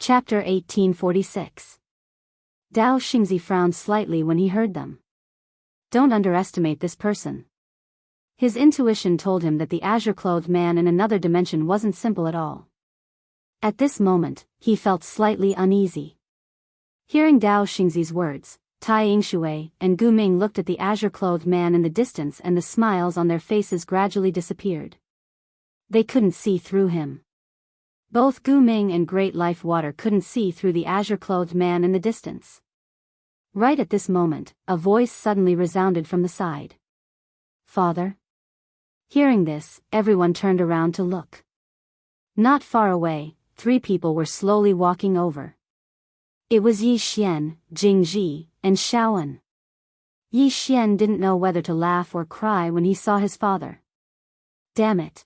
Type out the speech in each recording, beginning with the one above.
Chapter 1846. Dao Xingzi frowned slightly when he heard them. Don't underestimate this person. His intuition told him that the azure-clothed man in another dimension wasn't simple at all. At this moment, he felt slightly uneasy. Hearing Dao Xingzi's words, Tai Yingshui and Gu Ming looked at the azure-clothed man in the distance, and the smiles on their faces gradually disappeared. They couldn't see through him. Both Gu Ming and Great Life Water couldn't see through the azure-clothed man in the distance. Right at this moment, a voice suddenly resounded from the side. Father? Hearing this, everyone turned around to look. Not far away, 3 people were slowly walking over. It was Yi Xian, Jing Ji, and Shaoan. Yi Xian didn't know whether to laugh or cry when he saw his father. Damn it.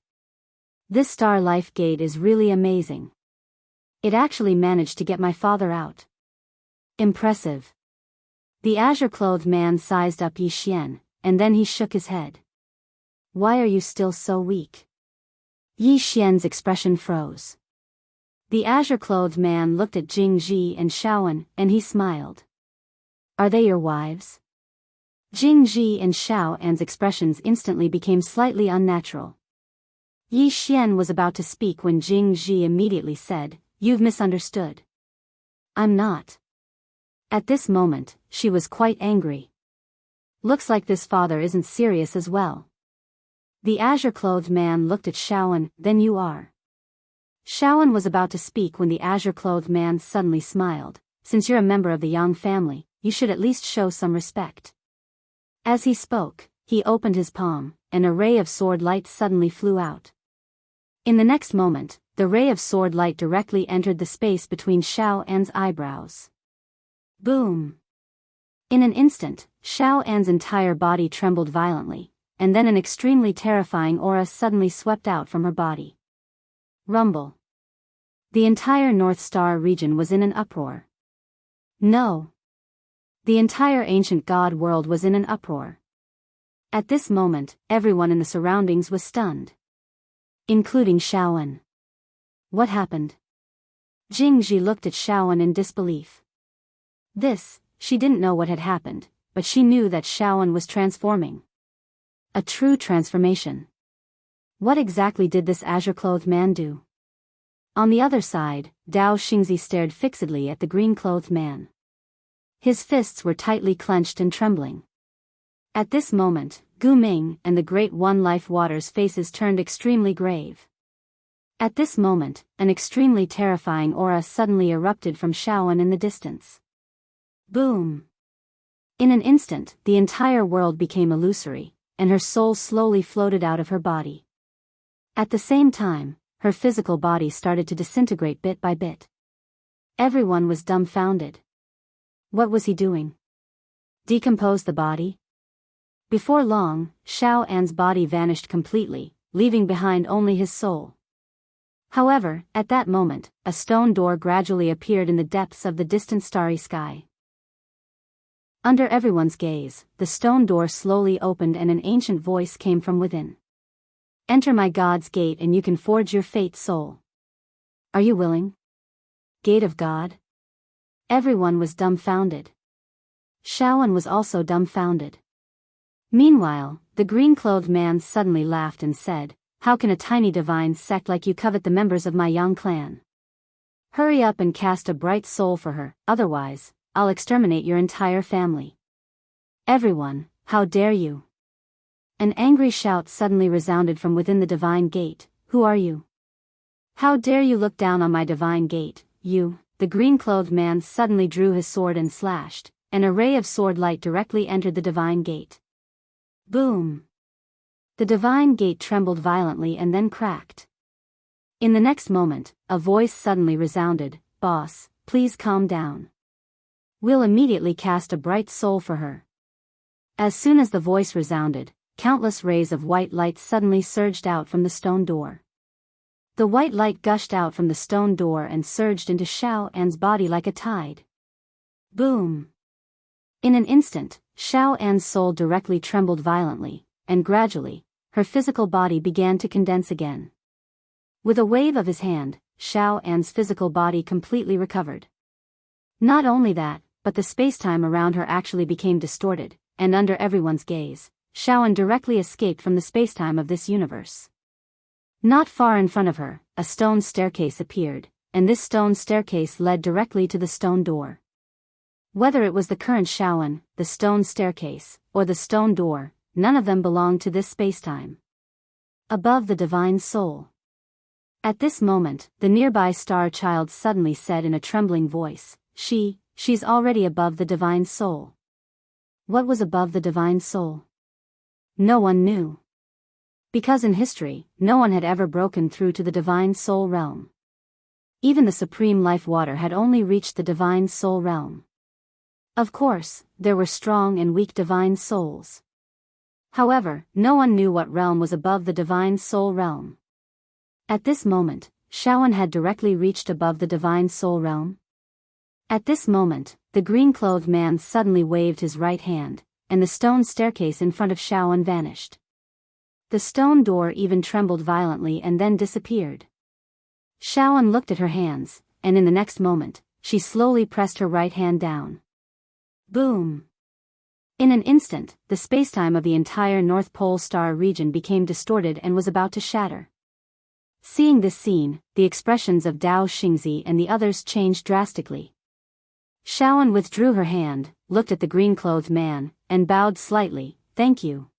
This Star Life Gate is really amazing. It actually managed to get my father out. Impressive. The azure-clothed man sized up Yi Xian, and then he shook his head. Why are you still so weak? Yi Xian's expression froze. The azure-clothed man looked at Jing Ji and Shaoan, and he smiled. Are they your wives? Jing Ji and Shaoan's expressions instantly became slightly unnatural. Yi Xian was about to speak when Jing Ji immediately said, You've misunderstood. I'm not. At this moment, she was quite angry. Looks like this father isn't serious as well. The azure-clothed man looked at Shaoan, then you are. Shaoan was about to speak when the azure-clothed man suddenly smiled. Since you're a member of the Yang family, you should at least show some respect. As he spoke, he opened his palm, and a ray of sword light suddenly flew out. In the next moment, the ray of sword light directly entered the space between Shaoan's eyebrows. Boom! In an instant, Shaoan's entire body trembled violently, and then an extremely terrifying aura suddenly swept out from her body. Rumble. The entire North Star region was in an uproar. No. The entire ancient god world was in an uproar. At this moment, everyone in the surroundings was stunned. Including Shaoan. What happened? Jing Ji looked at Shaoan in disbelief. She didn't know what had happened, but she knew that Shaoan was transforming. A true transformation. What exactly did this azure-clothed man do? On the other side, Dao Xingzi stared fixedly at the green-clothed man. His fists were tightly clenched and trembling. At this moment, Gu Ming and the Great One Life Water's faces turned extremely grave. At this moment, an extremely terrifying aura suddenly erupted from Shaoan in the distance. Boom! In an instant, the entire world became illusory, and her soul slowly floated out of her body. At the same time, her physical body started to disintegrate bit by bit. Everyone was dumbfounded. What was he doing? Decompose the body? Before long, Shaoan's body vanished completely, leaving behind only his soul. However, at that moment, a stone door gradually appeared in the depths of the distant starry sky. Under everyone's gaze, the stone door slowly opened and an ancient voice came from within. Enter my God's gate and you can forge your fate, soul. Are you willing? Gate of God? Everyone was dumbfounded. Shaoan was also dumbfounded. Meanwhile, the green-clothed man suddenly laughed and said, How can a tiny divine sect like you covet the members of my Yang clan? Hurry up and cast a bright soul for her, otherwise, I'll exterminate your entire family. Everyone, how dare you? An angry shout suddenly resounded from within the divine gate. Who are you? How dare you look down on my divine gate, you? The green-clothed man suddenly drew his sword and slashed, and a ray of sword light directly entered the divine gate. Boom! The divine gate trembled violently and then cracked. In the next moment, a voice suddenly resounded, Boss, please calm down. We'll immediately cast a bright soul for her. As soon as the voice resounded, countless rays of white light suddenly surged out from the stone door. The white light gushed out from the stone door and surged into Shaoan's body like a tide. Boom! In an instant, Shaoan's soul directly trembled violently, and gradually, her physical body began to condense again. With a wave of his hand, Xiao An's physical body completely recovered. Not only that, but the spacetime around her actually became distorted, and under everyone's gaze, Xiao An directly escaped from the spacetime of this universe. Not far in front of her, a stone staircase appeared, and this stone staircase led directly to the stone door. Whether it was the current Xiao An, the stone staircase, or the stone door, none of them belonged to this spacetime. Above the divine soul. At this moment, the nearby star child suddenly said in a trembling voice, She's already above the divine soul. What was above the divine soul? No one knew. Because in history, no one had ever broken through to the divine soul realm. Even the supreme life water had only reached the divine soul realm. Of course, there were strong and weak divine souls. However, no one knew what realm was above the divine soul realm. At this moment, Xiao An had directly reached above the divine soul realm. At this moment, the green-clothed man suddenly waved his right hand, and the stone staircase in front of Xiao An vanished. The stone door even trembled violently and then disappeared. Xiao An looked at her hands, and in the next moment, she slowly pressed her right hand down. Boom! In an instant, the spacetime of the entire North Pole star region became distorted and was about to shatter. Seeing this scene, the expressions of Dao Xingzi and the others changed drastically. Xiao An withdrew her hand, looked at the green-clothed man, and bowed slightly, "Thank you."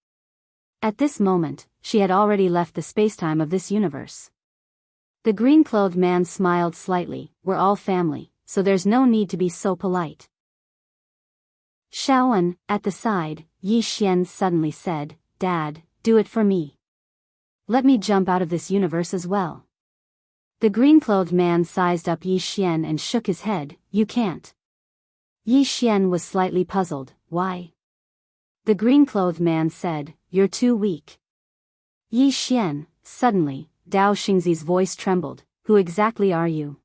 At this moment, she had already left the spacetime of this universe. The green-clothed man smiled slightly, "We're all family, so there's no need to be so polite." Xiao An, at the side, Yi Xian suddenly said, "Dad, do it for me. Let me jump out of this universe as well." The green-clothed man sized up Yi Xian and shook his head, "You can't." Yi Xian was slightly puzzled, "Why?" The green-clothed man said, "You're too weak." Yi Xian, suddenly, Dao Xingzi's voice trembled, "Who exactly are you?"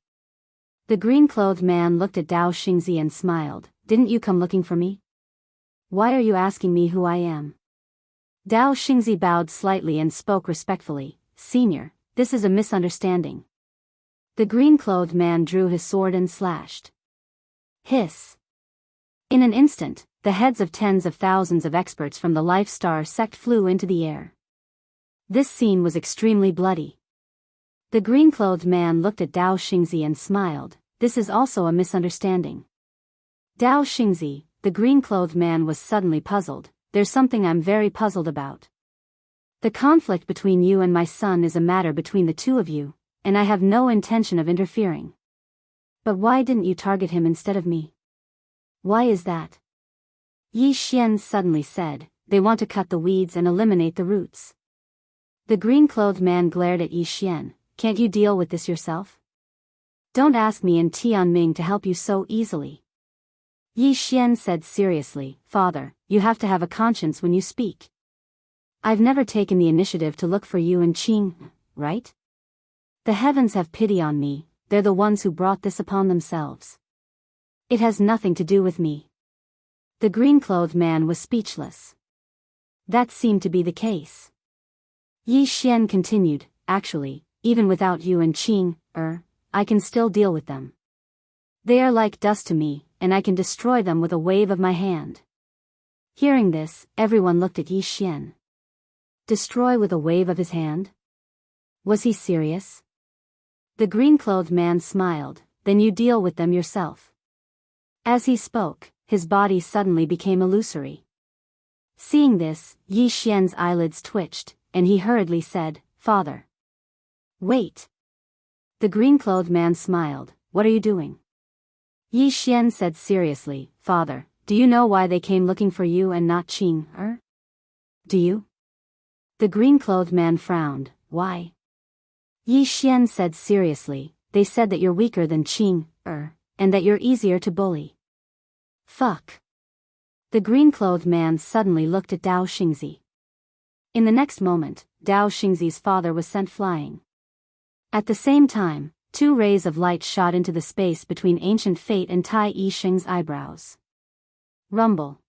The green-clothed man looked at Dao Xingzi and smiled, "Didn't you come looking for me? Why are you asking me who I am?" Dao Xingzi bowed slightly and spoke respectfully, "Senior, this is a misunderstanding." The green-clothed man drew his sword and slashed. Hiss! In an instant, the heads of tens of thousands of experts from the Life Star sect flew into the air. This scene was extremely bloody. The green-clothed man looked at Dao Xingzi and smiled, "This is also a misunderstanding." Dao Xingzi, the green-clothed man was suddenly puzzled, "There's something I'm very puzzled about. The conflict between you and my son is a matter between the two of you, and I have no intention of interfering. But why didn't you target him instead of me? Why is that?" Yi Xian suddenly said, "They want to cut the weeds and eliminate the roots." The green-clothed man glared at Yi Xian, "Can't you deal with this yourself? Don't ask me and Tianming to help you so easily." Yi Xian said seriously, "Father, you have to have a conscience when you speak. I've never taken the initiative to look for you and Qing, right? The heavens have pity on me, they're the ones who brought this upon themselves. It has nothing to do with me." The green-clothed man was speechless. That seemed to be the case. Yi Xian continued, "Actually, even without you and Qing, I can still deal with them. They are like dust to me, and I can destroy them with a wave of my hand." Hearing this, everyone looked at Yi Xian. Destroy with a wave of his hand? Was he serious? The green-clothed man smiled, "Then you deal with them yourself." As he spoke, his body suddenly became illusory. Seeing this, Yi Xian's eyelids twitched, and he hurriedly said, "Father. Wait." The green-clothed man smiled, "What are you doing?" Yi Xian said seriously, "Father, do you know why they came looking for you and not Qing, Do you?" The green-clothed man frowned, "Why?" Yi Xian said seriously, "They said that you're weaker than Qing, and that you're easier to bully." Fuck. The green-clothed man suddenly looked at Dao Xingzi. In the next moment, Dao Xingzi's father was sent flying. At the same time, two rays of light shot into the space between Ancient Fate and Tai Yixing's eyebrows. Rumble.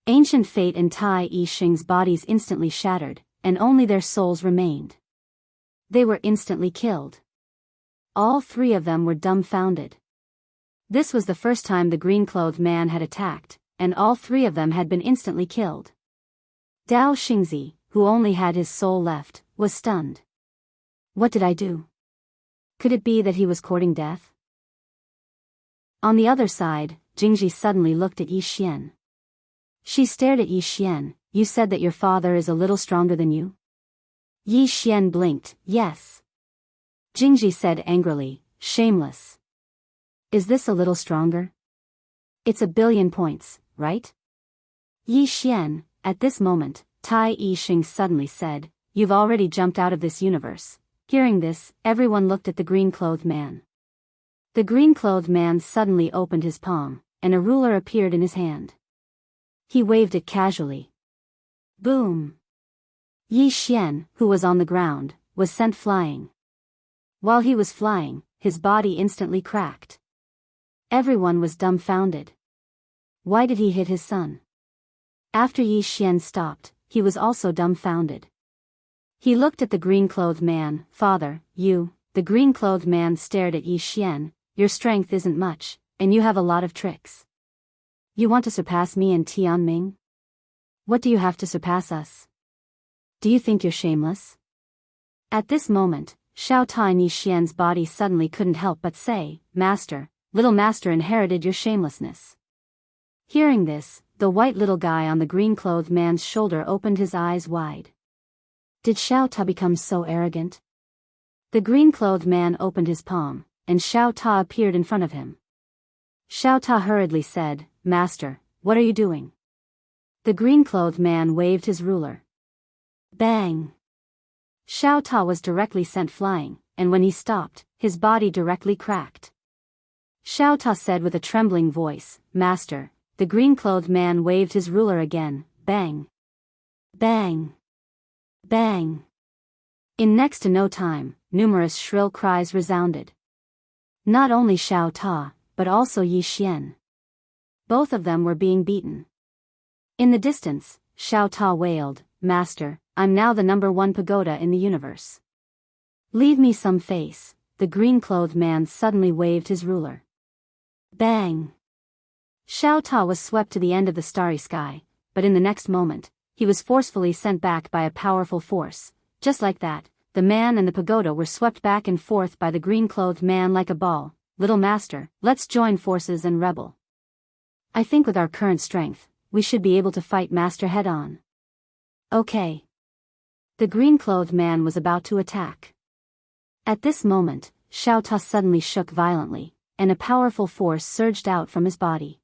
Ancient Fate and Tai Yixing's bodies instantly shattered, and only their souls remained. They were instantly killed. All three of them were dumbfounded. This was the first time the green-clothed man had attacked, and all three of them had been instantly killed. Dao Xingzi, who only had his soul left, was stunned. What did I do? Could it be that he was courting death? On the other side, Jingji suddenly looked at Yi Xian. She stared at Yi Xian. You said that your father is a little stronger than you? Yi Xian blinked. Yes. Jingji said angrily, shameless. Is this a little stronger? It's 1,000,000,000 points, right? Yi Xian, at this moment, Tai Yixing suddenly said, you've already jumped out of this universe. Hearing this, everyone looked at the green-clothed man. The green-clothed man suddenly opened his palm, and a ruler appeared in his hand. He waved it casually. Boom! Yi Xian, who was on the ground, was sent flying. While he was flying, his body instantly cracked. Everyone was dumbfounded. Why did he hit his son? After Yi Xian stopped, he was also dumbfounded. He looked at the green-clothed man. Father, you. The green-clothed man stared at Yi Xian. Your strength isn't much, and you have a lot of tricks. You want to surpass me and Tianming? What do you have to surpass us? Do you think you're shameless? At this moment, Xiao Ta and Yi Xian's body suddenly couldn't help but say, Master, little master inherited your shamelessness. Hearing this, the white little guy on the green-clothed man's shoulder opened his eyes wide. Did Xiao Ta become so arrogant? The green-clothed man opened his palm, and Xiao Ta appeared in front of him. Xiao Ta hurriedly said, Master, what are you doing? The green-clothed man waved his ruler. Bang! Xiao Ta was directly sent flying, and when he stopped, his body directly cracked. Xiao Ta said with a trembling voice, Master. The green-clothed man waved his ruler again. Bang! Bang! Bang! In next to no time, numerous shrill cries resounded. Not only Xiao Ta, but also Yi Xian. Both of them were being beaten. In the distance, Xiao Ta wailed, Master, I'm now the #1 pagoda in the universe. Leave me some face. The green-clothed man suddenly waved his ruler. Bang! Xiao Ta was swept to the end of the starry sky, but in the next moment, he was forcefully sent back by a powerful force. Just like that, the man and the pagoda were swept back and forth by the green-clothed man like a ball. Little master, let's join forces and rebel. I think with our current strength, we should be able to fight master head-on. Okay. The green-clothed man was about to attack. At this moment, Xiao Ta suddenly shook violently, and a powerful force surged out from his body.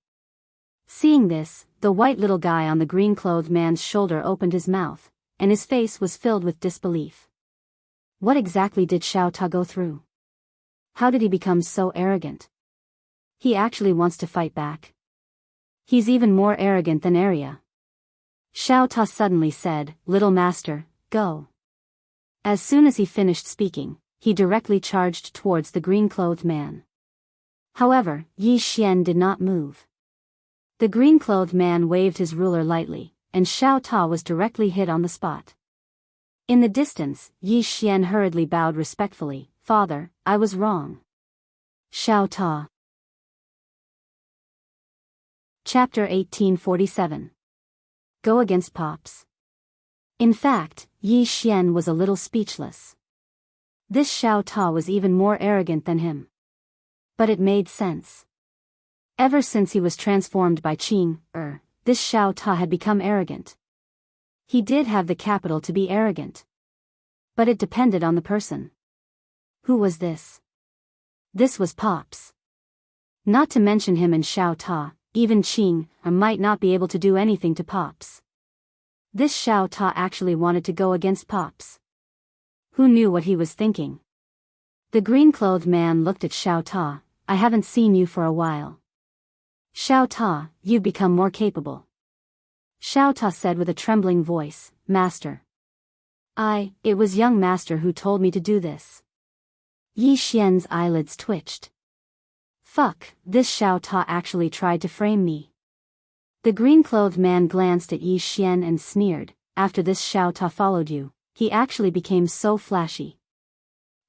Seeing this, the white little guy on the green-clothed man's shoulder opened his mouth, and his face was filled with disbelief. What exactly did Xiao Ta go through? How did he become so arrogant? He actually wants to fight back. He's even more arrogant than Arya. Xiao Ta suddenly said, Little master, go. As soon as he finished speaking, he directly charged towards the green-clothed man. However, Yi Xian did not move. The green-clothed man waved his ruler lightly, and Xiao Ta was directly hit on the spot. In the distance, Yi Xian hurriedly bowed respectfully, Father, I was wrong. Xiao Ta. Chapter 1847. Go against Pops. In fact, Yi Xian was a little speechless. This Xiao Ta was even more arrogant than him. But it made sense. Ever since he was transformed by Qing, this Xiao Ta had become arrogant. He did have the capital to be arrogant. But it depended on the person. Who was this? This was Pops. Not to mention him and Xiao Ta, even Qing might not be able to do anything to Pops. This Xiao Ta actually wanted to go against Pops. Who knew what he was thinking? The green-clothed man looked at Xiao Ta. I haven't seen you for a while. Xiao Ta, you've become more capable. Xiao Ta said with a trembling voice, Master. It was young master who told me to do this. Yi Xian's eyelids twitched. Fuck, this Xiao Ta actually tried to frame me. The green-clothed man glanced at Yi Xian and sneered, after this Xiao Ta followed you, he actually became so flashy.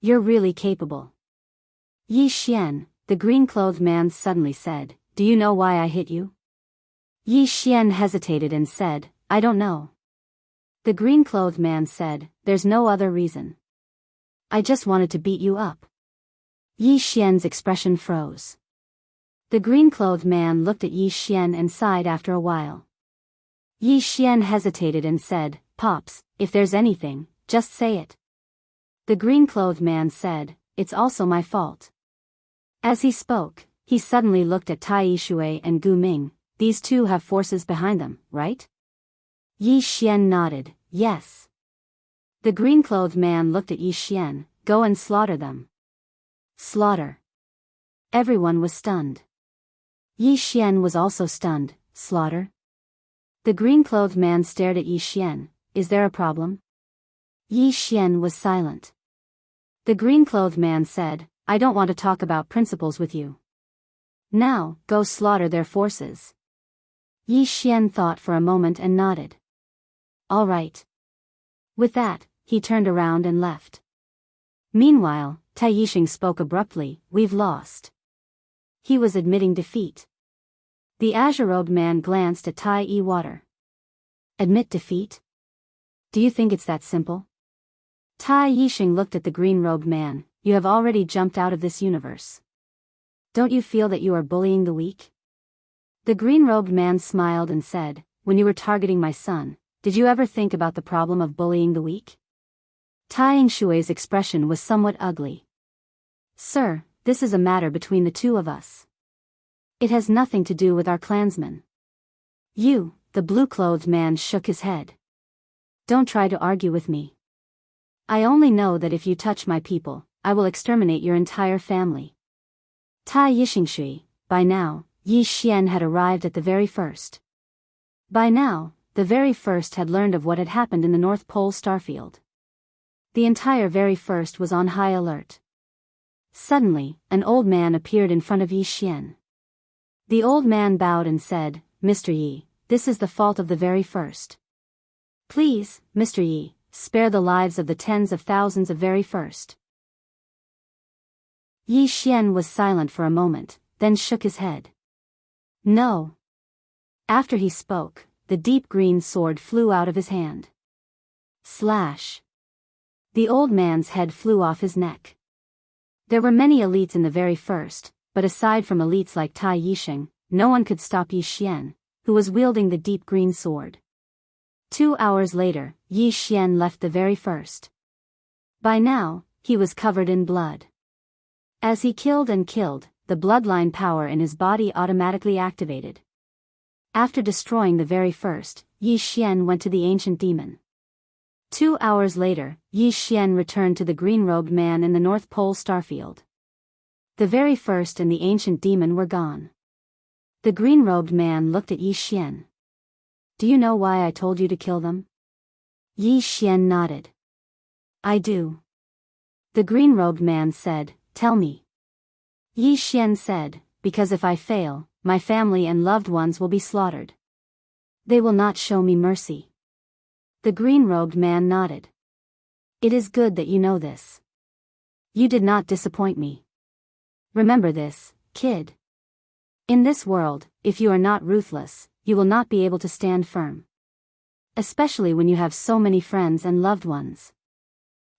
You're really capable. Yi Xian, the green-clothed man suddenly said, "Do you know why I hit you?" Yi Xian hesitated and said, "I don't know." The green-clothed man said, "There's no other reason. I just wanted to beat you up." Yi Xian's expression froze. The green-clothed man looked at Yi Xian and sighed after a while. Yi Xian hesitated and said, "Pops, if there's anything, just say it." The green-clothed man said, "It's also my fault." As he spoke, he suddenly looked at Tai Yishui and Gu Ming. These two have forces behind them, right? Yi Xian nodded, "Yes." The green-clothed man looked at Yi Xian, "Go and slaughter them." Slaughter. Everyone was stunned. Yi Xian was also stunned. Slaughter? The green-clothed man stared at Yi Xian. "Is there a problem?" Yi Xian was silent. The green-clothed man said, "I don't want to talk about principles with you. Now, go slaughter their forces." Yi Xian thought for a moment and nodded. "All right." With that, he turned around and left. Meanwhile, Tai Yixing spoke abruptly, "We've lost." He was admitting defeat. The azure-robed man glanced at Tai Yi. "Admit defeat? Do you think it's that simple?" Tai Yixing looked at the green-robed man. "You have already jumped out of this universe. Don't you feel that you are bullying the weak?" The green-robed man smiled and said, "When you were targeting my son, did you ever think about the problem of bullying the weak?" Tai Yingshui's expression was somewhat ugly. "Sir, this is a matter between the two of us. It has nothing to do with our clansmen." "You," the blue-clothed man shook his head. "Don't try to argue with me. I only know that if you touch my people, I will exterminate your entire family." Tai Yixingshui, by now, Yi Xian had arrived at the very first. By now, the very first had learned of what had happened in the North Pole starfield. The entire very first was on high alert. Suddenly, an old man appeared in front of Yi Xian. The old man bowed and said, "Mr. Yi, this is the fault of the very first. Please, Mr. Yi, spare the lives of the tens of thousands of very first." Yi Xian was silent for a moment, then shook his head. "No." After he spoke, the deep green sword flew out of his hand. Slash. The old man's head flew off his neck. There were many elites in the very first, but aside from elites like Tai Yixing, no one could stop Yi Xian, who was wielding the deep green sword. 2 hours later, Yi Xian left the very first. By now, he was covered in blood. As he killed and killed, the bloodline power in his body automatically activated. After destroying the very first, Yi Xian went to the ancient demon. 2 hours later, Yi Xian returned to the green-robed man in the North Pole starfield. The very first and the ancient demon were gone. The green-robed man looked at Yi Xian. "Do you know why I told you to kill them?" Yi Xian nodded. "I do." The green-robed man said, "Tell me." Yi Xian said, "Because if I fail, my family and loved ones will be slaughtered. They will not show me mercy." The green-robed man nodded. "It is good that you know this. You did not disappoint me. Remember this, kid. In this world, if you are not ruthless, you will not be able to stand firm. Especially when you have so many friends and loved ones.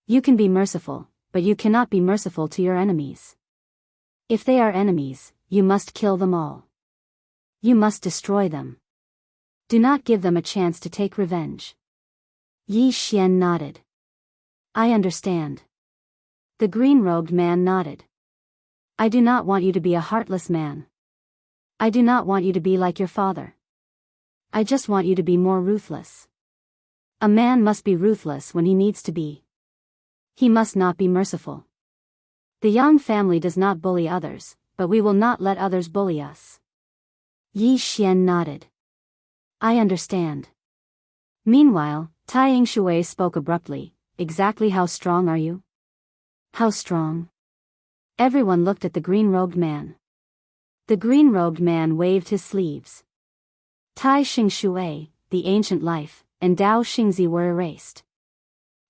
You can be merciful, but you cannot be merciful to your enemies. If they are enemies, you must kill them all. You must destroy them. Do not give them a chance to take revenge." Yi Xian nodded. "I understand." The green-robed man nodded. "I do not want you to be a heartless man. I do not want you to be like your father. I just want you to be more ruthless. A man must be ruthless when he needs to be. He must not be merciful. The Yang family does not bully others, but we will not let others bully us." Yi Xian nodded. "I understand." Meanwhile, Tai Yingshui spoke abruptly, "Exactly how strong are you?" "How strong?" Everyone looked at the green-robed man. The green-robed man waved his sleeves. Tai Yingshui, the ancient life, and Dao Xingzi were erased.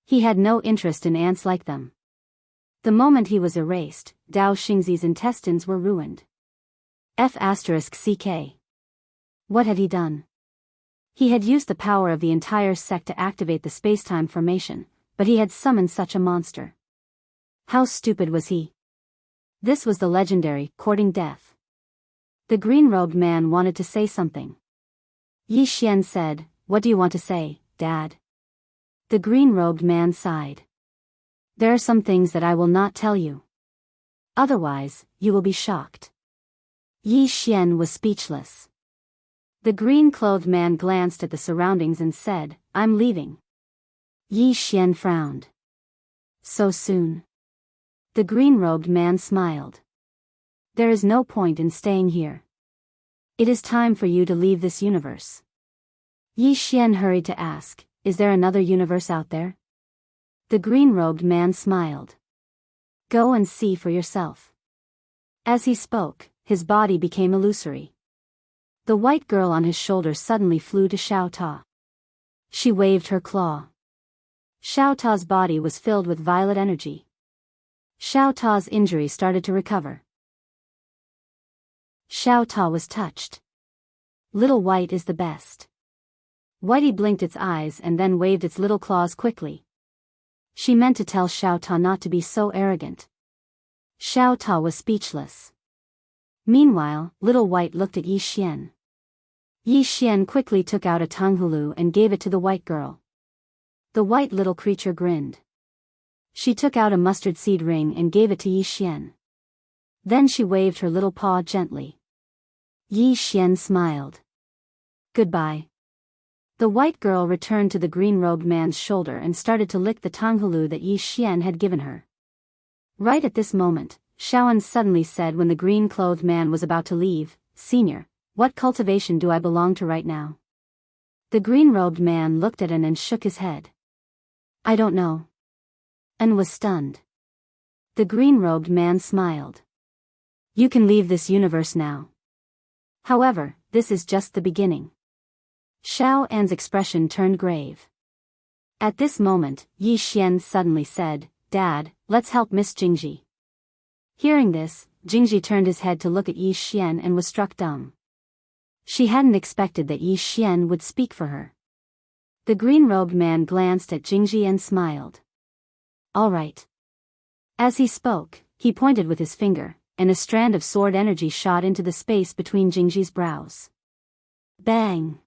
He had no interest in ants like them. The moment he was erased, Dao Xingzi's intestines were ruined. F***ck. What had he done? He had used the power of the entire sect to activate the spacetime formation, but he had summoned such a monster. How stupid was he? This was the legendary, courting death. The green-robed man wanted to say something. Yi Xian said, "What do you want to say, Dad?" The green-robed man sighed. "There are some things that I will not tell you. Otherwise, you will be shocked." Yi Xian was speechless. The green-clothed man glanced at the surroundings and said, "I'm leaving." Yi Xian frowned. "So soon?" The green-robed man smiled. "There is no point in staying here. It is time for you to leave this universe." Yi Xian hurried to ask, "Is there another universe out there?" The green-robed man smiled. "Go and see for yourself." As he spoke, his body became illusory. The white girl on his shoulder suddenly flew to Xiao Ta. She waved her claw. Xiao Ta's body was filled with violet energy. Xiao Ta's injury started to recover. Xiao Ta was touched. "Little White is the best." Whitey blinked its eyes and then waved its little claws quickly. She meant to tell Xiao Ta not to be so arrogant. Xiao Ta was speechless. Meanwhile, Little White looked at Yi Xian. Yi Xian quickly took out a tanghulu and gave it to the white girl. The white little creature grinned. She took out a mustard seed ring and gave it to Yi Xian. Then she waved her little paw gently. Yi Xian smiled. "Goodbye." The white girl returned to the green-robed man's shoulder and started to lick the tanghulu that Yi Xian had given her. Right at this moment, Shaoan suddenly said when the green-clothed man was about to leave, "Senior, what cultivation do I belong to right now?" The green-robed man looked at An and shook his head. "I don't know." An was stunned. The green-robed man smiled. "You can leave this universe now. However, this is just the beginning." Xiao An's expression turned grave. At this moment, Yi Xian suddenly said, "Dad, let's help Miss Jingji." Hearing this, Jingji turned his head to look at Yi Xian and was struck dumb. She hadn't expected that Yi Xian would speak for her. The green-robed man glanced at Jingji and smiled. "All right." As he spoke, he pointed with his finger, and a strand of sword energy shot into the space between Jingji's brows. Bang!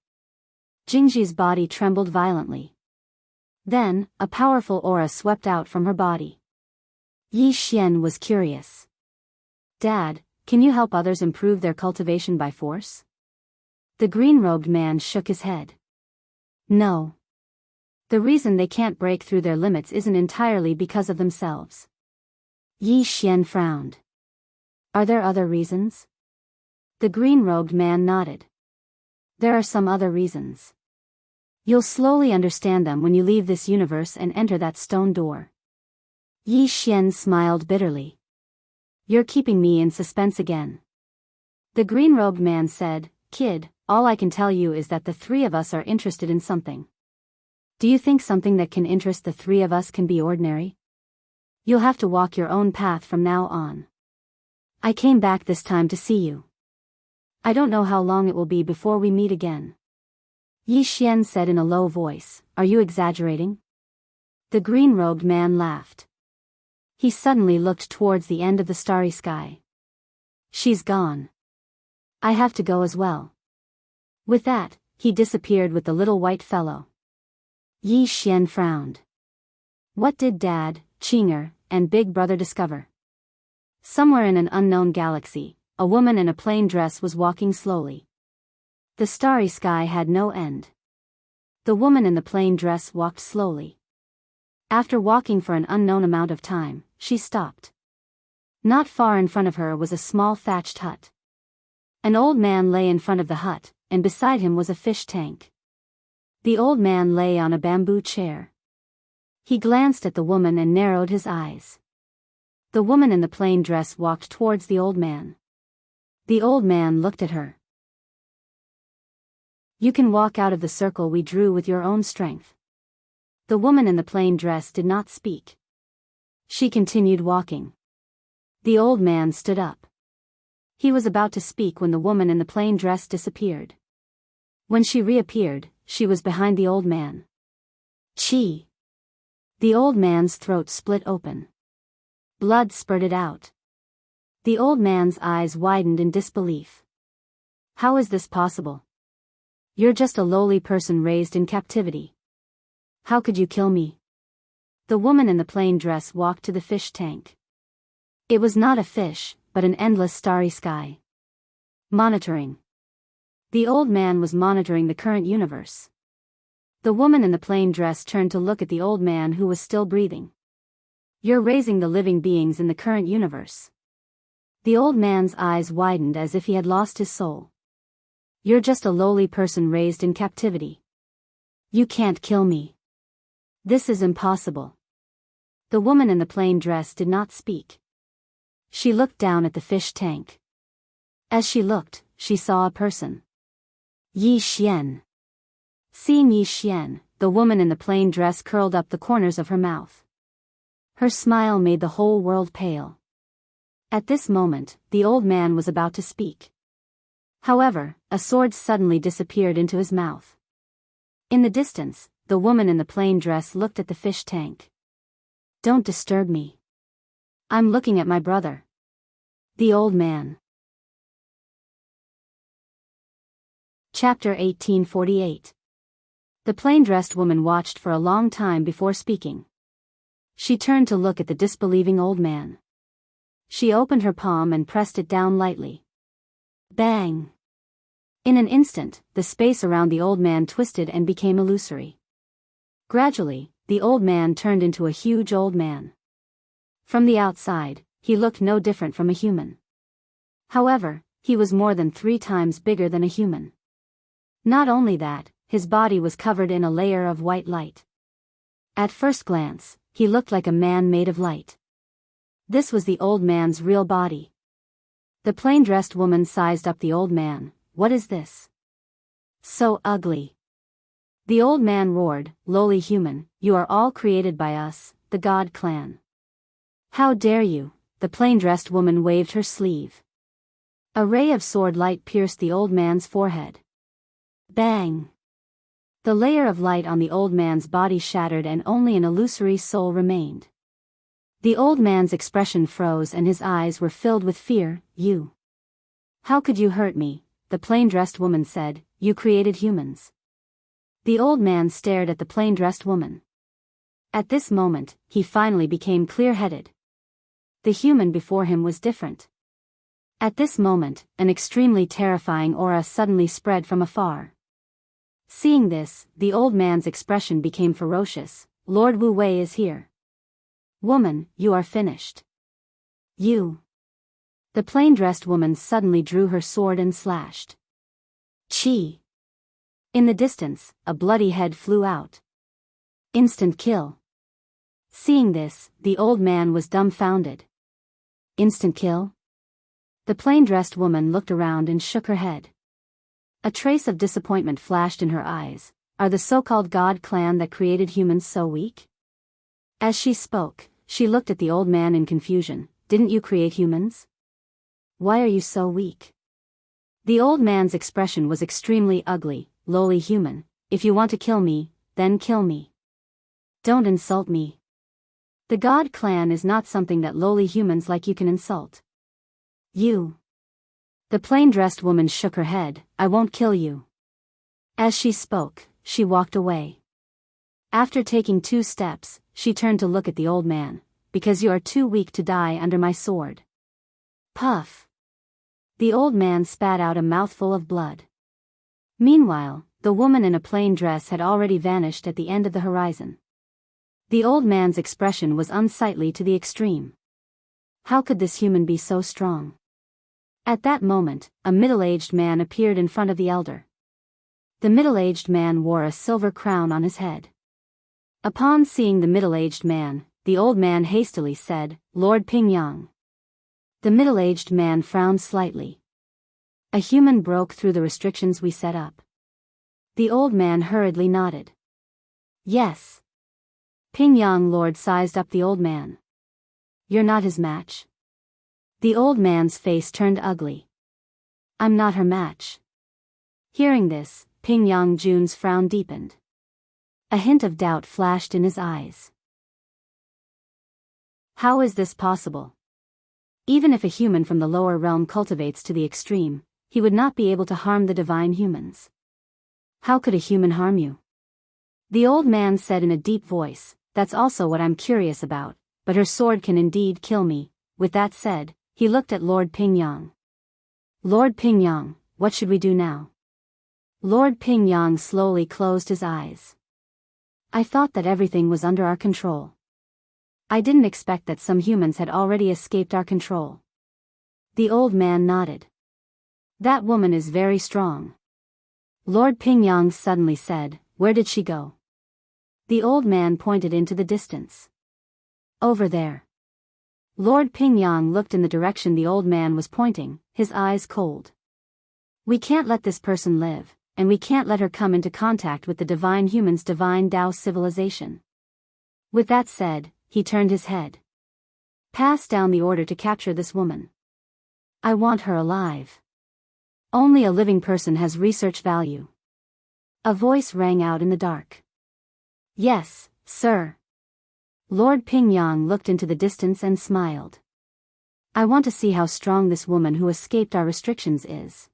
Jingji's body trembled violently. Then, a powerful aura swept out from her body. Yi Xian was curious. "Dad, can you help others improve their cultivation by force?" The green-robed man shook his head. "No. The reason they can't break through their limits isn't entirely because of themselves." Yi Xian frowned. "Are there other reasons?" The green-robed man nodded. "There are some other reasons. You'll slowly understand them when you leave this universe and enter that stone door." Yi Xian smiled bitterly. "You're keeping me in suspense again." The green-robed man said, "Kid, all I can tell you is that the three of us are interested in something. Do you think something that can interest the three of us can be ordinary? You'll have to walk your own path from now on. I came back this time to see you. I don't know how long it will be before we meet again." Yi Xian said in a low voice, "Are you exaggerating?" The green-robed man laughed. He suddenly looked towards the end of the starry sky. "She's gone. I have to go as well." With that, he disappeared with the little white fellow. Yi Xian frowned. What did Dad, Qinger, and Big Brother discover? Somewhere in an unknown galaxy, a woman in a plain dress was walking slowly. The starry sky had no end. The woman in the plain dress walked slowly. After walking for an unknown amount of time, she stopped. Not far in front of her was a small thatched hut. An old man lay in front of the hut, and beside him was a fish tank. The old man lay on a bamboo chair. He glanced at the woman and narrowed his eyes. The woman in the plain dress walked towards the old man. The old man looked at her. "You can walk out of the circle we drew with your own strength." The woman in the plain dress did not speak. She continued walking. The old man stood up. He was about to speak when the woman in the plain dress disappeared. When she reappeared, she was behind the old man. Chi! The old man's throat split open. Blood spurted out. The old man's eyes widened in disbelief. How is this possible? You're just a lowly person raised in captivity. How could you kill me? The woman in the plain dress walked to the fish tank. It was not a fish, but an endless starry sky. Monitoring. The old man was monitoring the current universe. The woman in the plain dress turned to look at the old man who was still breathing. You're raising the living beings in the current universe. The old man's eyes widened as if he had lost his soul. You're just a lowly person raised in captivity. You can't kill me. This is impossible. The woman in the plain dress did not speak. She looked down at the fish tank. As she looked, she saw a person. Yi Xian. Seeing Yi Xian, the woman in the plain dress curled up the corners of her mouth. Her smile made the whole world pale. At this moment, the old man was about to speak. However, a sword suddenly disappeared into his mouth. In the distance, the woman in the plain dress looked at the fish tank. Don't disturb me. I'm looking at my brother. The old man. Chapter 1848. The plain-dressed woman watched for a long time before speaking. She turned to look at the disbelieving old man. She opened her palm and pressed it down lightly. Bang! In an instant, the space around the old man twisted and became illusory. Gradually, the old man turned into a huge old man. From the outside, he looked no different from a human. However, he was more than 3 times bigger than a human. Not only that, his body was covered in a layer of white light. At first glance, he looked like a man made of light. This was the old man's real body. The plain-dressed woman sized up the old man. What is this? So ugly. The old man roared, lowly human, you are all created by us, the God clan. How dare you? The plain-dressed woman waved her sleeve. A ray of sword light pierced the old man's forehead. Bang! The layer of light on the old man's body shattered and only an illusory soul remained. The old man's expression froze and his eyes were filled with fear. You. How could you hurt me? The plain-dressed woman said, you created humans. The old man stared at the plain-dressed woman. At this moment, he finally became clear-headed. The human before him was different. At this moment, an extremely terrifying aura suddenly spread from afar. Seeing this, the old man's expression became ferocious. Lord Wu Wei is here. Woman, you are finished. You. The plain-dressed woman suddenly drew her sword and slashed. Chi. In the distance, a bloody head flew out. Instant kill. Seeing this, the old man was dumbfounded. Instant kill? The plain-dressed woman looked around and shook her head. A trace of disappointment flashed in her eyes. Are the so-called God clan that created humans so weak? As she spoke, she looked at the old man in confusion. Didn't you create humans? Why are you so weak? The old man's expression was extremely ugly. Lowly human, if you want to kill me, then kill me. Don't insult me. The God clan is not something that lowly humans like you can insult. You. The plain-dressed woman shook her head. I won't kill you. As she spoke, she walked away. After taking 2 steps, she turned to look at the old man. Because you are too weak to die under my sword. Puff. The old man spat out a mouthful of blood. Meanwhile, the woman in a plain dress had already vanished at the end of the horizon. The old man's expression was unsightly to the extreme. How could this human be so strong? At that moment, a middle-aged man appeared in front of the elder. The middle-aged man wore a silver crown on his head. Upon seeing the middle-aged man, the old man hastily said, Lord Pingyang. The middle-aged man frowned slightly. A human broke through the restrictions we set up. The old man hurriedly nodded. Yes. Pingyang Lord sized up the old man. You're not his match. The old man's face turned ugly. I'm not her match. Hearing this, Ping Yang Jun's frown deepened. A hint of doubt flashed in his eyes. How is this possible? Even if a human from the lower realm cultivates to the extreme, he would not be able to harm the divine humans. How could a human harm you? The old man said in a deep voice, that's also what I'm curious about, but her sword can indeed kill me. With that said, he looked at Lord Pingyang. Lord Pingyang, what should we do now? Lord Pingyang slowly closed his eyes. I thought that everything was under our control. I didn't expect that some humans had already escaped our control. The old man nodded. That woman is very strong. Lord Pingyang suddenly said, where did she go? The old man pointed into the distance. Over there. Lord Pingyang looked in the direction the old man was pointing, his eyes cold. We can't let this person live, and we can't let her come into contact with the divine human's divine Tao civilization. With that said, he turned his head. Pass down the order to capture this woman. I want her alive. Only a living person has research value. A voice rang out in the dark. Yes, sir. Lord Pingyang looked into the distance and smiled. I want to see how strong this woman who escaped our restrictions is.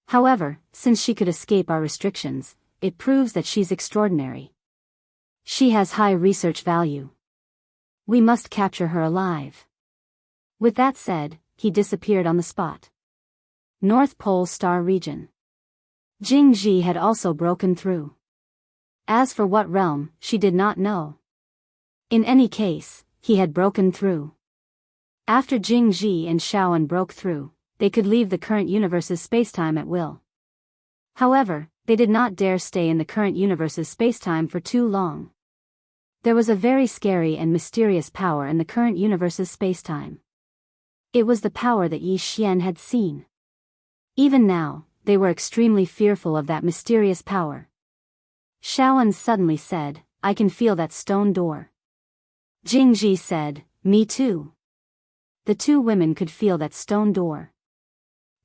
However, since she could escape our restrictions, it proves that she's extraordinary. She has high research value. We must capture her alive. With that said, he disappeared on the spot. North Pole Star Region. Jingji had also broken through. As for what realm, she did not know. In any case, he had broken through. After Jingji and Shaoan broke through, they could leave the current universe's spacetime at will. However, they did not dare stay in the current universe's spacetime for too long. There was a very scary and mysterious power in the current universe's spacetime. It was the power that Yi Xian had seen. Even now, they were extremely fearful of that mysterious power. Shaoan suddenly said, I can feel that stone door. Jingji said, me too. The two women could feel that stone door.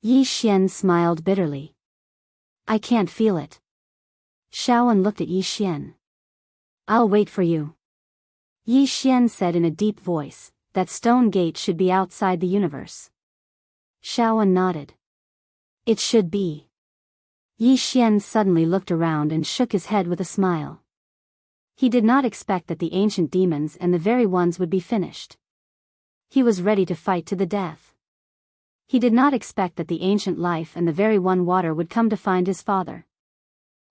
Yi Xian smiled bitterly. I can't feel it. Shaoan looked at Yi Xian. I'll wait for you. Yi Xian said in a deep voice, that stone gate should be outside the universe. Shaoan nodded. It should be. Yi Xian suddenly looked around and shook his head with a smile. He did not expect that the ancient demons and the very ones would be finished. He was ready to fight to the death. He did not expect that the ancient life and the very one water would come to find his father.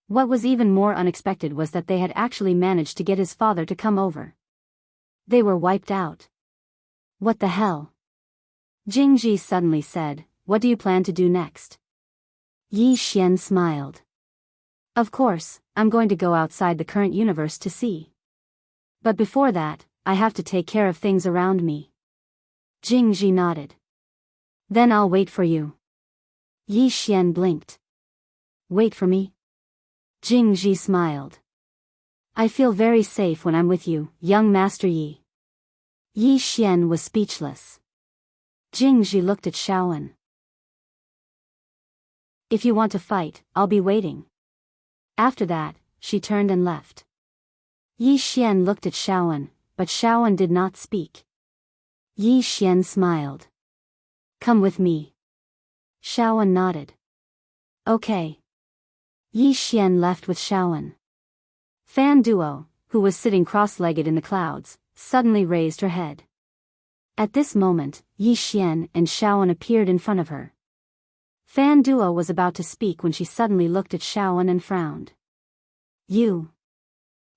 What was even more unexpected was that they had actually managed to get his father to come over. They were wiped out. What the hell? Jingji suddenly said, what do you plan to do next? Yi Xian smiled. Of course, I'm going to go outside the current universe to see. But before that, I have to take care of things around me. Jingji nodded. Then I'll wait for you. Yi Xian blinked. Wait for me? Jingji smiled. I feel very safe when I'm with you, young Master Yi. Yi Xian was speechless. Jingji looked at Shaoan. If you want to fight, I'll be waiting. After that, she turned and left. Yi Xian looked at Shaoan, but Shaoan did not speak. Yi Xian smiled. Come with me. Shaoan nodded. Okay. Yi Xian left with Shaoan. Fan Duo, who was sitting cross-legged in the clouds, suddenly raised her head. At this moment, Yi Xian and Shaoan appeared in front of her. Fan Duo was about to speak when she suddenly looked at Shaoan and frowned. You.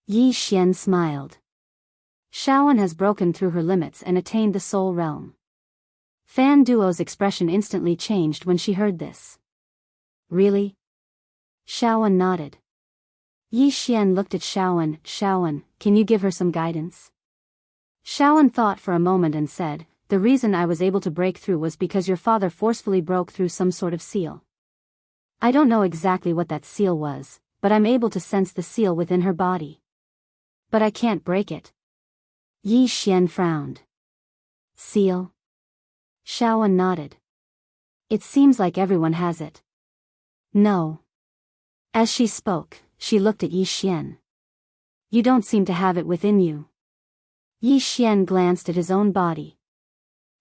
Yi Xian smiled. Shaoan has broken through her limits and attained the soul realm. Fan Duo's expression instantly changed when she heard this. Really? Shaoan nodded. Yi Xian looked at Shaoan. Shaoan, can you give her some guidance? Shaoan thought for a moment and said, the reason I was able to break through was because your father forcefully broke through some sort of seal. I don't know exactly what that seal was, but I'm able to sense the seal within her body. But I can't break it. Yi Xian frowned. Seal? Shaoan nodded. It seems like everyone has it. No. As she spoke, she looked at Yi Xian. You don't seem to have it within you. Yi Xian glanced at his own body.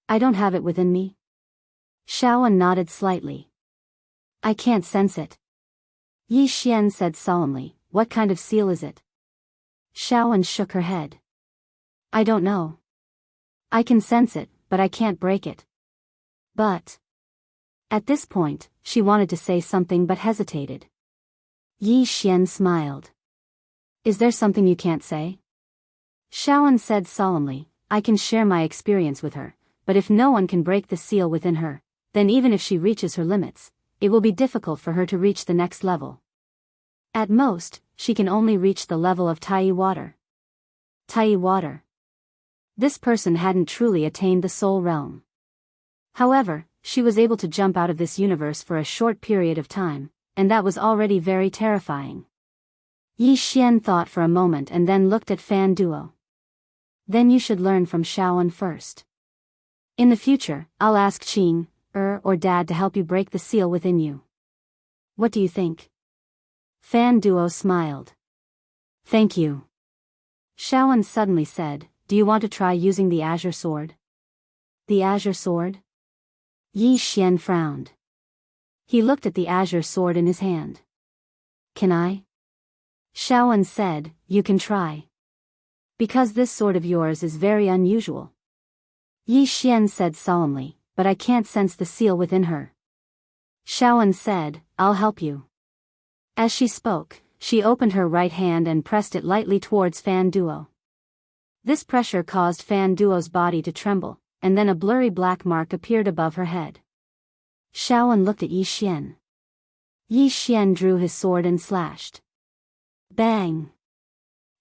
I don't have it within me. Shaoan nodded slightly. I can't sense it. Yi Xian said solemnly, what kind of seal is it? Shaoan shook her head. I don't know. I can sense it, but I can't break it. But. At this point, she wanted to say something but hesitated. Yi Xian smiled. Is there something you can't say? Shaoan said solemnly, I can share my experience with her, but if no one can break the seal within her, then even if she reaches her limits, it will be difficult for her to reach the next level. At most, she can only reach the level of Tai water. Tai water. This person hadn't truly attained the soul realm. However, she was able to jump out of this universe for a short period of time, and that was already very terrifying. Yi Xian thought for a moment and then looked at Fan Duo. Then you should learn from Shaoan first. In the future, I'll ask Qing, or Dad to help you break the seal within you. What do you think? Fan Duo smiled. Thank you. Shaoan suddenly said, do you want to try using the azure sword? The azure sword? Yi Xian frowned. He looked at the azure sword in his hand. Can I? Shaoan said, you can try. Because this sword of yours is very unusual. Yi Xian said solemnly, but I can't sense the seal within her. Shaoan said, I'll help you. As she spoke, she opened her right hand and pressed it lightly towards Fan Duo. This pressure caused Fan Duo's body to tremble, and then a blurry black mark appeared above her head. Shaoan looked at Yi Xian. Yi Xian drew his sword and slashed. Bang!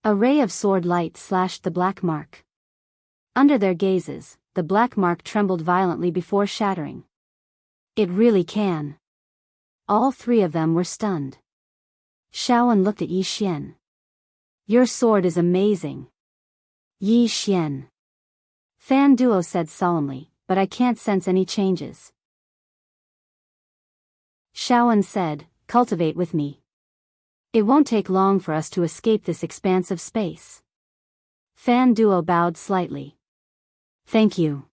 A ray of sword light slashed the black mark. Under their gazes, the black mark trembled violently before shattering. It really can. All three of them were stunned. Shaoan looked at Yi Xian. Your sword is amazing. Yi Xian. Fan Duo said solemnly, but I can't sense any changes. Shaoan said, cultivate with me. It won't take long for us to escape this expanse of space. Fan Duo bowed slightly. Thank you.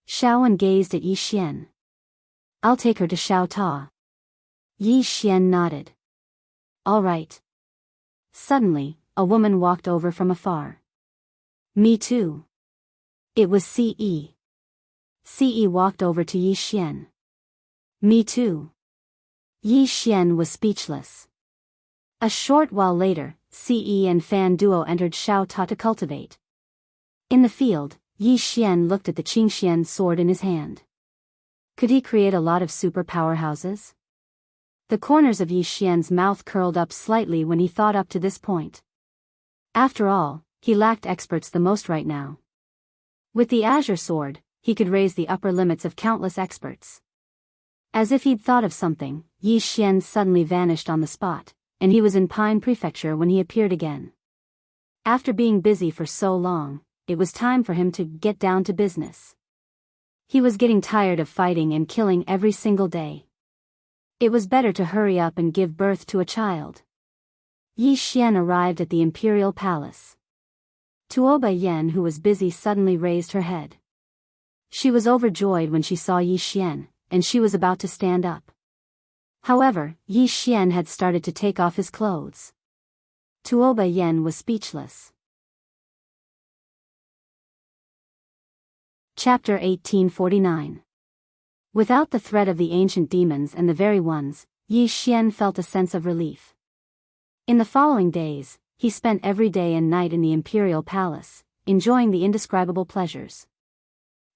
Shaoan gazed at Yi Xian. I'll take her to Xiao Ta. Yi Xian nodded. All right. Suddenly, a woman walked over from afar. Me too. It was Ce. Ce walked over to Yi Xian. Me too. Yi Xian was speechless. A short while later, Ce and Fan Duo entered Xiao Ta to cultivate. In the field, Yi Xian looked at the Qingxian sword in his hand. Could he create a lot of super powerhouses? The corners of Yi Xian's mouth curled up slightly when he thought up to this point. After all, he lacked experts the most right now. With the azure sword, he could raise the upper limits of countless experts. As if he'd thought of something, Yi Xian suddenly vanished on the spot, and he was in Pine Prefecture when he appeared again. After being busy for so long, it was time for him to get down to business. He was getting tired of fighting and killing every single day. It was better to hurry up and give birth to a child. Yi Xian arrived at the imperial palace. Tuoba Yen, who was busy, suddenly raised her head. She was overjoyed when she saw Yi Xian, and she was about to stand up. However, Yi Xian had started to take off his clothes. Tuoba Yen was speechless. Chapter 1849. Without the threat of the ancient demons and the very ones, Yi Xian felt a sense of relief. In the following days, he spent every day and night in the imperial palace, enjoying the indescribable pleasures.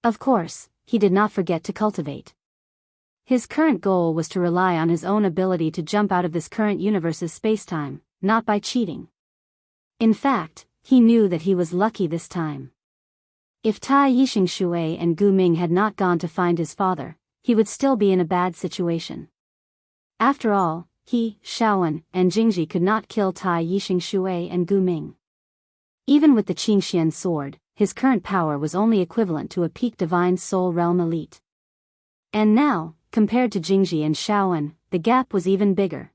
Of course, he did not forget to cultivate. His current goal was to rely on his own ability to jump out of this current universe's spacetime, not by cheating. In fact, he knew that he was lucky this time. If Tai Yixing Shui and Gu Ming had not gone to find his father, he would still be in a bad situation. After all, he, Shaoan, and Jingji could not kill Tai Yixing Shui and Gu Ming. Even with the Qingxian sword, his current power was only equivalent to a peak divine soul realm elite. And now, compared to Jingji and Shaoan, the gap was even bigger.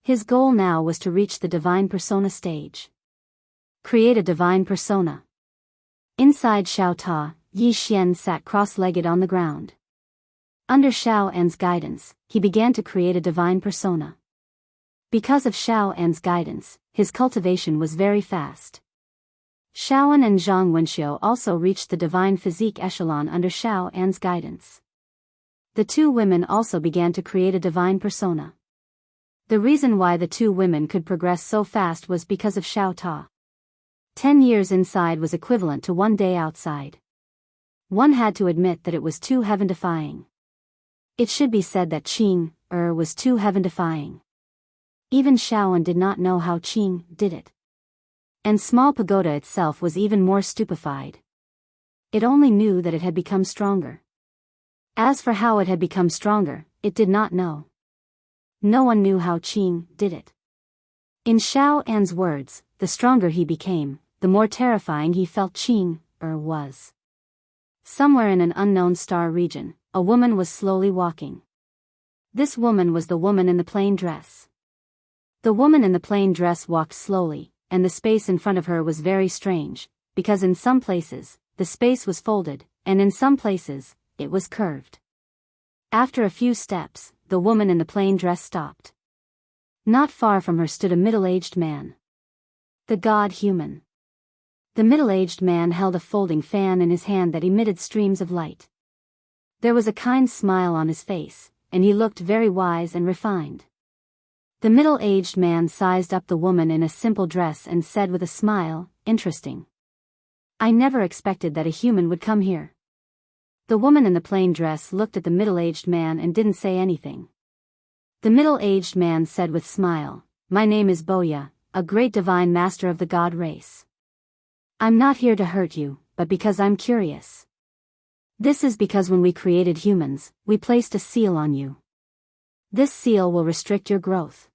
His goal now was to reach the divine persona stage. Create a divine persona. Inside Xiao Ta, Yi Xian sat cross-legged on the ground. Under Xiao An's guidance, he began to create a divine persona. Because of Xiao An's guidance, his cultivation was very fast. Xiaoan and Zhang Wenxiu also reached the divine physique echelon under Xiao An's guidance. The two women also began to create a divine persona. The reason why the two women could progress so fast was because of Xiao Ta. 10 years inside was equivalent to 1 day outside. One had to admit that it was too heaven-defying. It should be said that Qing was too heaven-defying. Even Shaoan did not know how Qing did it. And Small Pagoda itself was even more stupefied. It only knew that it had become stronger. As for how it had become stronger, it did not know. No one knew how Qing did it. In Xiao An's words, the stronger he became, the more terrifying he felt Qing was. Somewhere in an unknown star region, a woman was slowly walking. This woman was the woman in the plain dress. The woman in the plain dress walked slowly, and the space in front of her was very strange, because in some places, the space was folded, and in some places, it was curved. After a few steps, the woman in the plain dress stopped. Not far from her stood a middle-aged man. The god-human. The middle-aged man held a folding fan in his hand that emitted streams of light. There was a kind smile on his face, and he looked very wise and refined. The middle-aged man sized up the woman in a simple dress and said with a smile, "Interesting. I never expected that a human would come here." The woman in the plain dress looked at the middle-aged man and didn't say anything. The middle-aged man said with smile, "My name is Boya, a great divine master of the god race. I'm not here to hurt you, but because I'm curious. This is because when we created humans, we placed a seal on you. This seal will restrict your growth.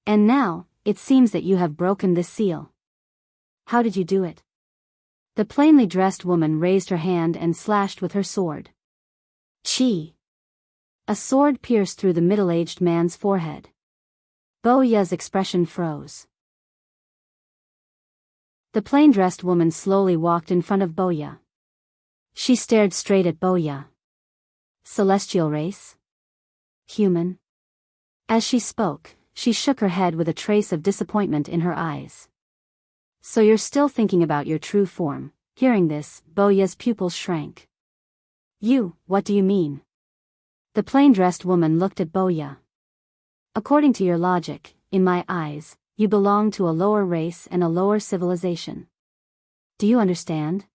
And now, it seems that you have broken this seal. How did you do it?" The plainly dressed woman raised her hand and slashed with her sword. Chi! A sword pierced through the middle-aged man's forehead. Boya's expression froze. The plain-dressed woman slowly walked in front of Boya. She stared straight at Boya. Celestial race? Human? As she spoke, she shook her head with a trace of disappointment in her eyes. "So you're still thinking about your true form." Hearing this, Boya's pupils shrank. What do you mean?" The plain-dressed woman looked at Boya. "According to your logic, in my eyes, you belong to a lower race and a lower civilization. Do you understand?"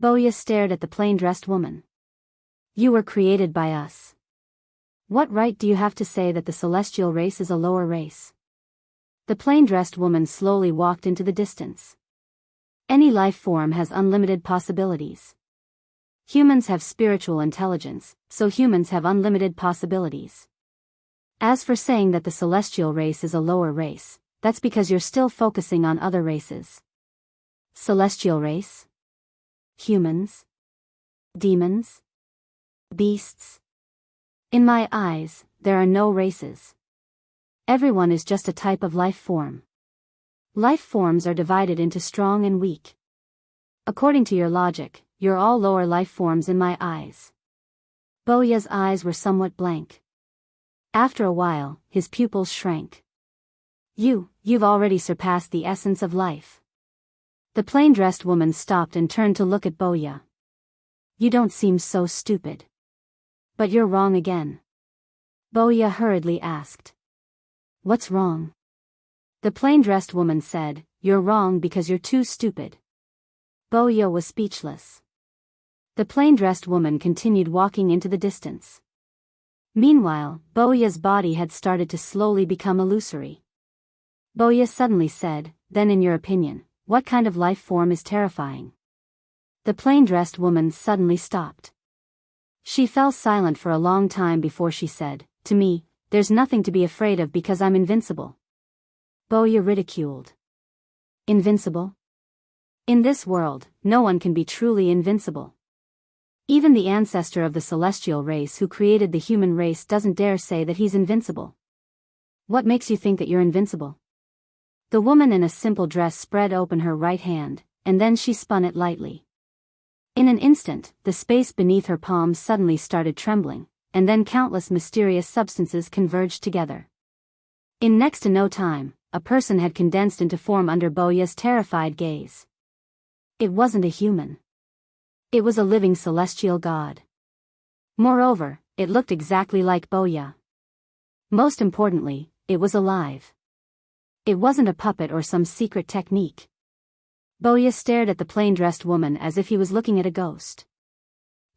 Boya stared at the plain-dressed woman. "You were created by us. What right do you have to say that the celestial race is a lower race?" The plain-dressed woman slowly walked into the distance. Any life form has unlimited possibilities. Humans have spiritual intelligence, so humans have unlimited possibilities. As for saying that the celestial race is a lower race, that's because you're still focusing on other races. Celestial race? Humans? Demons? Beasts? In my eyes, there are no races. Everyone is just a type of life form. Life forms are divided into strong and weak. According to your logic, you're all lower life forms in my eyes." Boya's eyes were somewhat blank. After a while, his pupils shrank. You've already surpassed the essence of life." The plain-dressed woman stopped and turned to look at Boya. "You don't seem so stupid." "But you're wrong again." Boya hurriedly asked. "What's wrong?" The plain-dressed woman said, "You're wrong because you're too stupid." Boya was speechless. The plain-dressed woman continued walking into the distance. Meanwhile, Boya's body had started to slowly become illusory. Boya suddenly said, "Then in your opinion, what kind of life form is terrifying?" The plain-dressed woman suddenly stopped. She fell silent for a long time before she said, "To me, there's nothing to be afraid of because I'm invincible." Boya ridiculed. "Invincible? In this world, no one can be truly invincible. Even the ancestor of the celestial race who created the human race doesn't dare say that he's invincible. What makes you think that you're invincible? The woman in a simple dress spread open her right hand, and then she spun it lightly. In an instant, the space beneath her palms suddenly started trembling, and then countless mysterious substances converged together. In next to no time, a person had condensed into form under Boya's terrified gaze. It wasn't a human. It was a living celestial god. Moreover, it looked exactly like Boya. Most importantly, it was alive. It wasn't a puppet or some secret technique. Boya stared at the plain-dressed woman as if he was looking at a ghost.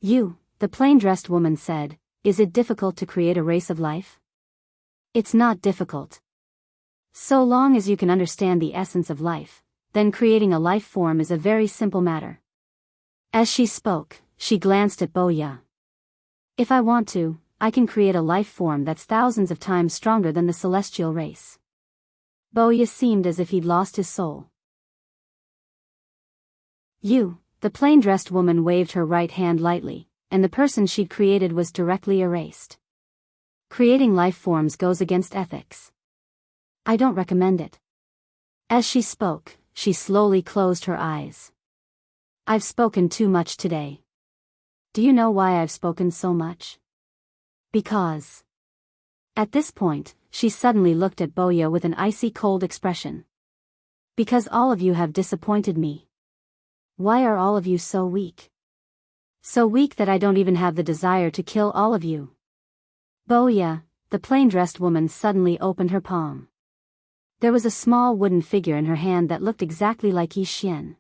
"You," the plain-dressed woman said, "is it difficult to create a race of life?" "It's not difficult. So long as you can understand the essence of life, then creating a life form is a very simple matter." As she spoke, she glanced at Boya. "If I want to, I can create a life form that's thousands of times stronger than the celestial race." Boya seemed as if he'd lost his soul. "You," the plain-dressed woman waved her right hand lightly, and the person she'd created was directly erased. "Creating life forms goes against ethics. I don't recommend it." As she spoke, she slowly closed her eyes. "I've spoken too much today. Do you know why I've spoken so much? Because..." At this point, she suddenly looked at Boya with an icy cold expression. "Because all of you have disappointed me. Why are all of you so weak? So weak that I don't even have the desire to kill all of you." Boya, the plain-dressed woman suddenly opened her palm. There was a small wooden figure in her hand that looked exactly like Yi Xian.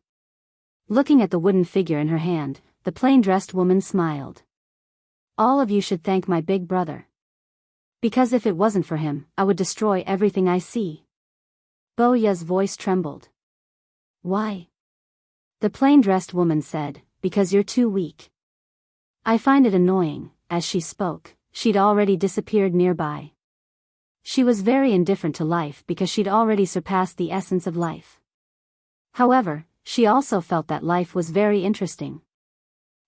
Looking at the wooden figure in her hand, the plain-dressed woman smiled. "All of you should thank my big brother. Because if it wasn't for him, I would destroy everything I see." Boya's voice trembled. "Why?" The plain-dressed woman said, "Because you're too weak." I find it annoying. As she spoke, she'd already disappeared nearby. She was very indifferent to life because she'd already surpassed the essence of life. However, she also felt that life was very interesting.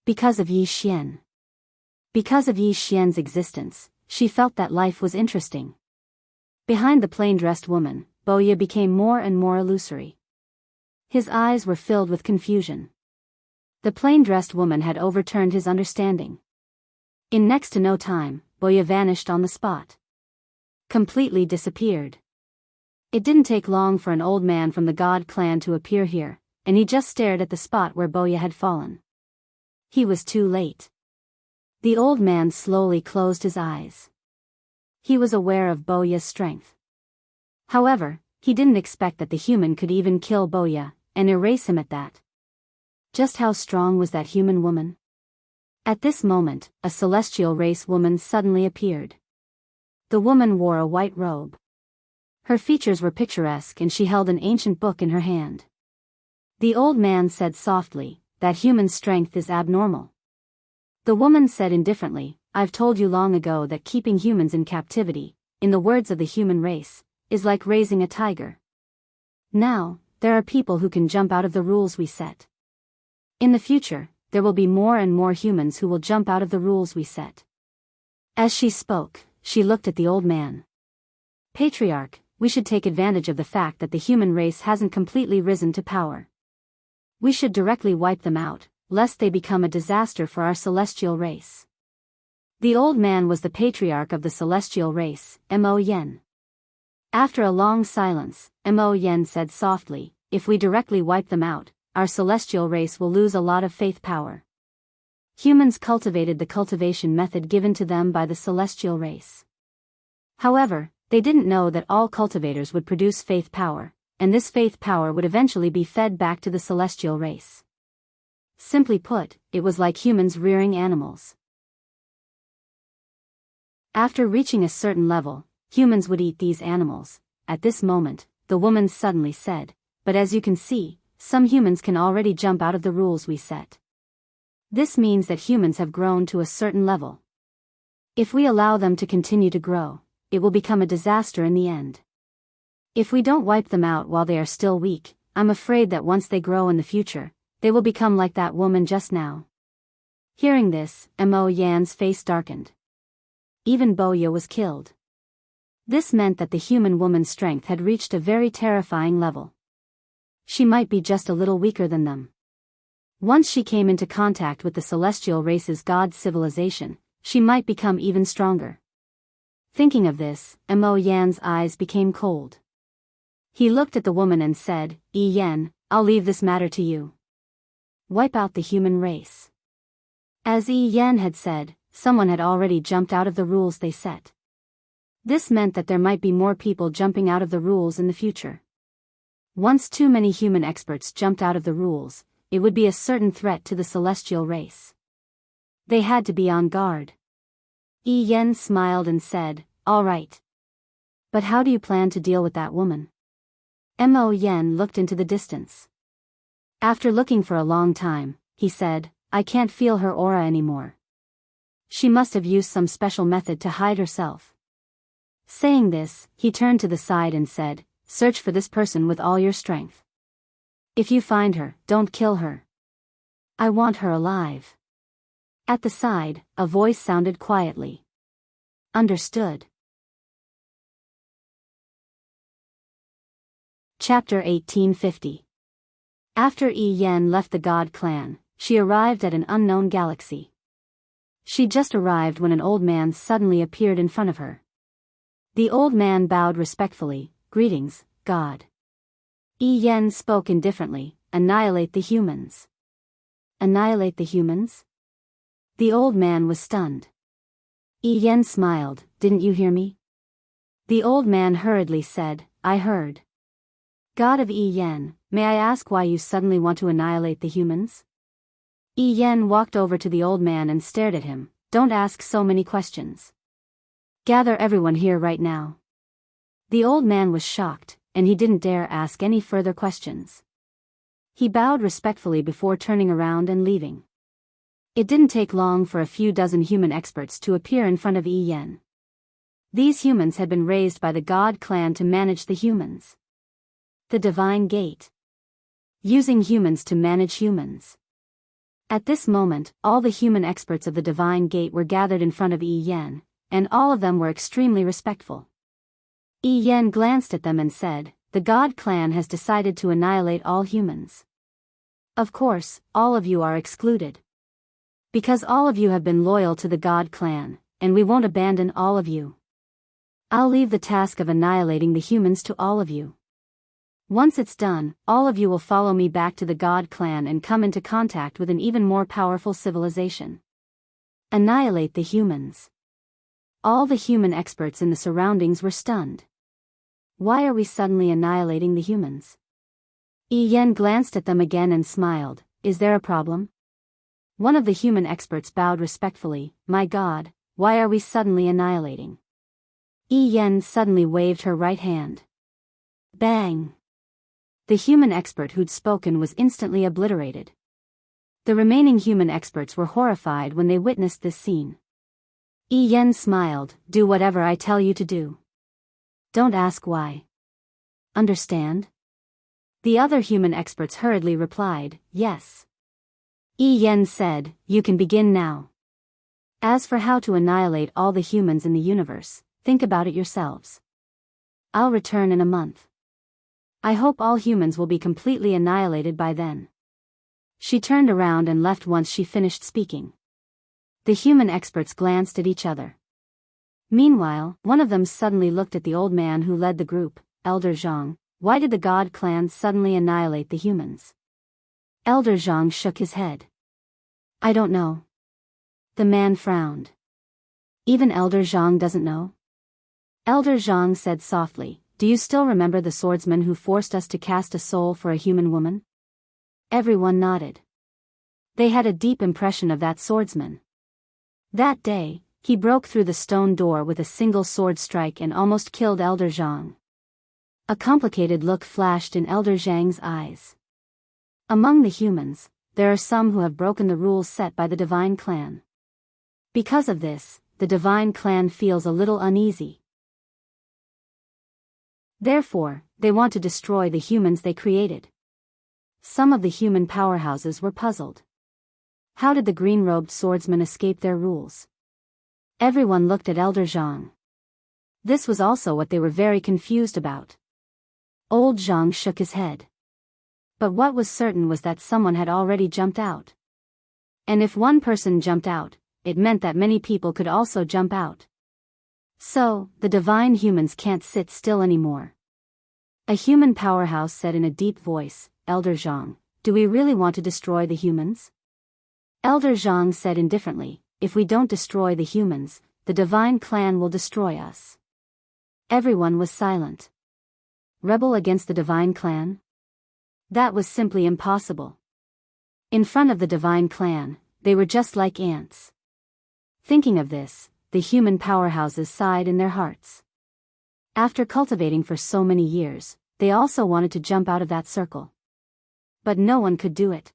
Because of Yi Xian. Because of Yi Xian's existence, she felt that life was interesting. Behind the plain-dressed woman, Boya became more and more illusory. His eyes were filled with confusion. The plain-dressed woman had overturned his understanding. In next to no time, Boya vanished on the spot. Completely disappeared. It didn't take long for an old man from the god clan to appear here, and he just stared at the spot where Boya had fallen. He was too late. The old man slowly closed his eyes. He was aware of Boya's strength. However, he didn't expect that the human could even kill Boya, and erase him at that. Just how strong was that human woman? At this moment, a celestial race woman suddenly appeared. The woman wore a white robe. Her features were picturesque and she held an ancient book in her hand. The old man said softly, "That human strength is abnormal." The woman said indifferently, "I've told you long ago that keeping humans in captivity, in the words of the human race, is like raising a tiger. Now, there are people who can jump out of the rules we set. In the future, there will be more and more humans who will jump out of the rules we set." As she spoke, she looked at the old man. "Patriarch, we should take advantage of the fact that the human race hasn't completely risen to power. We should directly wipe them out, lest they become a disaster for our celestial race." The old man was the patriarch of the celestial race, Mo Yen. After a long silence, Mo Yen said softly, "If we directly wipe them out, our celestial race will lose a lot of faith power. Humans cultivated the cultivation method given to them by the celestial race. However, they didn't know that all cultivators would produce faith power, and this faith power would eventually be fed back to the celestial race. Simply put, it was like humans rearing animals. After reaching a certain level, humans would eat these animals." At this moment, the woman suddenly said, "But as you can see, some humans can already jump out of the rules we set. This means that humans have grown to a certain level. If we allow them to continue to grow, it will become a disaster in the end. If we don't wipe them out while they are still weak, I'm afraid that once they grow in the future, they will become like that woman just now. Hearing this, Mo Yan's face darkened. Even Biyao was killed. This meant that the human woman's strength had reached a very terrifying level. She might be just a little weaker than them. Once she came into contact with the celestial race's god civilization, she might become even stronger. Thinking of this, Mo Yan's eyes became cold. He looked at the woman and said, Yan, I'll leave this matter to you. Wipe out the human race. As Yan had said, someone had already jumped out of the rules they set. This meant that there might be more people jumping out of the rules in the future. Once too many human experts jumped out of the rules, it would be a certain threat to the celestial race. They had to be on guard. Yan smiled and said, all right. But how do you plan to deal with that woman? Mo Yan looked into the distance. After looking for a long time, he said, I can't feel her aura anymore. She must have used some special method to hide herself. Saying this, he turned to the side and said, search for this person with all your strength. If you find her, don't kill her. I want her alive. At the side, a voice sounded quietly. Understood. Chapter 1850. After Yan left the God clan, she arrived at an unknown galaxy. She just arrived when an old man suddenly appeared in front of her. The old man bowed respectfully, greetings, God. Yan spoke indifferently, annihilate the humans. Annihilate the humans? The old man was stunned. Yan smiled, didn't you hear me? The old man hurriedly said, I heard. God of Yan, may I ask why you suddenly want to annihilate the humans? Yan walked over to the old man and stared at him, don't ask so many questions. Gather everyone here right now. The old man was shocked, and he didn't dare ask any further questions. He bowed respectfully before turning around and leaving. It didn't take long for a few dozen human experts to appear in front of Yan. These humans had been raised by the God clan to manage the humans. The Divine Gate. Using humans to manage humans. At this moment, all the human experts of the Divine Gate were gathered in front of Yan, and all of them were extremely respectful. Yan glanced at them and said, the God clan has decided to annihilate all humans. Of course, all of you are excluded. Because all of you have been loyal to the God clan, and we won't abandon all of you. I'll leave the task of annihilating the humans to all of you. Once it's done, all of you will follow me back to the God clan and come into contact with an even more powerful civilization. Annihilate the humans. All the human experts in the surroundings were stunned. Why are we suddenly annihilating the humans? Yan glanced at them again and smiled, is there a problem? One of the human experts bowed respectfully, my God, why are we suddenly annihilating? Yan suddenly waved her right hand. Bang! The human expert who'd spoken was instantly obliterated. The remaining human experts were horrified when they witnessed this scene. Yan smiled, do whatever I tell you to do. Don't ask why. Understand? The other human experts hurriedly replied, yes. Yan said, you can begin now. As for how to annihilate all the humans in the universe, think about it yourselves. I'll return in a month. I hope all humans will be completely annihilated by then. She turned around and left once she finished speaking. The human experts glanced at each other. Meanwhile, one of them suddenly looked at the old man who led the group, Elder Zhang. Why did the God clan suddenly annihilate the humans? Elder Zhang shook his head. I don't know. The man frowned. Even Elder Zhang doesn't know? Elder Zhang said softly, do you still remember the swordsman who forced us to cast a soul for a human woman? Everyone nodded. They had a deep impression of that swordsman. That day, he broke through the stone door with a single sword strike and almost killed Elder Zhang. A complicated look flashed in Elder Zhang's eyes. Among the humans, there are some who have broken the rules set by the Divine Clan. Because of this, the Divine Clan feels a little uneasy. Therefore, they want to destroy the humans they created. Some of the human powerhouses were puzzled. How did the green-robed swordsman escape their rules? Everyone looked at Elder Zhang. This was also what they were very confused about. Old Zhang shook his head. But what was certain was that someone had already jumped out. And if one person jumped out, it meant that many people could also jump out. So, the divine humans can't sit still anymore. A human powerhouse said in a deep voice, Elder Zhang, do we really want to destroy the humans? Elder Zhang said indifferently, if we don't destroy the humans, the divine clan will destroy us. Everyone was silent. Rebel against the divine clan? That was simply impossible. In front of the divine clan, they were just like ants. Thinking of this, the human powerhouses sighed in their hearts. After cultivating for so many years, they also wanted to jump out of that circle. But no one could do it.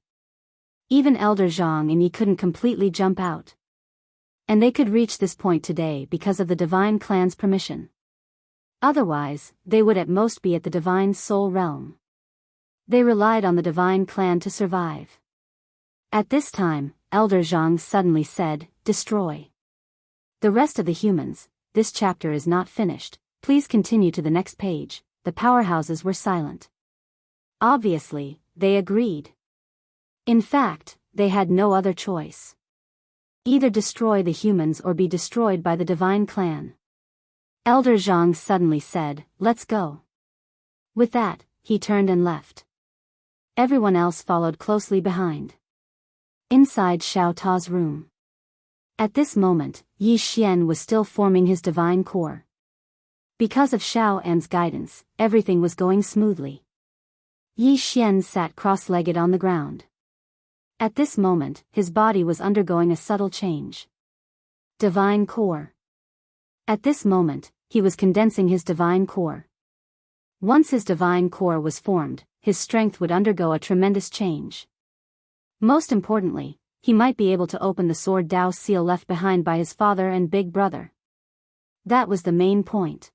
Even Elder Zhang and Yi couldn't completely jump out. And they could reach this point today because of the divine clan's permission. Otherwise, they would at most be at the divine soul realm. They relied on the divine clan to survive. At this time, Elder Zhang suddenly said, destroy. The rest of the humans, this chapter is not finished, please continue to the next page. The powerhouses were silent. Obviously, they agreed. In fact, they had no other choice. Either destroy the humans or be destroyed by the divine clan. Elder Zhang suddenly said, let's go. With that, he turned and left. Everyone else followed closely behind. Inside Xiao Ta's room. At this moment, Yi Xian was still forming his divine core. Because of Xiao An's guidance, everything was going smoothly. Yi Xian sat cross-legged on the ground. At this moment, his body was undergoing a subtle change. Divine core. At this moment, he was condensing his divine core. Once his divine core was formed, his strength would undergo a tremendous change. Most importantly, he might be able to open the sword Dao seal left behind by his father and big brother. That was the main point.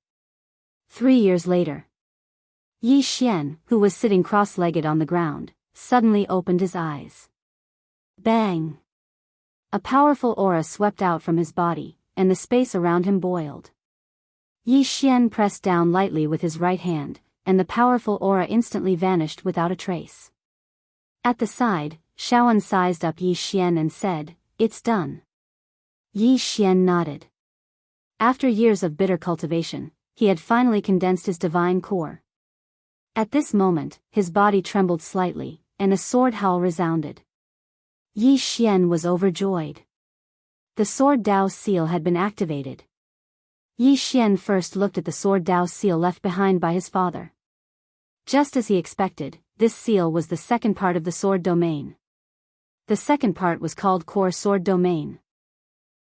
3 years later, Yi Xian, who was sitting cross-legged on the ground, suddenly opened his eyes. Bang! A powerful aura swept out from his body, and the space around him boiled. Yi Xian pressed down lightly with his right hand, and the powerful aura instantly vanished without a trace. At the side, Shaoan sized up Yi Xian and said, it's done. Yi Xian nodded. After years of bitter cultivation, he had finally condensed his divine core. At this moment, his body trembled slightly, and a sword howl resounded. Yi Xian was overjoyed. The sword Dao seal had been activated. Yi Xian first looked at the sword Dao seal left behind by his father. Just as he expected, this seal was the second part of the sword domain. The second part was called Core Sword Domain.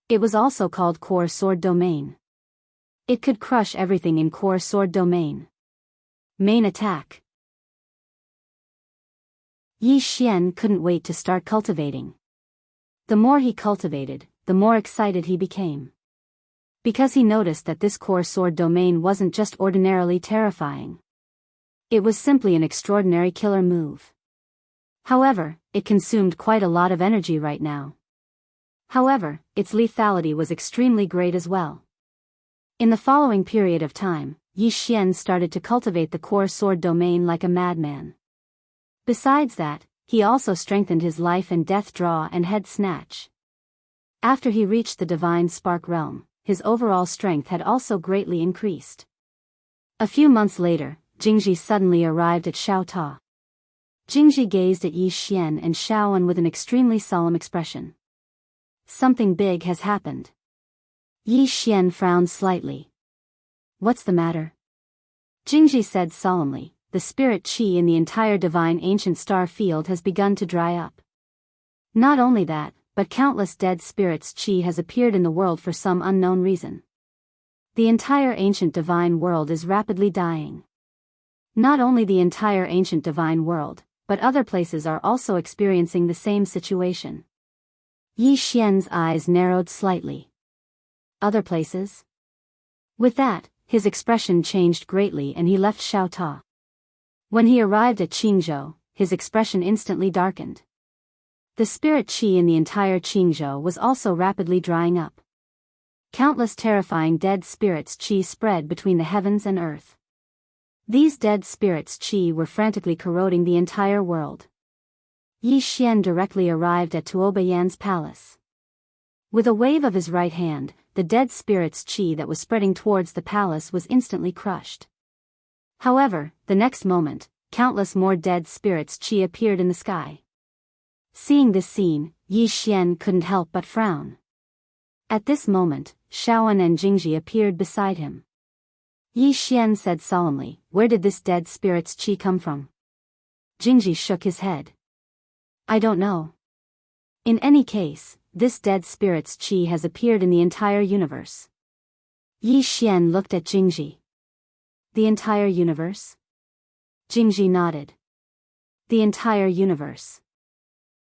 It was also called Core Sword Domain. It could crush everything in Core Sword Domain. Main attack. Yi Xian couldn't wait to start cultivating. The more he cultivated, the more excited he became. Because he noticed that this Core Sword Domain wasn't just ordinarily terrifying. It was simply an extraordinary killer move. However, it consumed quite a lot of energy right now. However, its lethality was extremely great as well. In the following period of time, Yi Xian started to cultivate the Core Sword Domain like a madman. Besides that, he also strengthened his life and death draw and head snatch. After he reached the Divine Spark realm, his overall strength had also greatly increased. A few months later, Jingji suddenly arrived at Xiao Ta. Jingji gazed at Yi Xian and Shaoan with an extremely solemn expression. Something big has happened. Yi Xian frowned slightly. What's the matter? Jingji said solemnly, the spirit qi in the entire divine ancient star field has begun to dry up. Not only that, but countless dead spirits qi has appeared in the world for some unknown reason. The entire ancient divine world is rapidly dying. Not only the entire ancient divine world, but other places are also experiencing the same situation. Yi Xian's eyes narrowed slightly. Other places? With that, his expression changed greatly and he left Xiao Ta. When he arrived at Qingzhou, his expression instantly darkened. The spirit qi in the entire Qingzhou was also rapidly drying up. Countless terrifying dead spirits qi spread between the heavens and earth. These dead spirits qi were frantically corroding the entire world. Yi Xian directly arrived at Tuobayan's palace. With a wave of his right hand, the dead spirit's qi that was spreading towards the palace was instantly crushed. However, the next moment, countless more dead spirits qi appeared in the sky. Seeing this scene, Yi Xian couldn't help but frown. At this moment, Shaoan and Jingji appeared beside him. Yi Xian said solemnly, "Where did this dead spirit's qi come from?" Jingji shook his head. "I don't know. In any case, this dead spirit's qi has appeared in the entire universe." Yi Xian looked at Jingji. "The entire universe?" Jingji nodded. "The entire universe."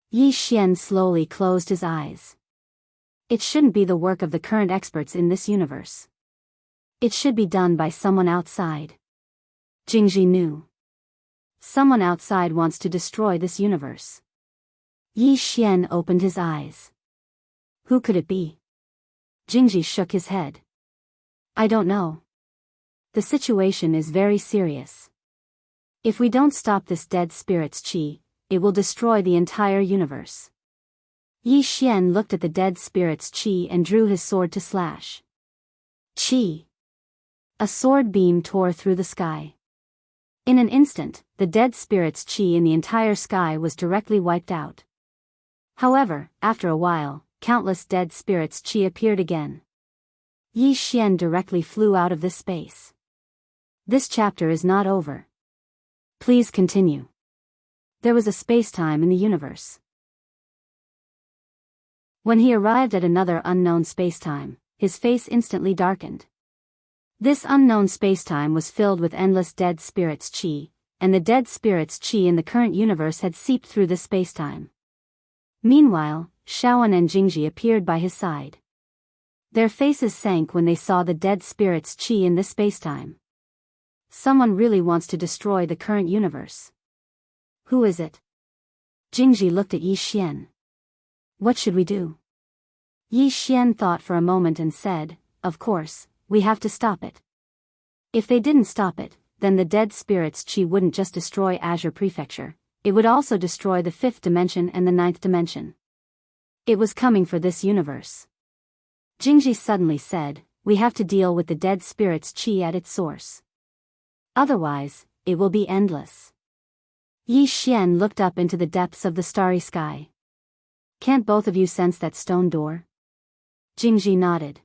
Yi Xian slowly closed his eyes. It shouldn't be the work of the current experts in this universe. It should be done by someone outside. Jingji knew. Someone outside wants to destroy this universe. Yi Xian opened his eyes. Who could it be? Jingji shook his head. "I don't know. The situation is very serious. If we don't stop this dead spirit's qi, it will destroy the entire universe." Yi Xian looked at the dead spirit's qi and drew his sword to slash. Qi. A sword beam tore through the sky. In an instant, the dead spirit's qi in the entire sky was directly wiped out. However, after a while, countless dead spirits qi appeared again. Yi Xian directly flew out of this space. This chapter is not over. Please continue. There was a space-time in the universe. When he arrived at another unknown space-time, his face instantly darkened. This unknown space-time was filled with endless dead spirits qi, and the dead spirits qi in the current universe had seeped through this space-time. Meanwhile, Shaoan and Jingji appeared by his side. Their faces sank when they saw the dead spirits qi in this space-time. Someone really wants to destroy the current universe. Who is it? Jingji looked at Yi Xian. What should we do? Yi Xian thought for a moment and said, "Of course, we have to stop it." If they didn't stop it, then the dead spirit's qi wouldn't just destroy Azure Prefecture, it would also destroy the 5th dimension and the 9th dimension. It was coming for this universe. Jingji suddenly said, "We have to deal with the dead spirit's qi at its source. Otherwise, it will be endless." Yi Xian looked up into the depths of the starry sky. "Can't both of you sense that stone door?" Jingji nodded.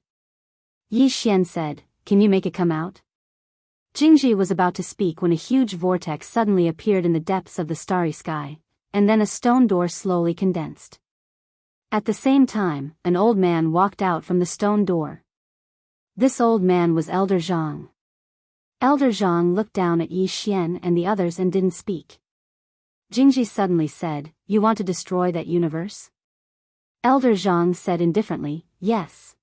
Yi Xian said, "Can you make it come out?" Jingji was about to speak when a huge vortex suddenly appeared in the depths of the starry sky, and then a stone door slowly condensed. At the same time, an old man walked out from the stone door. This old man was Elder Zhang. Elder Zhang looked down at Yi Xian and the others and didn't speak. Jingji suddenly said, "You want to destroy that universe?" Elder Zhang said indifferently, "Yes."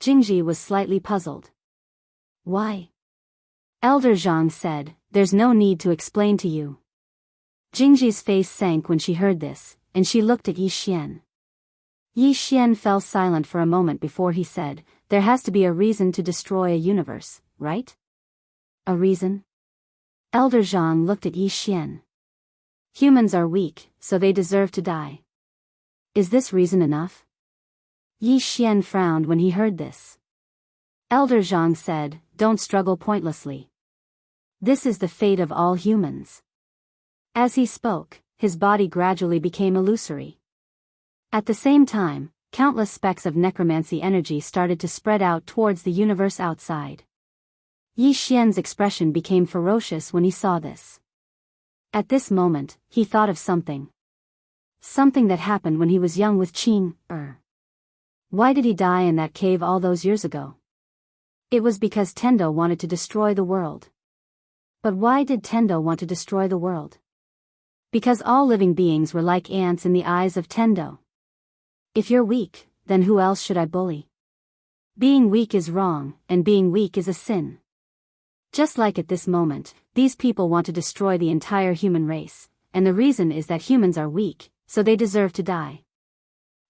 Jingji was slightly puzzled. "Why?" Elder Zhang said, "There's no need to explain to you." Jingji's face sank when she heard this, and she looked at Yi Xian. Yi Xian fell silent for a moment before he said, "There has to be a reason to destroy a universe, right?" "A reason?" Elder Zhang looked at Yi Xian. "Humans are weak, so they deserve to die. Is this reason enough?" Yi Xian frowned when he heard this. Elder Zhang said, "Don't struggle pointlessly. This is the fate of all humans." As he spoke, his body gradually became illusory. At the same time, countless specks of necromancy energy started to spread out towards the universe outside. Yi Xian's expression became ferocious when he saw this. At this moment, he thought of something. Something that happened when he was young with Qing. Why did he die in that cave all those years ago? It was because Tendo wanted to destroy the world. But why did Tendo want to destroy the world? Because all living beings were like ants in the eyes of Tendo. If you're weak, then who else should I bully? Being weak is wrong, and being weak is a sin. Just like at this moment, these people want to destroy the entire human race, and the reason is that humans are weak, so they deserve to die.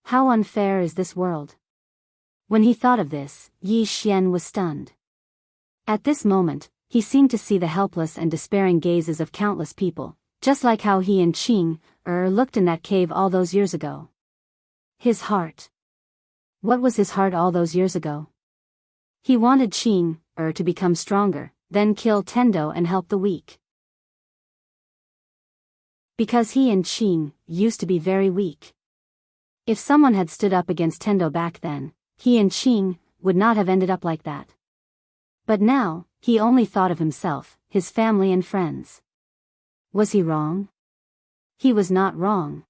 How unfair is this world? When he thought of this, Yi Xian was stunned. At this moment, he seemed to see the helpless and despairing gazes of countless people, just like how he and Qing looked in that cave all those years ago. His heart. What was his heart all those years ago? He wanted Qing to become stronger, then kill Tendo and help the weak. Because he and Qing used to be very weak. If someone had stood up against Tendo back then, he and Qing would not have ended up like that. But now, he only thought of himself, his family and friends. Was he wrong? He was not wrong.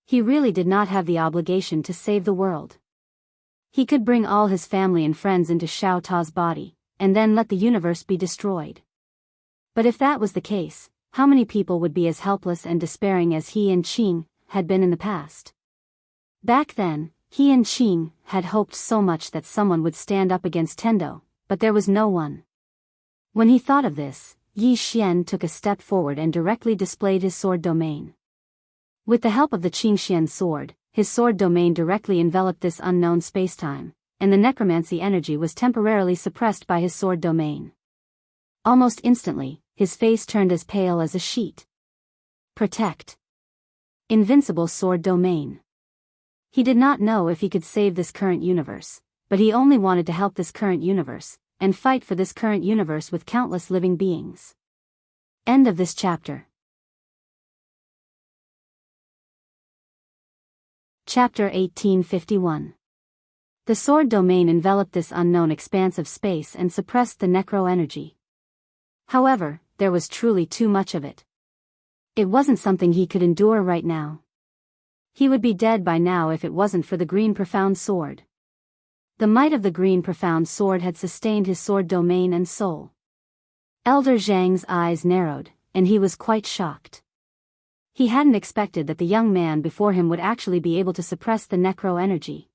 He really did not have the obligation to save the world. He could bring all his family and friends into Xiao Ta's body, and then let the universe be destroyed. But if that was the case, how many people would be as helpless and despairing as he and Qing had been in the past? Back then, he and Qing had hoped so much that someone would stand up against Tendo, but there was no one. When he thought of this, Yi Xian took a step forward and directly displayed his sword domain. With the help of the Qingxian sword, his sword domain directly enveloped this unknown spacetime, and the necromancy energy was temporarily suppressed by his sword domain. Almost instantly, his face turned as pale as a sheet. Protect. Invincible sword domain. He did not know if he could save this current universe, but he only wanted to help this current universe, and fight for this current universe with countless living beings. End of this chapter. Chapter 1851. The sword domain enveloped this unknown expanse of space and suppressed the necro energy. However, there was truly too much of it. It wasn't something he could endure right now. He would be dead by now if it wasn't for the green profound sword. The might of the green profound sword had sustained his sword domain and soul. Elder Zhang's eyes narrowed, and he was quite shocked. He hadn't expected that the young man before him would actually be able to suppress the necro energy.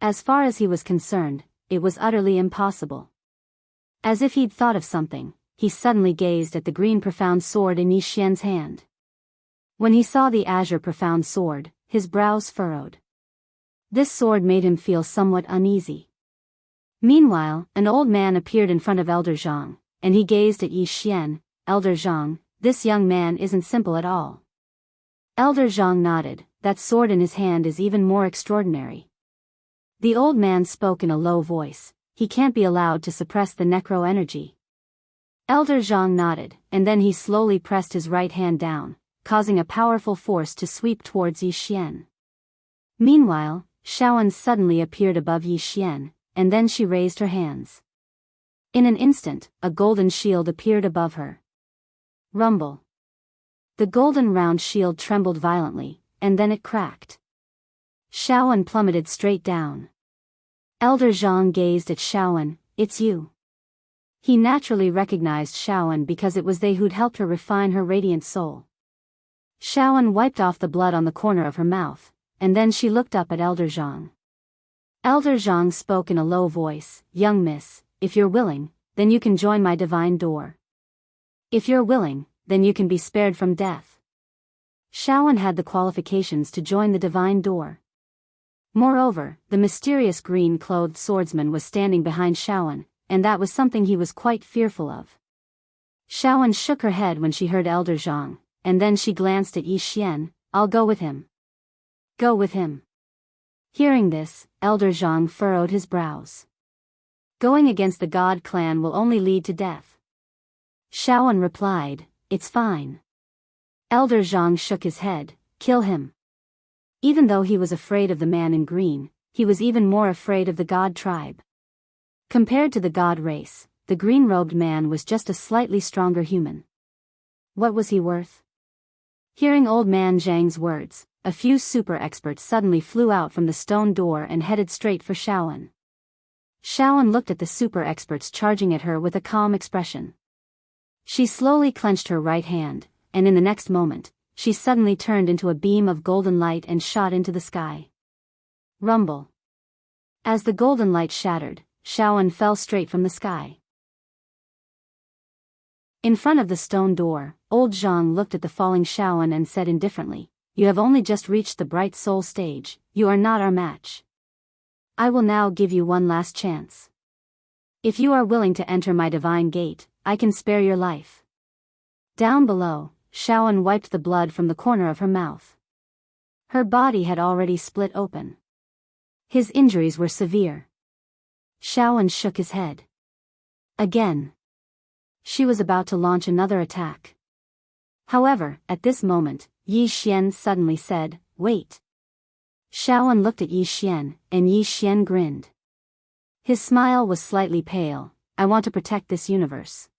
As far as he was concerned, it was utterly impossible. As if he'd thought of something, he suddenly gazed at the green profound sword in Yi Xian's hand. When he saw the azure profound sword, his brows furrowed. This sword made him feel somewhat uneasy. Meanwhile, an old man appeared in front of Elder Zhang, and he gazed at Yi Xian. Elder Zhang, this young man isn't simple at all. Elder Zhang nodded. That sword in his hand is even more extraordinary. The old man spoke in a low voice. He can't be allowed to suppress the necro energy. Elder Zhang nodded, and then he slowly pressed his right hand down, causing a powerful force to sweep towards Yi Xian. Meanwhile, Shaoan suddenly appeared above Yi Xian, and then she raised her hands. In an instant, a golden shield appeared above her. Rumble. The golden round shield trembled violently, and then it cracked. Shaoan plummeted straight down. Elder Zhang gazed at Shaoan. It's you. He naturally recognized Shaoan because it was they who'd helped her refine her radiant soul. Shaoan wiped off the blood on the corner of her mouth, and then she looked up at Elder Zhang. Elder Zhang spoke in a low voice. Young miss, if you're willing, then you can join my divine door. If you're willing, then you can be spared from death. Shaoan had the qualifications to join the divine door. Moreover, the mysterious green-clothed swordsman was standing behind Shaoan, and that was something he was quite fearful of. Shaoan shook her head when she heard Elder Zhang, and then she glanced at Yi Xian. I'll go with him. Go with him. Hearing this, Elder Zhang furrowed his brows. Going against the God clan will only lead to death. Shaoan replied, it's fine. Elder Zhang shook his head. Kill him. Even though he was afraid of the man in green, he was even more afraid of the God tribe. Compared to the God race, the green-robed man was just a slightly stronger human. What was he worth? Hearing old man Zhang's words, a few super experts suddenly flew out from the stone door and headed straight for Shaoan. Shaoan looked at the super experts charging at her with a calm expression. She slowly clenched her right hand, and in the next moment, she suddenly turned into a beam of golden light and shot into the sky. Rumble. As the golden light shattered, Shaoan fell straight from the sky. In front of the stone door, old Zhang looked at the falling Shaoan and said indifferently, "You have only just reached the bright soul stage, you are not our match. I will now give you one last chance. If you are willing to enter my divine gate, I can spare your life." Down below, Shaoan wiped the blood from the corner of her mouth. Her body had already split open. His injuries were severe. Shaoan shook his head. Again. She was about to launch another attack. However, at this moment, Yi Xian suddenly said, "Wait." Shaoan looked at Yi Xian, and Yi Xian grinned. His smile was slightly pale. "I want to protect this universe.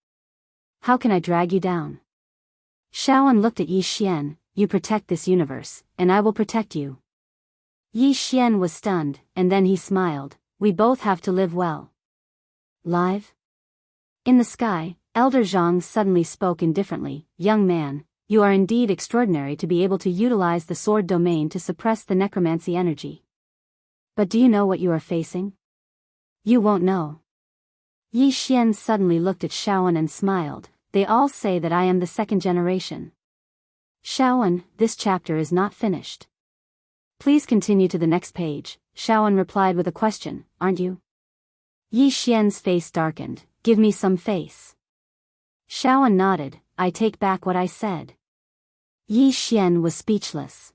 How can I drag you down?" Shaoan looked at Yi Xian. "You protect this universe, and I will protect you." Yi Xian was stunned, and then he smiled. "We both have to live well." Live? In the sky, Elder Zhang suddenly spoke indifferently, "Young man, you are indeed extraordinary to be able to utilize the sword domain to suppress the necromancy energy. But do you know what you are facing? You won't know." Yi Xian suddenly looked at Shaoan and smiled. "They all say that I am the second generation." "Shaoan, this chapter is not finished. Please continue to the next page," Shaoan replied with a question, "Aren't you?" Yi Xian's face darkened. "Give me some face." Shaoan nodded. "I take back what I said." Yi Xian was speechless.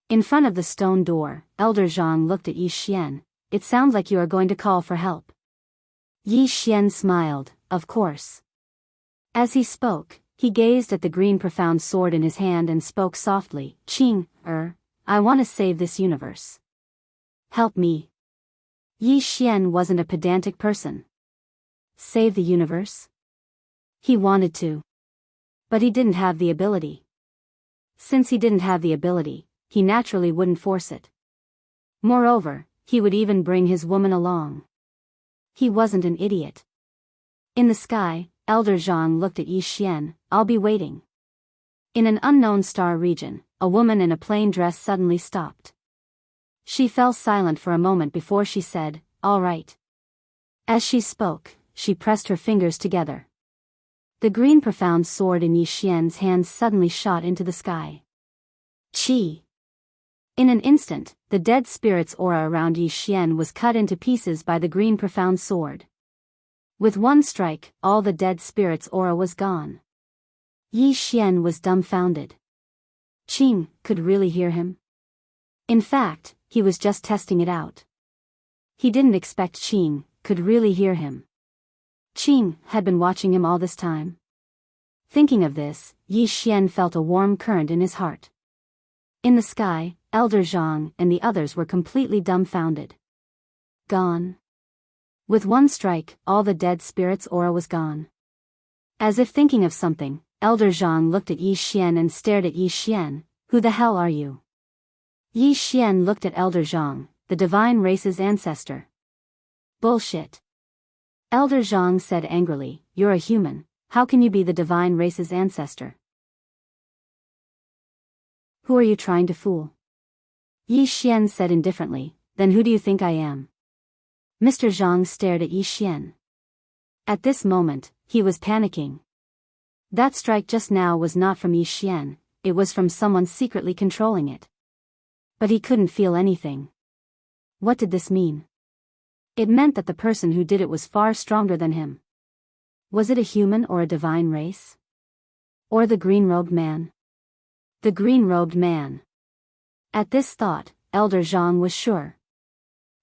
In front of the stone door, Elder Zhang looked at Yi Xian. "It sounds like you are going to call for help." Yi Xian smiled. "Of course." As he spoke, he gazed at the green profound sword in his hand and spoke softly, "Qing, I want to save this universe. Help me." Yi Xian wasn't a pedantic person. Save the universe? He wanted to. But he didn't have the ability. Since he didn't have the ability, he naturally wouldn't force it. Moreover, he would even bring his woman along. He wasn't an idiot. In the sky, Elder Zhang looked at Yi Xian. "I'll be waiting." In an unknown star region, a woman in a plain dress suddenly stopped. She fell silent for a moment before she said, "All right." As she spoke, she pressed her fingers together. The green profound sword in Yi Xian's hands suddenly shot into the sky. Chi! In an instant, the dead spirit's aura around Yi Xian was cut into pieces by the green profound sword. With one strike, all the dead spirit's aura was gone. Yi Xian was dumbfounded. Qing could really hear him. In fact, he was just testing it out. He didn't expect Qing could really hear him. Qing had been watching him all this time. Thinking of this, Yi Xian felt a warm current in his heart. In the sky, Elder Zhang and the others were completely dumbfounded. Gone. With one strike, all the dead spirit's aura was gone. As if thinking of something, Elder Zhang looked at Yi Xian and stared at Yi Xian. "Who the hell are you?" Yi Xian looked at Elder Zhang, the divine race's ancestor. "Bullshit." Elder Zhang said angrily, "You're a human, how can you be the divine race's ancestor? Who are you trying to fool?" Yi Xian said indifferently, "Then who do you think I am?" Mr. Zhang stared at Yi Xian. At this moment, he was panicking. That strike just now was not from Yi Xian, it was from someone secretly controlling it. But he couldn't feel anything. What did this mean? It meant that the person who did it was far stronger than him. Was it a human or a divine race? Or the green-robed man? The green-robed man. At this thought, Elder Zhang was sure.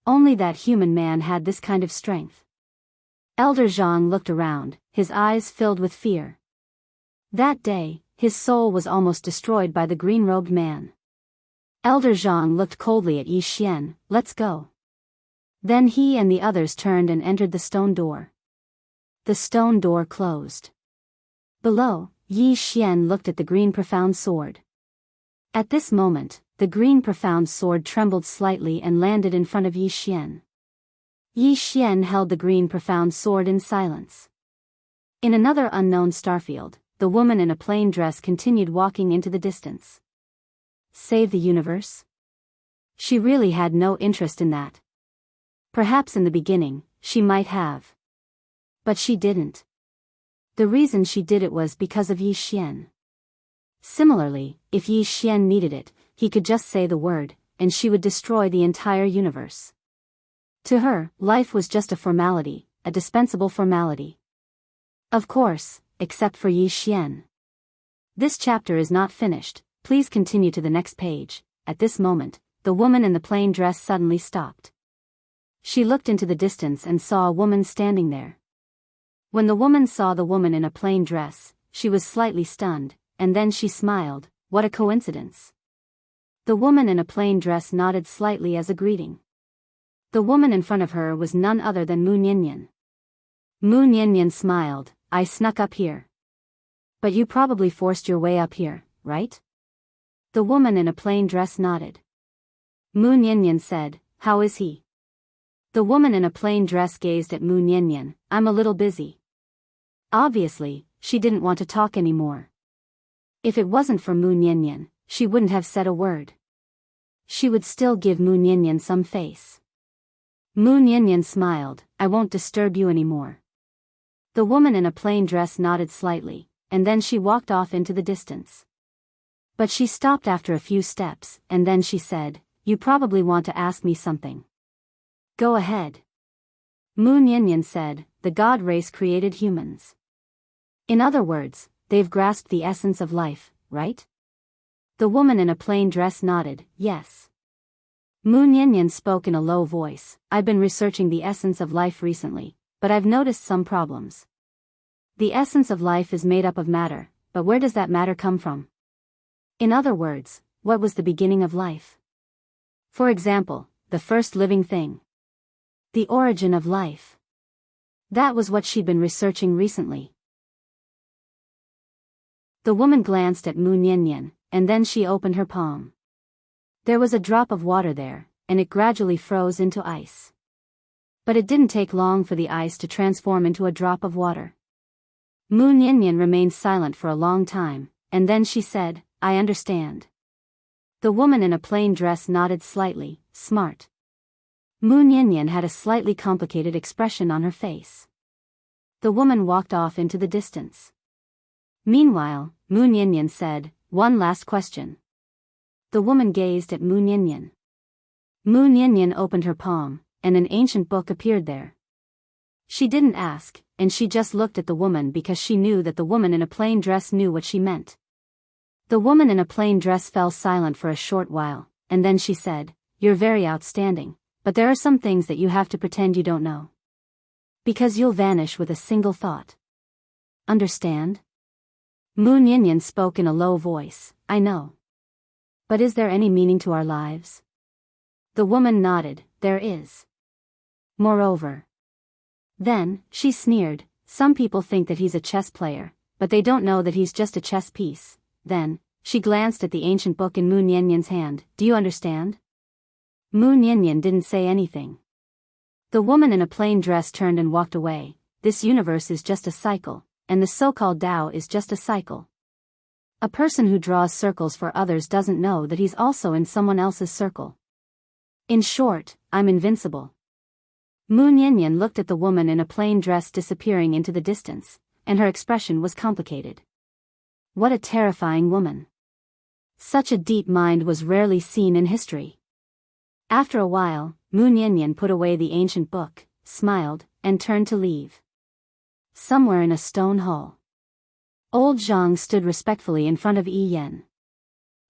Only that human man had this kind of strength. Elder Zhang looked around, his eyes filled with fear. That day, his soul was almost destroyed by the green-robed man. Elder Zhang looked coldly at Yi Xian. "Let's go." Then he and the others turned and entered the stone door. The stone door closed. Below, Yi Xian looked at the green profound sword. At this moment, the green profound sword trembled slightly and landed in front of Yi Xian. Yi Xian held the green profound sword in silence. In another unknown starfield, the woman in a plain dress continued walking into the distance. Save the universe? She really had no interest in that. Perhaps in the beginning, she might have. But she didn't. The reason she did it was because of Yi Xian. Similarly, if Yi Xian needed it, he could just say the word, and she would destroy the entire universe. To her, life was just a formality, a dispensable formality. Of course, except for Yi Xian. This chapter is not finished, please continue to the next page. At this moment, the woman in the plain dress suddenly stopped. She looked into the distance and saw a woman standing there. When the woman saw the woman in a plain dress, she was slightly stunned, and then she smiled. What a coincidence. The woman in a plain dress nodded slightly as a greeting. The woman in front of her was none other than Mu Niannian. Mu Niannian smiled. I snuck up here. But you probably forced your way up here, right? The woman in a plain dress nodded. Mu Niannian said, how is he? The woman in a plain dress gazed at Mu Niannian. I'm a little busy. Obviously, she didn't want to talk anymore. If it wasn't for Mu Niannian, she wouldn't have said a word. She would still give Mu Niannian some face. Mu Niannian smiled. I won't disturb you anymore. The woman in a plain dress nodded slightly, and then she walked off into the distance. But she stopped after a few steps, and then she said, you probably want to ask me something. Go ahead. Mu Niannian said, the god race created humans. In other words, they've grasped the essence of life, right? The woman in a plain dress nodded, yes. Mu Niannian spoke in a low voice. I've been researching the essence of life recently, but I've noticed some problems. The essence of life is made up of matter, but where does that matter come from? In other words, what was the beginning of life? For example, the first living thing. The origin of life. That was what she'd been researching recently. The woman glanced at Mu Niannian, and then she opened her palm. There was a drop of water there, and it gradually froze into ice. But it didn't take long for the ice to transform into a drop of water. Mu Niannian remained silent for a long time, and then she said, I understand. The woman in a plain dress nodded slightly. Smart. Mu Niannian had a slightly complicated expression on her face. The woman walked off into the distance. Meanwhile, Mu Niannian said, one last question. The woman gazed at Mu Niannian. Mu Niannian opened her palm, and an ancient book appeared there. She didn't ask, and she just looked at the woman because she knew that the woman in a plain dress knew what she meant. The woman in a plain dress fell silent for a short while, and then she said, you're very outstanding, but there are some things that you have to pretend you don't know. Because you'll vanish with a single thought. Understand? Mu Niannian spoke in a low voice, I know. But is there any meaning to our lives? The woman nodded, there is. Moreover. Then, she sneered, some people think that he's a chess player, but they don't know that he's just a chess piece. Then, she glanced at the ancient book in Mu Niannian's hand, do you understand? Mu Niannian didn't say anything. The woman in a plain dress turned and walked away. This universe is just a cycle, and the so-called Tao is just a cycle. A person who draws circles for others doesn't know that he's also in someone else's circle. In short, I'm invincible. Mu Niannian looked at the woman in a plain dress disappearing into the distance, and her expression was complicated. What a terrifying woman. Such a deep mind was rarely seen in history. After a while, Mu Niannian put away the ancient book, smiled, and turned to leave. Somewhere in a stone hall, Old Zhang stood respectfully in front of Yi Yan.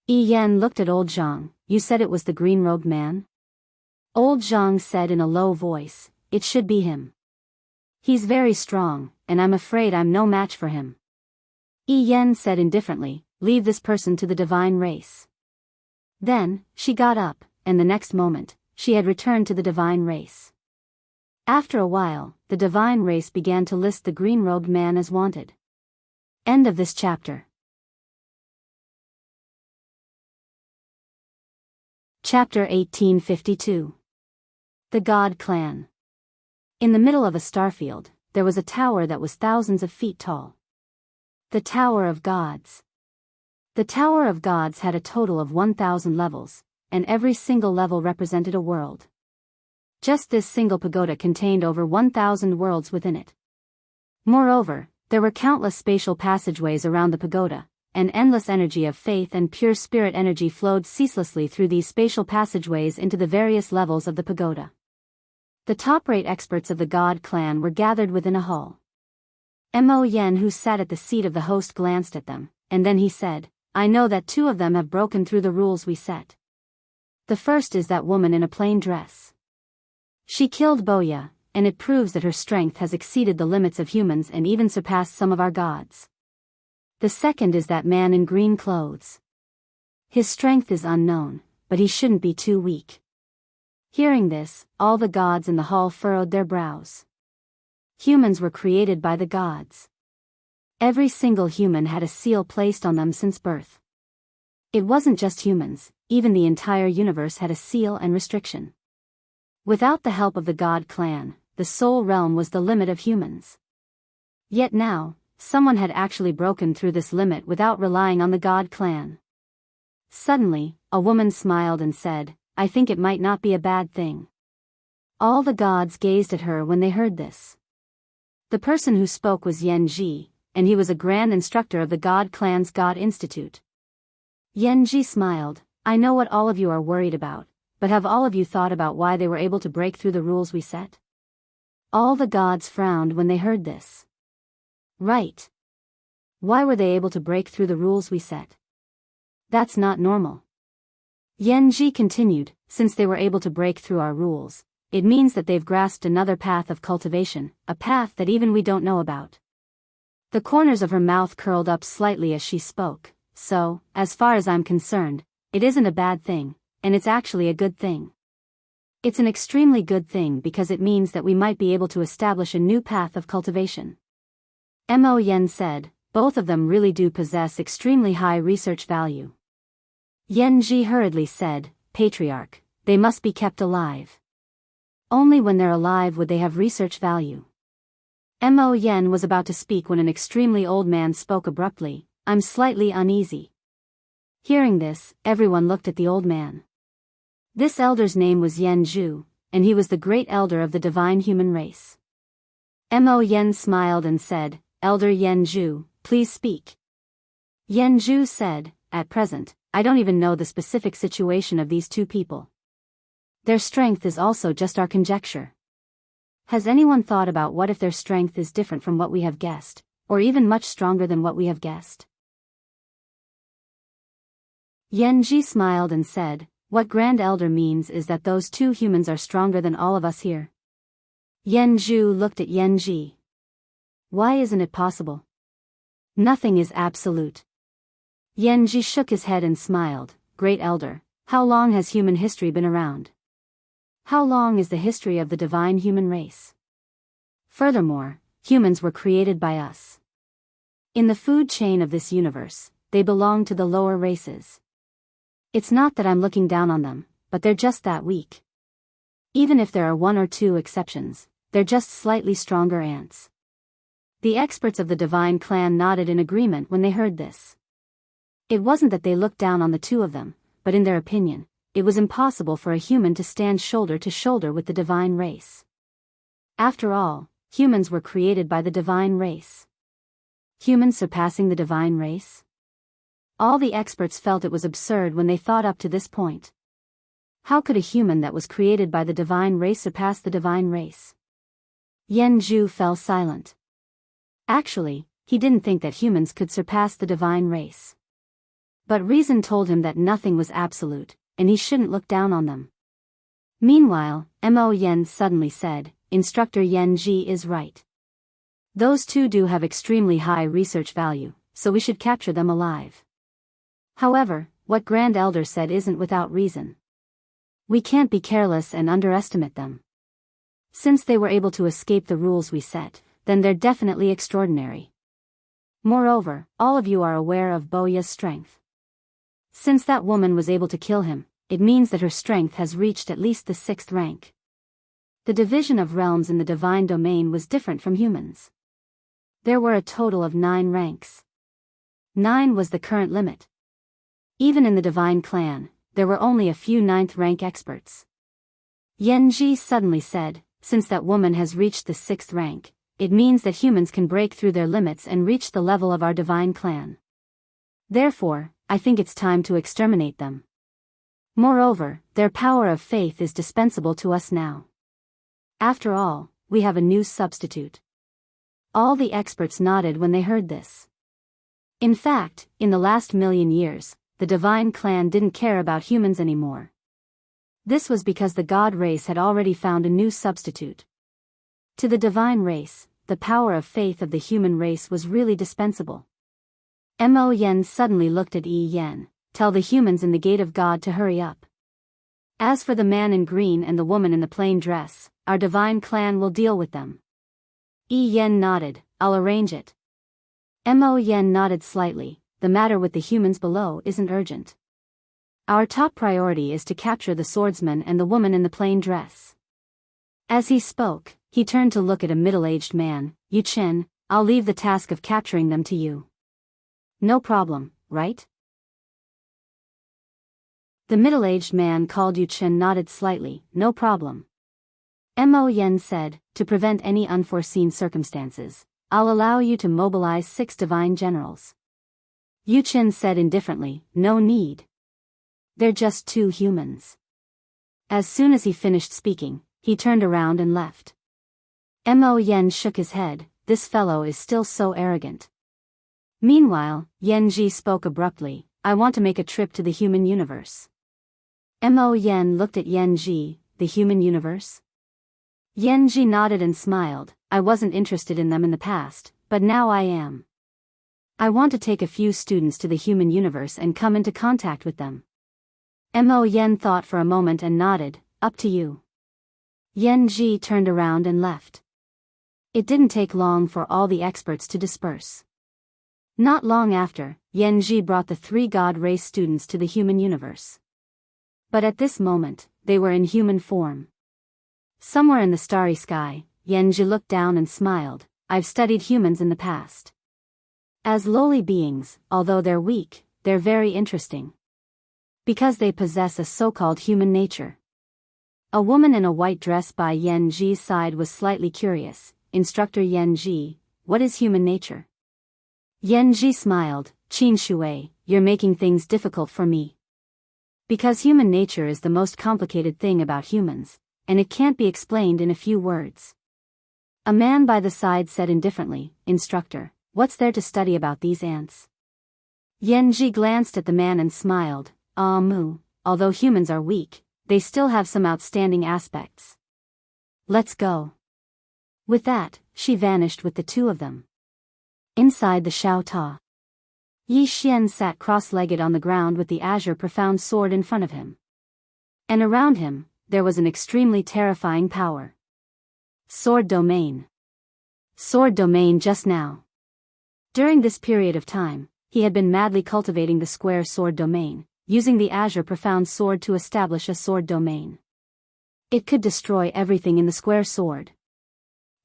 Yi Yan looked at Old Zhang. You said it was the green-robed man? Old Zhang said in a low voice, it should be him. He's very strong, and I'm afraid I'm no match for him. Yi Yan said indifferently, leave this person to the divine race. Then, she got up, and the next moment, she had returned to the divine race. After a while, the divine race began to list the green-robed man as wanted. End of this chapter. Chapter 1852. The God Clan. In the middle of a starfield, there was a tower that was thousands of feet tall. The Tower of Gods. The Tower of Gods had a total of 1,000 levels, and every single level represented a world. Just this single pagoda contained over 1,000 worlds within it. Moreover, There were countless spatial passageways around the pagoda, and endless energy of faith and pure spirit energy flowed ceaselessly through these spatial passageways into the various levels of the pagoda. The top-rate experts of the God clan were gathered within a hall. Mo Yen, who sat at the seat of the host, glanced at them, and then he said, "I know that two of them have broken through the rules we set. The first is that woman in a plain dress. She killed Boya, and it proves that her strength has exceeded the limits of humans and even surpassed some of our gods. The second is that man in green clothes. His strength is unknown, but he shouldn't be too weak." Hearing this, all the gods in the hall furrowed their brows. Humans were created by the gods. Every single human had a seal placed on them since birth. It wasn't just humans, even the entire universe had a seal and restriction. Without the help of the God clan, the soul realm was the limit of humans. Yet now, someone had actually broken through this limit without relying on the God clan. Suddenly, a woman smiled and said, "I think it might not be a bad thing." All the gods gazed at her when they heard this. The person who spoke was Yen Ji, and he was a grand instructor of the God clan's God Institute. Yen Ji smiled, "I know what all of you are worried about, but have all of you thought about why they were able to break through the rules we set?" All the gods frowned when they heard this. Right. Why were they able to break through the rules we set? That's not normal. Yen Ji continued, "Since they were able to break through our rules, it means that they've grasped another path of cultivation, a path that even we don't know about." The corners of her mouth curled up slightly as she spoke, "So, as far as I'm concerned, it isn't a bad thing, and it's actually a good thing. It's an extremely good thing because it means that we might be able to establish a new path of cultivation." Mo Yen said, "Both of them really do possess extremely high research value." Yen Ji hurriedly said, "Patriarch, they must be kept alive. Only when they're alive would they have research value." Mo Yen was about to speak when an extremely old man spoke abruptly, "I'm slightly uneasy." Hearing this, everyone looked at the old man. This elder's name was Yen Zhu, and he was the great elder of the divine human race. Mo Yen smiled and said, "Elder Yen Zhu, please speak." Yen Zhu said, "At present, I don't even know the specific situation of these two people. Their strength is also just our conjecture. Has anyone thought about what if their strength is different from what we have guessed, or even much stronger than what we have guessed?" Yen Ji smiled and said, "What Grand Elder means is that those two humans are stronger than all of us here." Yen Zhu looked at Yen Ji. "Why isn't it possible? Nothing is absolute." Yen Ji shook his head and smiled, "Great Elder, how long has human history been around? How long is the history of the divine human race? Furthermore, humans were created by us. In the food chain of this universe, they belong to the lower races. It's not that I'm looking down on them, but they're just that weak. Even if there are one or two exceptions, they're just slightly stronger ants." The experts of the divine clan nodded in agreement when they heard this. It wasn't that they looked down on the two of them, but in their opinion, it was impossible for a human to stand shoulder to shoulder with the divine race. After all, humans were created by the divine race. Humans surpassing the divine race? All the experts felt it was absurd when they thought up to this point. How could a human that was created by the divine race surpass the divine race? Yen Zhu fell silent. Actually, he didn't think that humans could surpass the divine race. But reason told him that nothing was absolute, and he shouldn't look down on them. Meanwhile, Mo Yen suddenly said, "Instructor Yen Ji is right. Those two do have extremely high research value, so we should capture them alive. However, what Grand Elder said isn't without reason. We can't be careless and underestimate them. Since they were able to escape the rules we set, then they're definitely extraordinary. Moreover, all of you are aware of Boya's strength. Since that woman was able to kill him, it means that her strength has reached at least the 6th rank. The division of realms in the divine domain was different from humans. There were a total of 9 ranks. 9 was the current limit. Even in the divine clan, there were only a few 9th rank experts. Yen Ji suddenly said, "Since that woman has reached the 6th rank, it means that humans can break through their limits and reach the level of our divine clan. Therefore, I think it's time to exterminate them. Moreover, their power of faith is dispensable to us now. After all, we have a new substitute. All the experts nodded when they heard this. In fact, in the last million years, the divine clan didn't care about humans anymore. This was because the god race had already found a new substitute. To the divine race, the power of faith of the human race was really dispensable. Mo Yen suddenly looked at Yi Yen. Tell the humans in the gate of God to hurry up. As for the man in green and the woman in the plain dress, our divine clan will deal with them. Yi Yen nodded. I'll arrange it. Mo Yen nodded slightly. The matter with the humans below isn't urgent. Our top priority is to capture the swordsman and the woman in the plain dress. As he spoke, he turned to look at a middle-aged man. Yu Chen, I'll leave the task of capturing them to you. No problem, right? The middle-aged man called Yu Chen nodded slightly. No problem. Mo Yen said, to prevent any unforeseen circumstances, I'll allow you to mobilize 6 divine generals. Yu Chen said indifferently, no need. They're just 2 humans. As soon as he finished speaking, he turned around and left. Mo Yen shook his head. This fellow is still so arrogant. Meanwhile, Yen Ji spoke abruptly, I want to make a trip to the human universe. Mo Yen looked at Yen Ji, the human universe? Yen Ji nodded and smiled. I wasn't interested in them in the past, but now I am. I want to take a few students to the human universe and come into contact with them. Mo Yen thought for a moment and nodded, up to you. Yen Ji turned around and left. It didn't take long for all the experts to disperse. Not long after, Yen Ji brought the 3 god race students to the human universe. But at this moment, they were in human form. Somewhere in the starry sky, Yen Ji looked down and smiled. I've studied humans in the past. As lowly beings, although they're weak, they're very interesting. Because they possess a so-called human nature. A woman in a white dress by Yen Ji's side was slightly curious. Instructor Yen Ji, what is human nature? Yen Ji smiled. Qin Shui, you're making things difficult for me. Because human nature is the most complicated thing about humans, and it can't be explained in a few words. A man by the side said indifferently, Instructor, what's there to study about these ants? Yen Ji glanced at the man and smiled. Although humans are weak, they still have some outstanding aspects. Let's go. With that, she vanished with the 2 of them. Inside the Xiao Ta, Yi Xian sat cross-legged on the ground with the azure profound sword in front of him. And around him, there was an extremely terrifying power. Sword domain. Sword domain just now. During this period of time, he had been madly cultivating the square sword domain, using the azure profound sword to establish a sword domain. It could destroy everything in the square sword.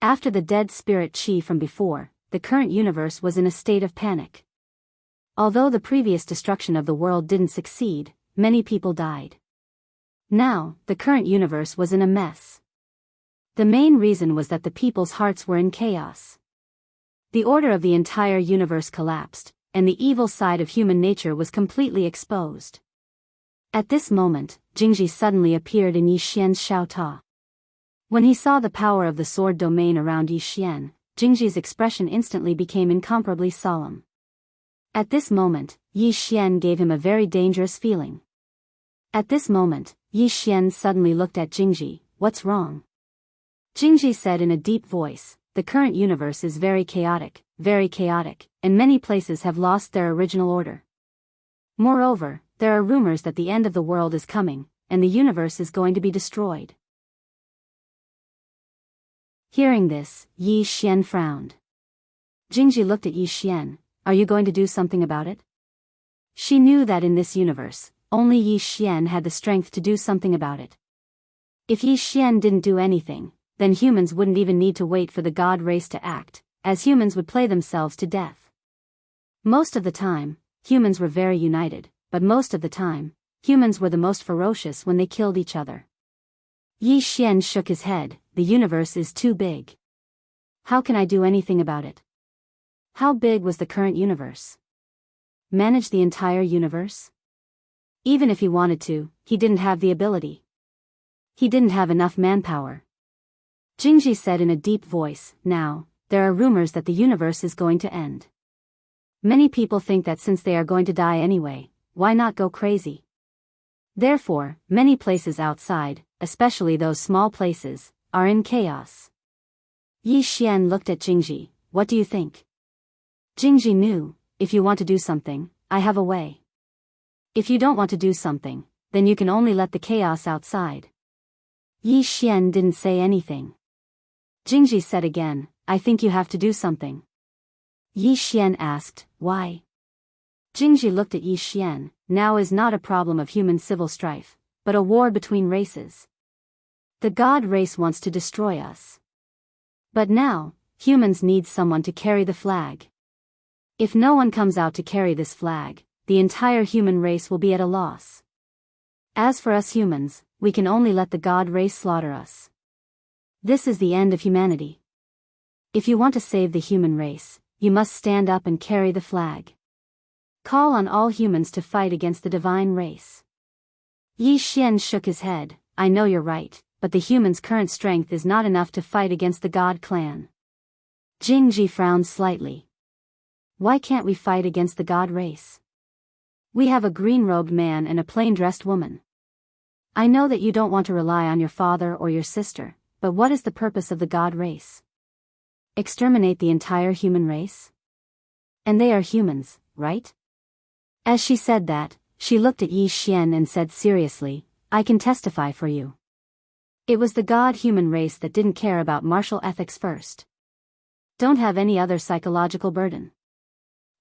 After the dead spirit chi from before, the current universe was in a state of panic. Although the previous destruction of the world didn't succeed, many people died. Now, the current universe was in a mess. The main reason was that the people's hearts were in chaos. The order of the entire universe collapsed, and the evil side of human nature was completely exposed. At this moment, Jingji suddenly appeared in Yi Xian's Xiao Ta. When he saw the power of the sword domain around Yi Xian, Jingji's expression instantly became incomparably solemn. At this moment, Yi Xian gave him a very dangerous feeling. At this moment, Yi Xian suddenly looked at Jingji. What's wrong? Jingji said in a deep voice, the current universe is very chaotic, and many places have lost their original order. Moreover, there are rumors that the end of the world is coming, and the universe is going to be destroyed. Hearing this, Yi Xian frowned. Jingji looked at Yi Xian. Are you going to do something about it? She knew that in this universe, only Yi Xian had the strength to do something about it. If Yi Xian didn't do anything, then humans wouldn't even need to wait for the god race to act, as humans would play themselves to death. Most of the time, humans were very united, but most of the time, humans were the most ferocious when they killed each other. Yi Xian shook his head. The universe is too big. How can I do anything about it? How big was the current universe? Manage the entire universe? Even if he wanted to, he didn't have the ability. He didn't have enough manpower. Jingji said in a deep voice, now, there are rumors that the universe is going to end. Many people think that since they are going to die anyway, why not go crazy? Therefore, many places outside, especially those small places, are in chaos. Yi Xian looked at Jingji. What do you think? Jingji knew, if you want to do something, I have a way. If you don't want to do something, then you can only let the chaos outside. Yi Xian didn't say anything. Jingji said again, I think you have to do something. Yi Xian asked, why? Jingji looked at Yi Xian. Now is not a problem of human civil strife, but a war between races. The god race wants to destroy us. But now, humans need someone to carry the flag. If no one comes out to carry this flag, the entire human race will be at a loss. As for us humans, we can only let the god race slaughter us. This is the end of humanity. If you want to save the human race, you must stand up and carry the flag. Call on all humans to fight against the divine race. Yi Xian shook his head. I know you're right, but the humans' current strength is not enough to fight against the god clan. Jingji frowned slightly. Why can't we fight against the god race? We have a green-robed man and a plain-dressed woman. I know that you don't want to rely on your father or your sister, but what is the purpose of the god race? Exterminate the entire human race? And they are humans, right? As she said that, she looked at Yi Xian and said seriously, I can testify for you. It was the god-human race that didn't care about martial ethics first. Don't have any other psychological burden.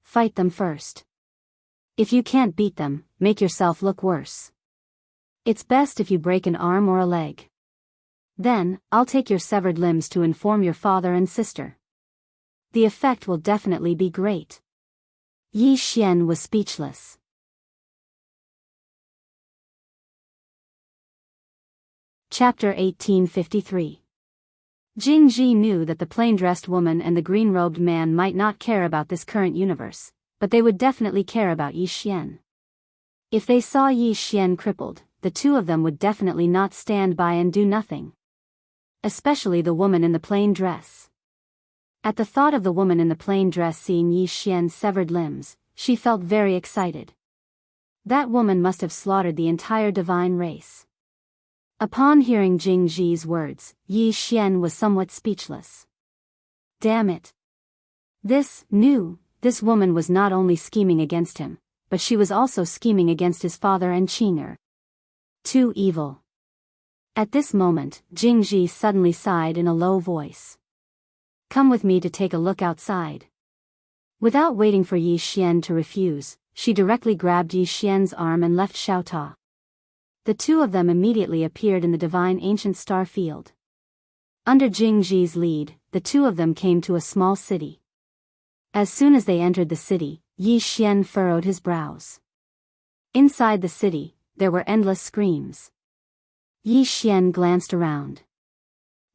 Fight them first. If you can't beat them, make yourself look worse. It's best if you break an arm or a leg. Then, I'll take your severed limbs to inform your father and sister. The effect will definitely be great. Yi Xian was speechless. Chapter 1853. Jingji knew that the plain-dressed woman and the green-robed man might not care about this current universe, but they would definitely care about Yi Xian. If they saw Yi Xian crippled, the two of them would definitely not stand by and do nothing. Especially the woman in the plain dress. At the thought of the woman in the plain dress seeing Yi Xian's severed limbs, she felt very excited. That woman must have slaughtered the entire divine race. Upon hearing Jingji's words, Yi Xian was somewhat speechless. Damn it. This woman was not only scheming against him, but she was also scheming against his father and Qing'er. Too evil. At this moment, Jingji suddenly sighed in a low voice. Come with me to take a look outside. Without waiting for Yi Xian to refuse, she directly grabbed Yi Xian's arm and left Xiaota. The two of them immediately appeared in the divine ancient star field. Under Jingji's lead, the two of them came to a small city. As soon as they entered the city, Yi Xian furrowed his brows. Inside the city, there were endless screams. Yi Xian glanced around.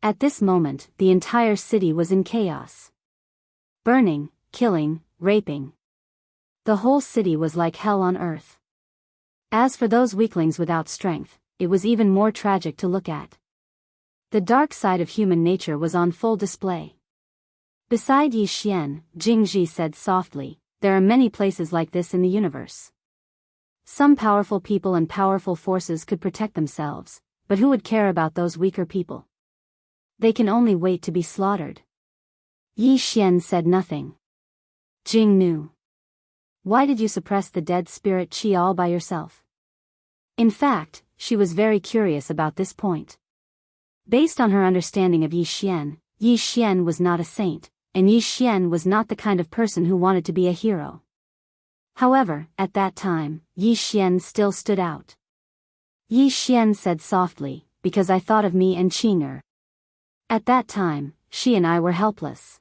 At this moment, the entire city was in chaos. Burning, killing, raping. The whole city was like hell on earth. As for those weaklings without strength, it was even more tragic to look at. The dark side of human nature was on full display. Beside Yi Xian, Jingji said softly, there are many places like this in the universe. Some powerful people and powerful forces could protect themselves, but who would care about those weaker people? They can only wait to be slaughtered. Yi Xian said nothing. Jing knew. Why did you suppress the dead spirit Qi all by yourself? In fact, she was very curious about this point. Based on her understanding of Yi Xian was not a saint, and Yi Xian was not the kind of person who wanted to be a hero. However, at that time, Yi Xian still stood out. Yi Xian said softly, because I thought of me and Qing'er. At that time, she and I were helpless.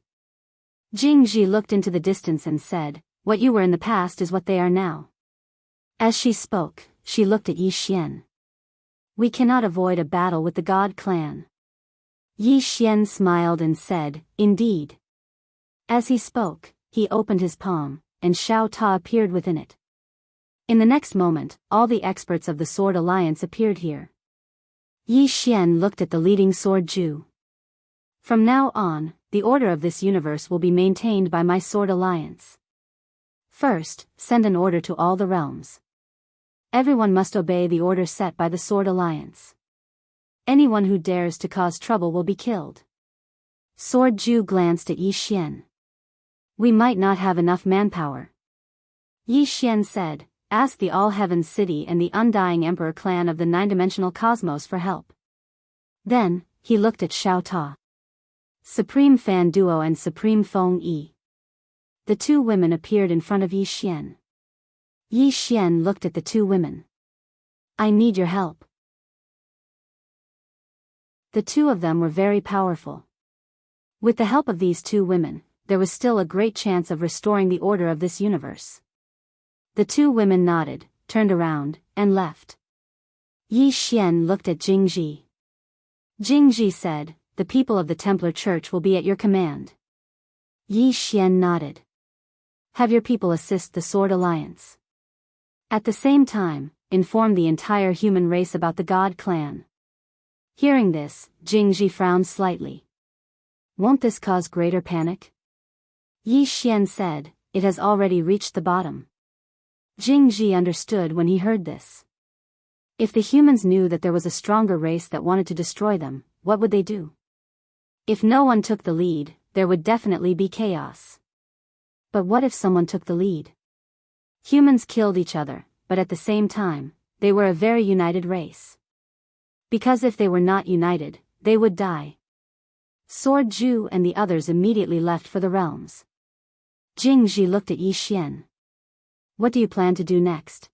Jingji looked into the distance and said, what you were in the past is what they are now. As she spoke, she looked at Yi Xian. We cannot avoid a battle with the God clan. Yi Xian smiled and said, "Indeed." As he spoke, he opened his palm, and Xiao Ta appeared within it. In the next moment, all the experts of the Sword Alliance appeared here. Yi Xian looked at the leading sword Ju. "From now on, the order of this universe will be maintained by my Sword Alliance. First, send an order to all the realms. Everyone must obey the order set by the Sword Alliance. Anyone who dares to cause trouble will be killed." Sword Ju glanced at Yi Xian. "We might not have enough manpower." Yi Xian said, "Ask the All-Heavens City and the Undying Emperor clan of the nine-dimensional cosmos for help." Then, he looked at Xiao Ta. Supreme Fan Duo and Supreme Feng Yi. The two women appeared in front of Yi Xian. Yi Xian looked at the two women. "I need your help." The two of them were very powerful. With the help of these two women, there was still a great chance of restoring the order of this universe. The two women nodded, turned around, and left. Yi Xian looked at Jingji. Jingji said, "The people of the Templar Church will be at your command." Yi Xian nodded. "Have your people assist the Sword Alliance. At the same time, inform the entire human race about the God Clan." Hearing this, Jingji frowned slightly. "Won't this cause greater panic?" Yi Xian said, "It has already reached the bottom." Jingji understood when he heard this. If the humans knew that there was a stronger race that wanted to destroy them, what would they do? If no one took the lead, there would definitely be chaos. But what if someone took the lead? Humans killed each other, but at the same time, they were a very united race. Because if they were not united, they would die. Sword Ju and the others immediately left for the realms. Jingji looked at Yi Xian. "What do you plan to do next?"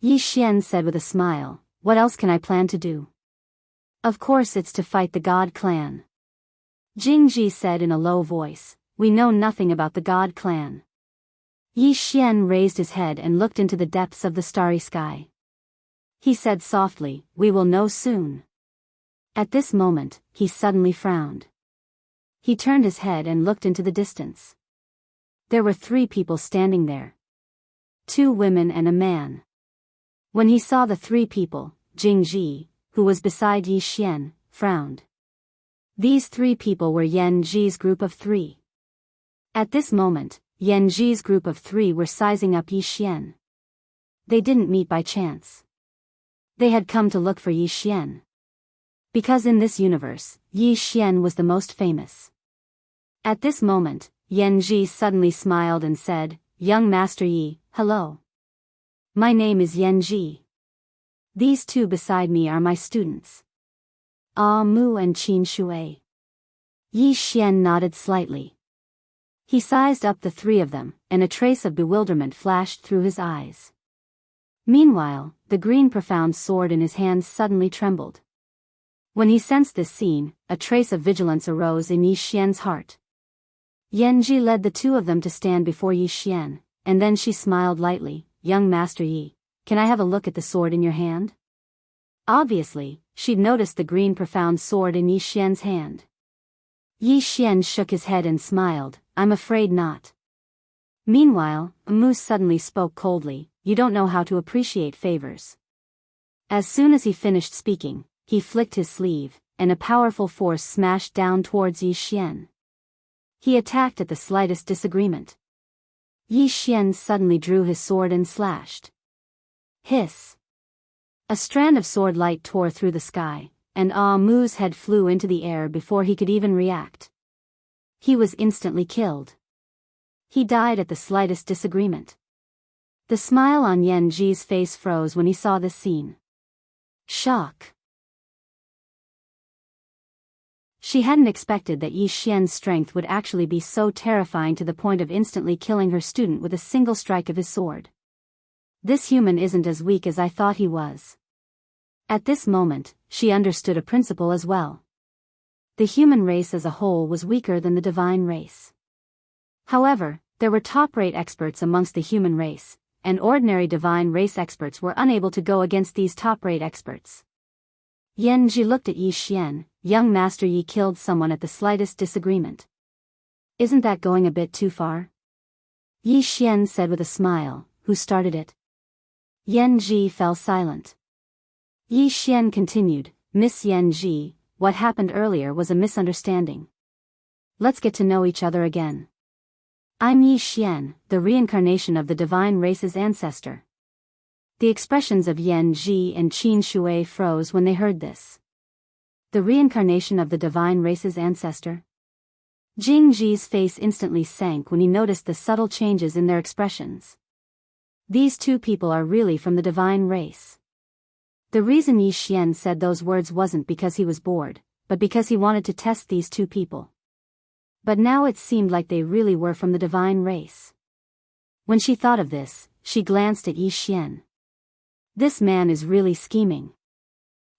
Yi Xian said with a smile, "What else can I plan to do? Of course it's to fight the God Clan." Jingji said in a low voice, "We know nothing about the God Clan." Yi Xian raised his head and looked into the depths of the starry sky. He said softly, "We will know soon." At this moment, he suddenly frowned. He turned his head and looked into the distance. There were 3 people standing there. 2 women and a man. When he saw the 3 people, Jingji, who was beside Yi Xian, frowned. These 3 people were Yan Ji's group of 3. At this moment, Yan Ji's group of 3 were sizing up Yi Xian. They didn't meet by chance. They had come to look for Yi Xian. Because in this universe, Yi Xian was the most famous. At this moment, Yan Ji suddenly smiled and said, "Young Master Yi, hello. My name is Yan Ji. These 2 beside me are my students. Ah Mu and Qin Shui." Yi Xian nodded slightly. He sized up the 3 of them, and a trace of bewilderment flashed through his eyes. Meanwhile, the green profound sword in his hands suddenly trembled. When he sensed this scene, a trace of vigilance arose in Yi Xian's heart. Yan Ji led the 2 of them to stand before Yi Xian, and then she smiled lightly, "Young Master Yi, can I have a look at the sword in your hand?" Obviously, she'd noticed the green profound sword in Yi Xian's hand. Yi Xian shook his head and smiled, "I'm afraid not." Meanwhile, Mu suddenly spoke coldly, "You don't know how to appreciate favors." As soon as he finished speaking, he flicked his sleeve, and a powerful force smashed down towards Yi Xian. He attacked at the slightest disagreement. Yi Xian suddenly drew his sword and slashed. Hiss! A strand of sword light tore through the sky, and Ah Mu's head flew into the air before he could even react. He was instantly killed. He died at the slightest disagreement. The smile on Yan Ji's face froze when he saw this scene. Shock. She hadn't expected that Yi Xian's strength would actually be so terrifying to the point of instantly killing her student with a single strike of his sword. This human isn't as weak as I thought he was. At this moment, she understood a principle as well. The human race as a whole was weaker than the divine race. However, there were top-rate experts amongst the human race, and ordinary divine race experts were unable to go against these top-rate experts. Yan Ji looked at Yi Xian, young Master Yi killed someone at the slightest disagreement. Isn't that going a bit too far? Yi Xian said with a smile, who started it? Yan Ji fell silent. Yi Xian continued, Miss Yan Ji, what happened earlier was a misunderstanding. Let's get to know each other again. I'm Yi Xian, the reincarnation of the divine race's ancestor. The expressions of Yan Ji and Qin Shui froze when they heard this. The reincarnation of the divine race's ancestor? Jing Ji's face instantly sank when he noticed the subtle changes in their expressions. These two people are really from the divine race. The reason Yi Xian said those words wasn't because he was bored, but because he wanted to test these two people. But now it seemed like they really were from the divine race. When she thought of this, she glanced at Yi Xian. This man is really scheming.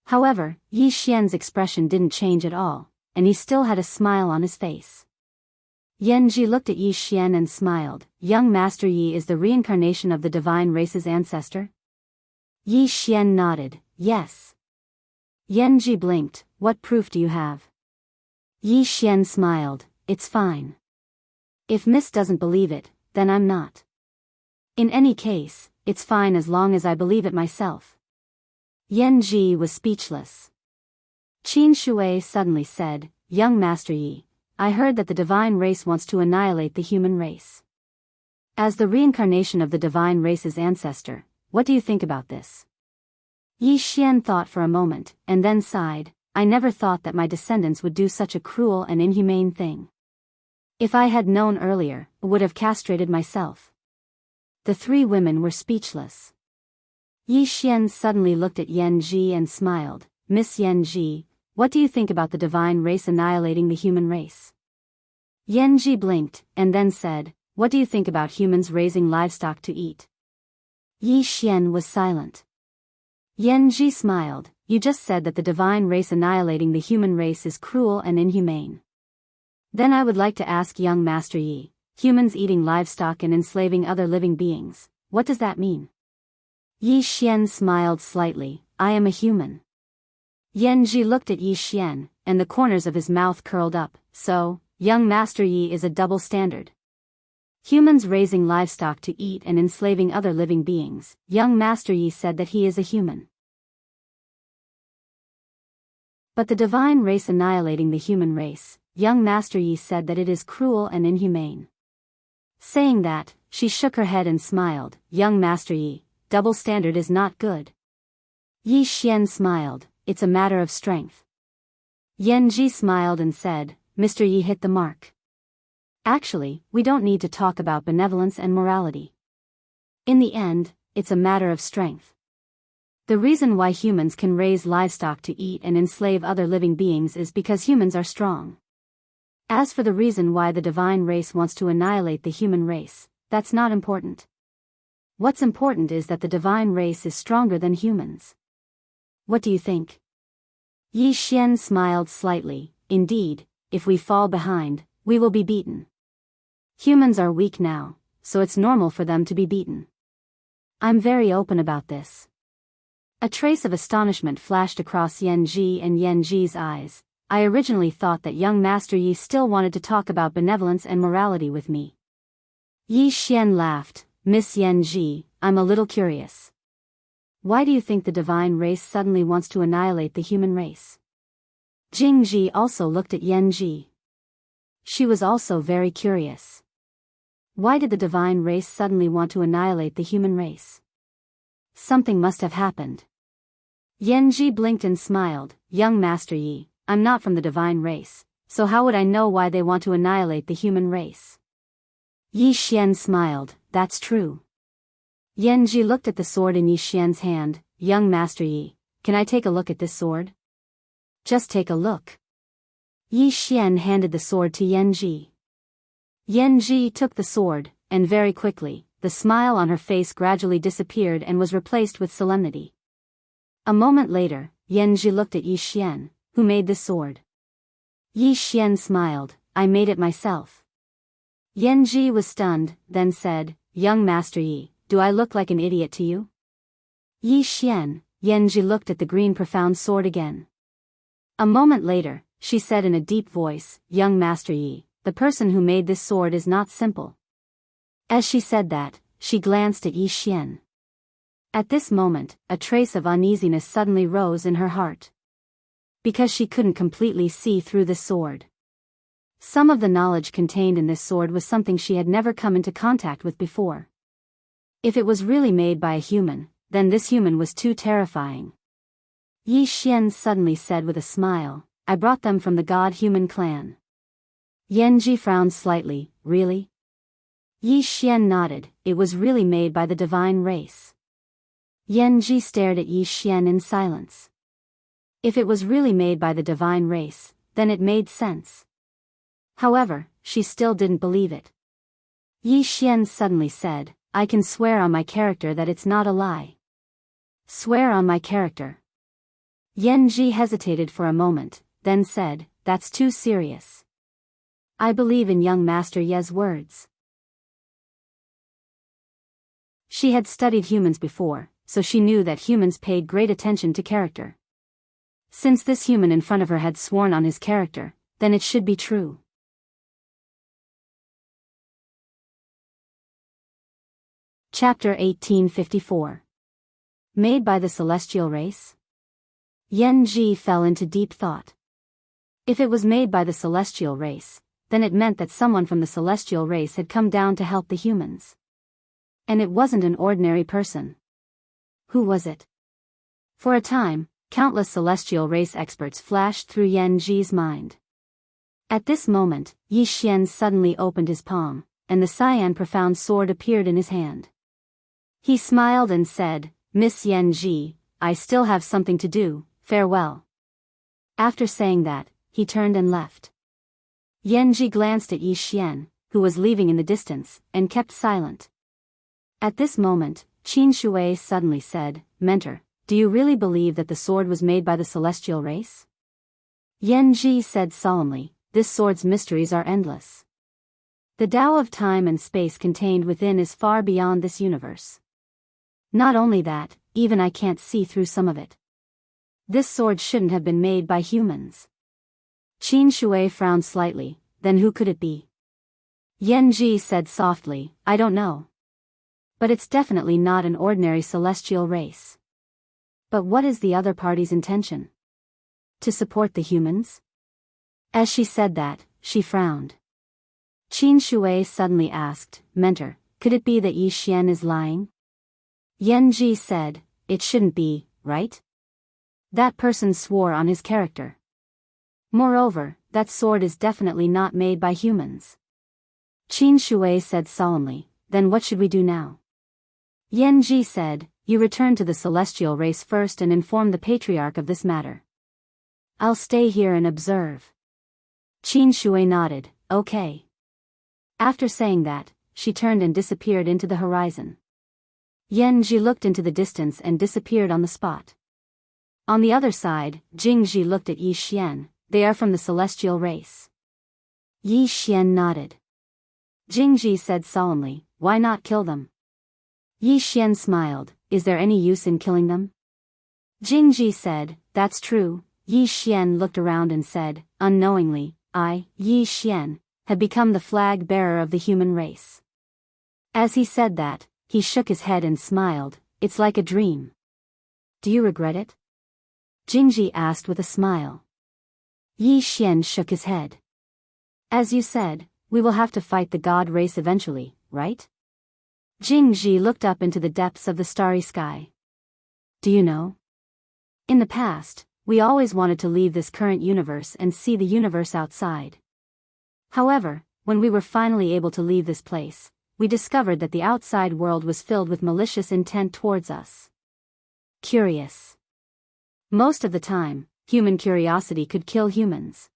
However, Yi Xian's expression didn't change at all, and he still had a smile on his face. Yan Ji looked at Yi Xian and smiled. Young Master Yi is the reincarnation of the divine race's ancestor? Yi Xian nodded, yes. Yan Ji blinked, what proof do you have? Yi Xian smiled, it's fine. If Miss doesn't believe it, then I'm not. In any case, it's fine as long as I believe it myself. Yan Ji was speechless. Qin Shui suddenly said, Young Master Yi, I heard that the divine race wants to annihilate the human race. As the reincarnation of the divine race's ancestor, what do you think about this? Yi Xian thought for a moment, and then sighed, I never thought that my descendants would do such a cruel and inhumane thing. If I had known earlier, I would have castrated myself. The three women were speechless. Yi Xian suddenly looked at Yan Ji and smiled, Miss Yan Ji, what do you think about the divine race annihilating the human race? Yan Ji blinked, and then said, what do you think about humans raising livestock to eat? Yi Xian was silent. Yan Ji smiled, you just said that the divine race annihilating the human race is cruel and inhumane. Then I would like to ask young Master Yi, humans eating livestock and enslaving other living beings, what does that mean? Yi Xian smiled slightly, I am a human. Yan Ji looked at Yi Xian, and the corners of his mouth curled up, so, young Master Yi is a double standard. Humans raising livestock to eat and enslaving other living beings, young Master Yi said that he is a human. But the divine race annihilating the human race, young Master Yi said that it is cruel and inhumane. Saying that, she shook her head and smiled, young Master Yi, double standard is not good. Yi Xian smiled, it's a matter of strength. Yan Ji smiled and said, Mr. Yi hit the mark. Actually, we don't need to talk about benevolence and morality. In the end, it's a matter of strength. The reason why humans can raise livestock to eat and enslave other living beings is because humans are strong. As for the reason why the divine race wants to annihilate the human race, that's not important. What's important is that the divine race is stronger than humans. What do you think? Yi Xian smiled slightly, indeed, if we fall behind, we will be beaten. Humans are weak now, so it's normal for them to be beaten. I'm very open about this. A trace of astonishment flashed across Yan Ji and Yan Ji's eyes. I originally thought that young Master Yi still wanted to talk about benevolence and morality with me. Yi Xian laughed, Miss Yan Ji, I'm a little curious. Why do you think the divine race suddenly wants to annihilate the human race? Jing Ji also looked at Yan Ji. She was also very curious. Why did the divine race suddenly want to annihilate the human race? Something must have happened. Yan Ji blinked and smiled, young Master Yi, I'm not from the divine race, so how would I know why they want to annihilate the human race? Yi Xian smiled, that's true. Yan Ji looked at the sword in Yi Xian's hand, young Master Yi, can I take a look at this sword? Just take a look. Yi Xian handed the sword to Yan Ji. Yan Ji took the sword, and very quickly, the smile on her face gradually disappeared and was replaced with solemnity. A moment later, Yan Ji looked at Yi Xian, who made this sword. Yi Xian smiled, I made it myself. Yan Ji was stunned, then said, young Master Yi, do I look like an idiot to you? Yi Xian, Yan Ji looked at the green profound sword again. A moment later, she said in a deep voice, "Young Master Yi, the person who made this sword is not simple." As she said that, she glanced at Yi Xian. At this moment, a trace of uneasiness suddenly rose in her heart. Because she couldn't completely see through the sword. Some of the knowledge contained in this sword was something she had never come into contact with before. If it was really made by a human, then this human was too terrifying. Yi Xian suddenly said with a smile, "I brought them from the god-human clan." Yanji frowned slightly, "Really?" Yi Xian nodded, "It was really made by the divine race." Yanji stared at Yi Xian in silence. If it was really made by the divine race, then it made sense. However, she still didn't believe it. Yi Xian suddenly said, "I can swear on my character that it's not a lie." "Swear on my character." Yanji hesitated for a moment, then said, "That's too serious. I believe in young Master Ye's words." She had studied humans before, so she knew that humans paid great attention to character. Since this human in front of her had sworn on his character, then it should be true. Chapter 1854. Made by the Celestial Race? Yanji fell into deep thought. If it was made by the Celestial Race, then it meant that someone from the Celestial Race had come down to help the humans. And it wasn't an ordinary person. Who was it? For a time, countless Celestial Race experts flashed through Yanji's mind. At this moment, Yi Xian suddenly opened his palm, and the cyan profound sword appeared in his hand. He smiled and said, "Miss Yanji, I still have something to do, farewell." After saying that, he turned and left. Yanji glanced at Yi Xian, who was leaving in the distance, and kept silent. At this moment, Qin Shui suddenly said, "Mentor, do you really believe that the sword was made by the Celestial Race?" Yanji said solemnly, "This sword's mysteries are endless. The Tao of time and space contained within is far beyond this universe. Not only that, even I can't see through some of it. This sword shouldn't have been made by humans." Qin Shui frowned slightly, "Then who could it be?" Yanji said softly, "I don't know. But it's definitely not an ordinary celestial race. But what is the other party's intention? To support the humans?" As she said that, she frowned. Qin Shui suddenly asked, "Mentor, could it be that Yi Xian is lying?" Yanji said, "It shouldn't be, right? That person swore on his character. Moreover, that sword is definitely not made by humans." Qin Shui said solemnly, "Then what should we do now?" Yanji said, "You return to the celestial race first and inform the patriarch of this matter. I'll stay here and observe." Qin Shui nodded, "Okay." After saying that, she turned and disappeared into the horizon. Yanji looked into the distance and disappeared on the spot. On the other side, Jingji looked at Yi Xian, "They are from the celestial race." Yi Xian nodded. Jingji said solemnly, "Why not kill them?" Yi Xian smiled, "Is there any use in killing them?" Jingji said, "That's true." Yi Xian looked around and said, unknowingly, "I, Yi Xian, had become the flag bearer of the human race." As he said that, he shook his head and smiled, "It's like a dream." "Do you regret it?" Jingji asked with a smile. Yi Xian shook his head. "As you said, we will have to fight the god race eventually, right?" Jingji looked up into the depths of the starry sky. "Do you know? In the past, we always wanted to leave this current universe and see the universe outside. However, when we were finally able to leave this place, we discovered that the outside world was filled with malicious intent towards us. Curious. Most of the time, human curiosity could kill humans."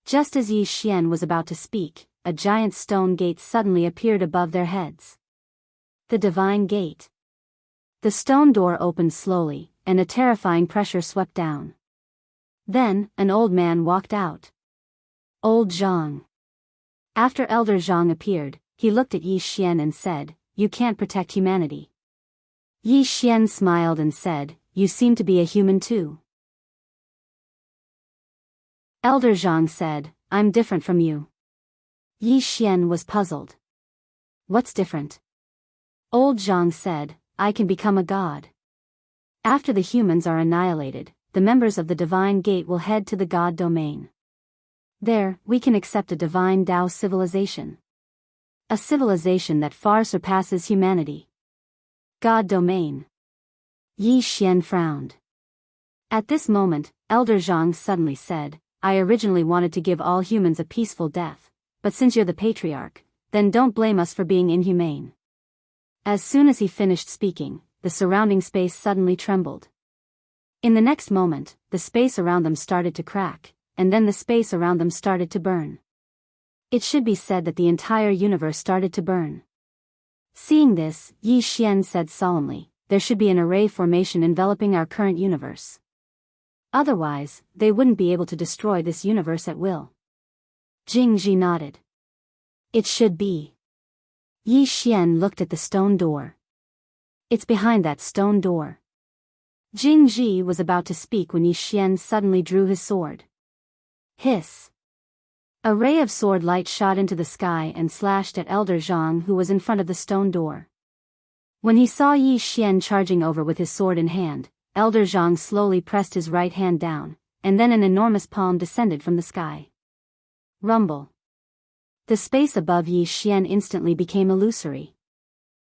Just as Yi Xian was about to speak, a giant stone gate suddenly appeared above their heads. The Divine Gate. The stone door opened slowly, and a terrifying pressure swept down. Then, an old man walked out. Old Zhang. After Elder Zhang appeared, he looked at Yi Xian and said, "You can't protect humanity." Yi Xian smiled and said, "You seem to be a human too." Elder Zhang said, I'm different from you. Yi Xian was puzzled. What's different? Old Zhang said, I can become a god. After the humans are annihilated, the members of the divine gate will head to the god domain. There, we can accept a divine Tao civilization. A civilization that far surpasses humanity. God domain. Yi Xian frowned. At this moment, Elder Zhang suddenly said, I originally wanted to give all humans a peaceful death, but since you're the patriarch, then don't blame us for being inhumane. As soon as he finished speaking, the surrounding space suddenly trembled. In the next moment, the space around them started to crack, and then the space around them started to burn. It should be said that the entire universe started to burn. Seeing this, Yi Xian said solemnly, there should be an array formation enveloping our current universe. Otherwise, they wouldn't be able to destroy this universe at will. Jingji nodded. It should be. Yi Xian looked at the stone door. It's behind that stone door. Jingji was about to speak when Yi Xian suddenly drew his sword. Hiss. A ray of sword light shot into the sky and slashed at Elder Zhang, who was in front of the stone door. When he saw Yi Xian charging over with his sword in hand, Elder Zhang slowly pressed his right hand down, and then an enormous palm descended from the sky. Rumble. The space above Yi Xian instantly became illusory.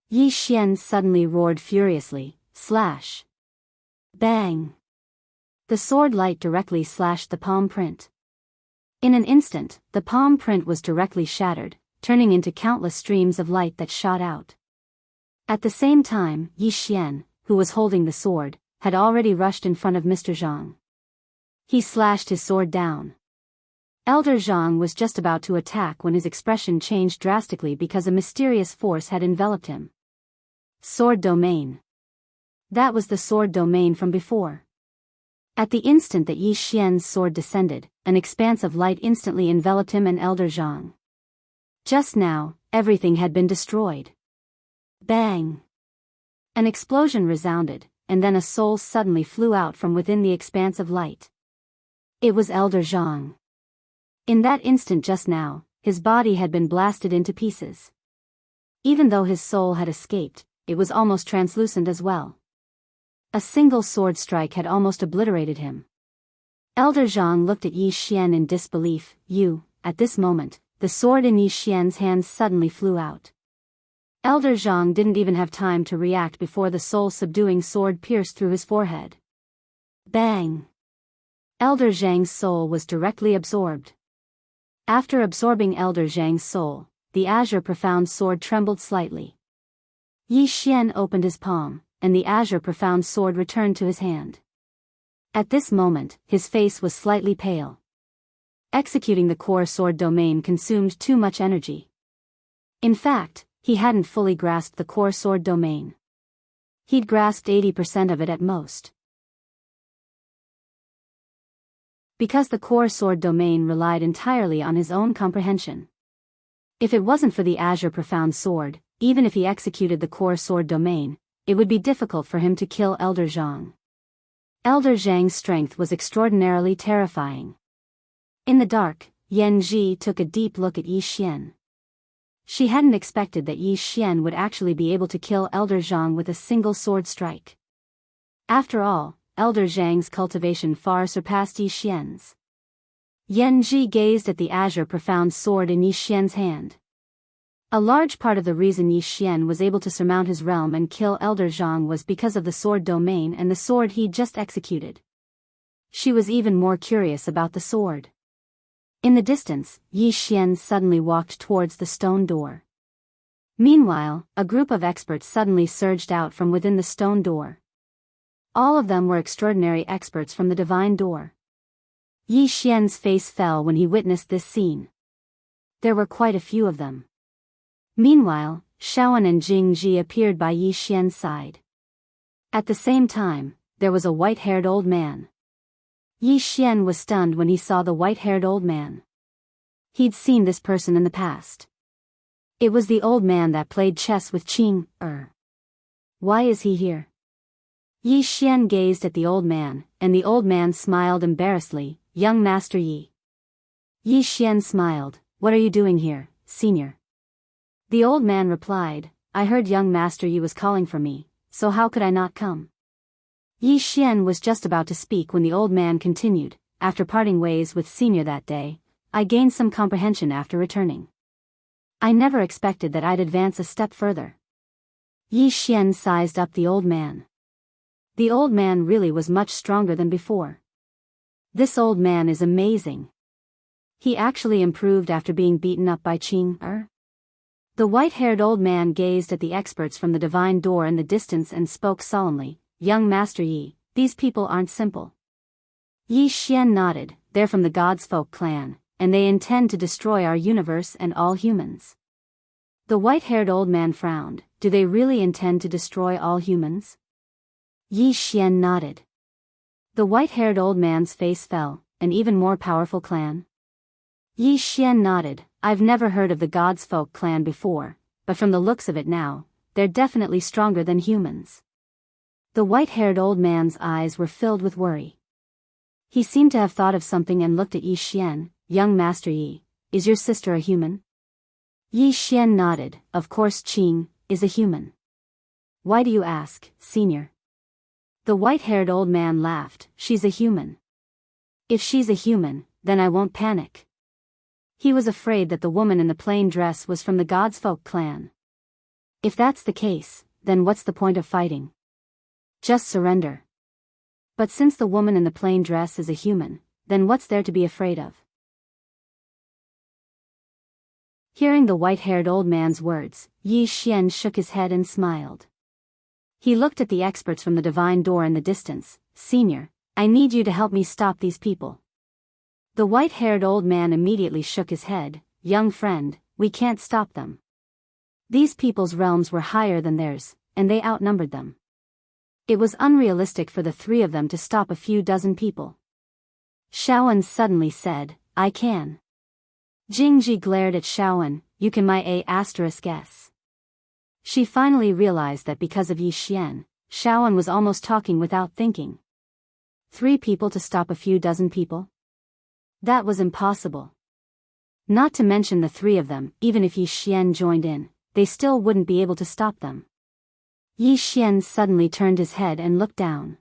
Yi Xian suddenly roared furiously, slash. Bang. The sword light directly slashed the palm print. In an instant, the palm print was directly shattered, turning into countless streams of light that shot out. At the same time, Yi Xian, who was holding the sword, had already rushed in front of Mr. Zhang. He slashed his sword down. Elder Zhang was just about to attack when his expression changed drastically because a mysterious force had enveloped him. Sword domain. That was the sword domain from before. At the instant that Yi Xian's sword descended, an expanse of light instantly enveloped him and Elder Zhang. Just now, everything had been destroyed. Bang! An explosion resounded, and then a soul suddenly flew out from within the expanse of light. It was Elder Zhang. In that instant just now, his body had been blasted into pieces. Even though his soul had escaped, it was almost translucent as well. A single sword strike had almost obliterated him. Elder Zhang looked at Yi Xian in disbelief. At this moment, the sword in Yi Xian's hands suddenly flew out. Elder Zhang didn't even have time to react before the soul-subduing sword pierced through his forehead. Bang! Elder Zhang's soul was directly absorbed. After absorbing Elder Zhang's soul, the azure profound sword trembled slightly. Yi Xian opened his palm, and the azure profound sword returned to his hand. At this moment, his face was slightly pale. Executing the core sword domain consumed too much energy. In fact, he hadn't fully grasped the core sword domain. He'd grasped 80% of it at most. Because the core sword domain relied entirely on his own comprehension. If it wasn't for the azure profound sword, even if he executed the core sword domain, it would be difficult for him to kill Elder Zhang. Elder Zhang's strength was extraordinarily terrifying. In the dark, Yan Ji took a deep look at Yi Xian. She hadn't expected that Yi Xian would actually be able to kill Elder Zhang with a single sword strike. After all, Elder Zhang's cultivation far surpassed Yi Xian's. Yan Ji gazed at the azure profound sword in Yi Xian's hand. A large part of the reason Yi Xian was able to surmount his realm and kill Elder Zhang was because of the sword domain and the sword he'd just executed. She was even more curious about the sword. In the distance, Yi Xian suddenly walked towards the stone door. Meanwhile, a group of experts suddenly surged out from within the stone door. All of them were extraordinary experts from the divine door. Yi Xian's face fell when he witnessed this scene. There were quite a few of them. Meanwhile, Shaoan and Jingji appeared by Yi Xian's side. At the same time, there was a white-haired old man. Yi Xian was stunned when he saw the white-haired old man. He'd seen this person in the past. It was the old man that played chess with Qing. Why is he here? Yi Xian gazed at the old man, and the old man smiled embarrassedly. Young Master Yi, Yi Xian smiled. What are you doing here, senior? The old man replied, I heard young Master Yi was calling for me, so how could I not come? Yi Xian was just about to speak when the old man continued, after parting ways with senior that day, I gained some comprehension after returning. I never expected that I'd advance a step further. Yi Xian sized up the old man. The old man really was much stronger than before. This old man is amazing. He actually improved after being beaten up by Qing. The white-haired old man gazed at the experts from the divine door in the distance and spoke solemnly, Young Master Yi, these people aren't simple. Yi Xian nodded, they're from the God's Folk clan, and they intend to destroy our universe and all humans. The white-haired old man frowned, do they really intend to destroy all humans? Yi Xian nodded. The white-haired old man's face fell, an even more powerful clan? Yi Xian nodded, I've never heard of the God's Folk clan before, but from the looks of it now, they're definitely stronger than humans. The white-haired old man's eyes were filled with worry. He seemed to have thought of something and looked at Yi Xian, Young Master Yi, is your sister a human? Yi Xian nodded, of course Qing is a human. Why do you ask, senior? The white-haired old man laughed, she's a human. If she's a human, then I won't panic. He was afraid that the woman in the plain dress was from the God's Folk clan. If that's the case, then what's the point of fighting? Just surrender. But since the woman in the plain dress is a human, then what's there to be afraid of? Hearing the white-haired old man's words, Yi Xian shook his head and smiled. He looked at the experts from the divine door in the distance, Senior, I need you to help me stop these people. The white-haired old man immediately shook his head, Young friend, we can't stop them. These people's realms were higher than theirs, and they outnumbered them. It was unrealistic for the three of them to stop a few dozen people. Shaoan suddenly said, I can. Jingji glared at Shaoan, you can my A**s. She finally realized that because of Yi Xian, Shaoan was almost talking without thinking. 3 people to stop a few dozen people? That was impossible. Not to mention the 3 of them, even if Yi Xian joined in, they still wouldn't be able to stop them. Yi Xian suddenly turned his head and looked down.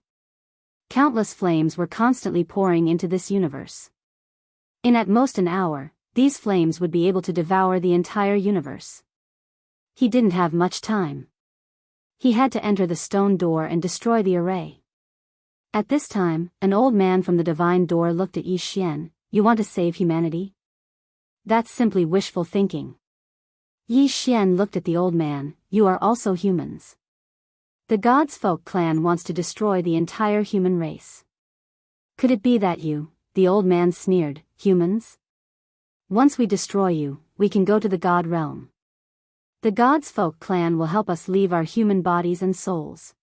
Countless flames were constantly pouring into this universe. In at most an hour, these flames would be able to devour the entire universe. He didn't have much time. He had to enter the stone door and destroy the array. At this time, an old man from the divine door looked at Yi Xian, you want to save humanity? That's simply wishful thinking. Yi Xian looked at the old man, you are also humans. The God's Folk clan wants to destroy the entire human race. Could it be that you, the old man sneered, humans? Once we destroy you, we can go to the God realm. The God's Folk clan will help us leave our human bodies and souls.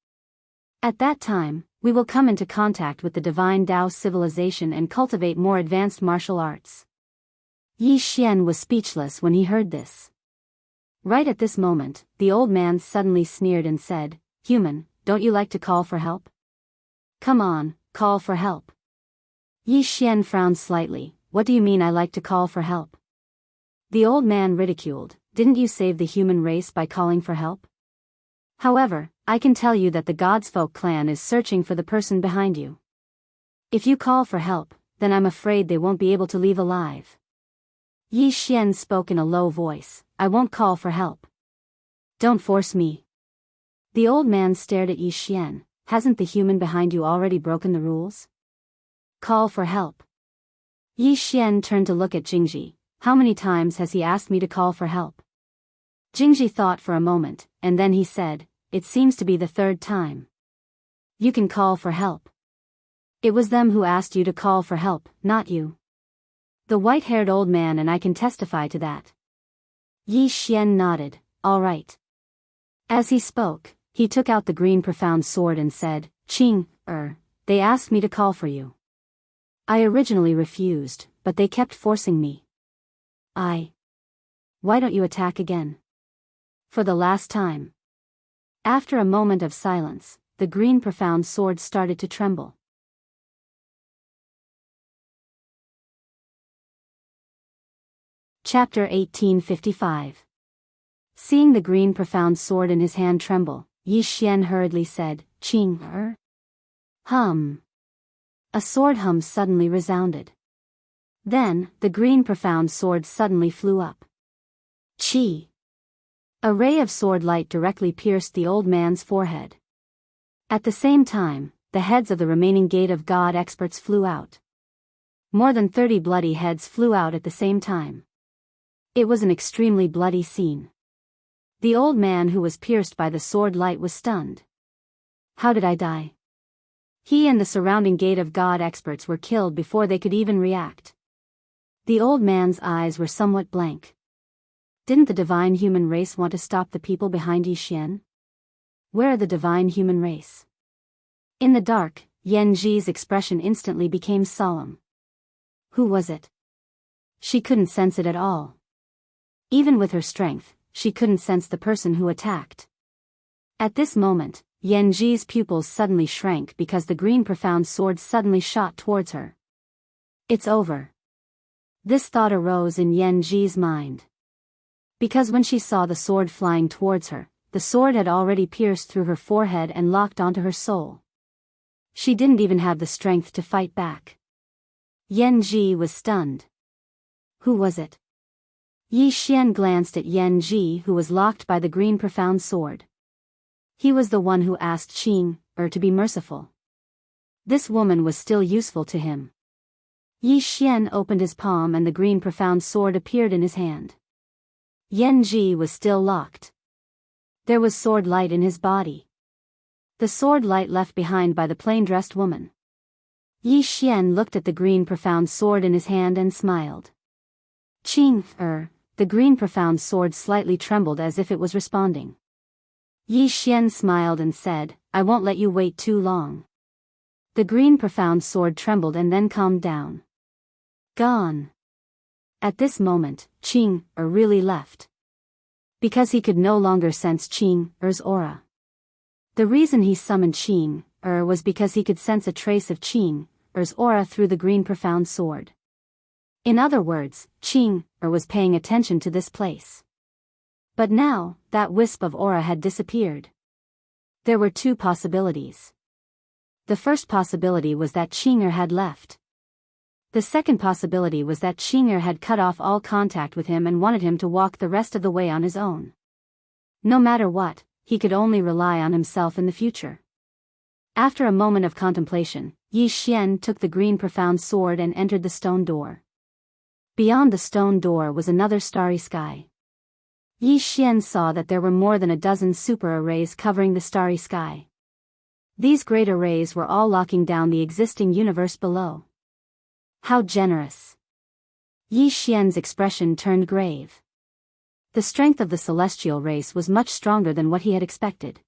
At that time, we will come into contact with the divine Tao civilization and cultivate more advanced martial arts. Yi Xian was speechless when he heard this. Right at this moment, the old man suddenly sneered and said, Human, don't you like to call for help? Come on, call for help. Yi Xian frowned slightly, what do you mean I like to call for help? The old man ridiculed, didn't you save the human race by calling for help? However, I can tell you that the God's Folk clan is searching for the person behind you. If you call for help, then I'm afraid they won't be able to leave alive. Yi Xian spoke in a low voice, I won't call for help. Don't force me. The old man stared at Yi Xian, hasn't the human behind you already broken the rules? Call for help. Yi Xian turned to look at Jingji, how many times has he asked me to call for help? Jingji thought for a moment, and then he said, it seems to be the 3rd time. You can call for help. It was them who asked you to call for help, not you. The white-haired old man and I can testify to that. Yi Xian nodded, all right. As he spoke, he took out the green profound sword and said, Qing, they asked me to call for you. I originally refused, but they kept forcing me. Why don't you attack again? For the last time. After a moment of silence, the green profound sword started to tremble. Chapter 1855. Seeing the green profound sword in his hand tremble, Yi Xian hurriedly said, "Qing." Hum. A sword hum suddenly resounded. Then, the green profound sword suddenly flew up. Qi. A ray of sword light directly pierced the old man's forehead. At the same time, the heads of the remaining Gate of God experts flew out. More than 30 bloody heads flew out at the same time. It was an extremely bloody scene. The old man who was pierced by the sword light was stunned. How did I die? He and the surrounding Gate of God experts were killed before they could even react. The old man's eyes were somewhat blank. Didn't the divine human race want to stop the people behind Yi Xian? Where are the divine human race? In the dark, Yan Ji's expression instantly became solemn. Who was it? She couldn't sense it at all. Even with her strength, she couldn't sense the person who attacked. At this moment, Yan Ji's pupils suddenly shrank because the green profound sword suddenly shot towards her. It's over. This thought arose in Yan Ji's mind. Because when she saw the sword flying towards her, the sword had already pierced through her forehead and locked onto her soul. She didn't even have the strength to fight back. Yan Ji was stunned. Who was it? Yi Xian glanced at Yan Ji, who was locked by the green profound sword. He was the one who asked Qing to be merciful. This woman was still useful to him. Yi Xian opened his palm and the green profound sword appeared in his hand. Yan Ji was still locked. There was sword light in his body. The sword light left behind by the plain-dressed woman. Yi Xian looked at the green profound sword in his hand and smiled. Qing, the green profound sword slightly trembled as if it was responding. Yi Xian smiled and said, "I won't let you wait too long." The green profound sword trembled and then calmed down. Gone. At this moment, Qing really left. Because he could no longer sense Qing's aura. The reason he summoned Qing was because he could sense a trace of Qing's aura through the green profound sword. In other words, Qing was paying attention to this place. But now, that wisp of aura had disappeared. There were two possibilities. The first possibility was that Qing had left. The second possibility was that Qing had cut off all contact with him and wanted him to walk the rest of the way on his own. No matter what, he could only rely on himself in the future. After a moment of contemplation, Yi Xian took the green profound sword and entered the stone door. Beyond the stone door was another starry sky. Yi Xian saw that there were more than a dozen super arrays covering the starry sky. These great arrays were all locking down the existing universe below. How generous! Yi Xian's expression turned grave. The strength of the celestial race was much stronger than what he had expected.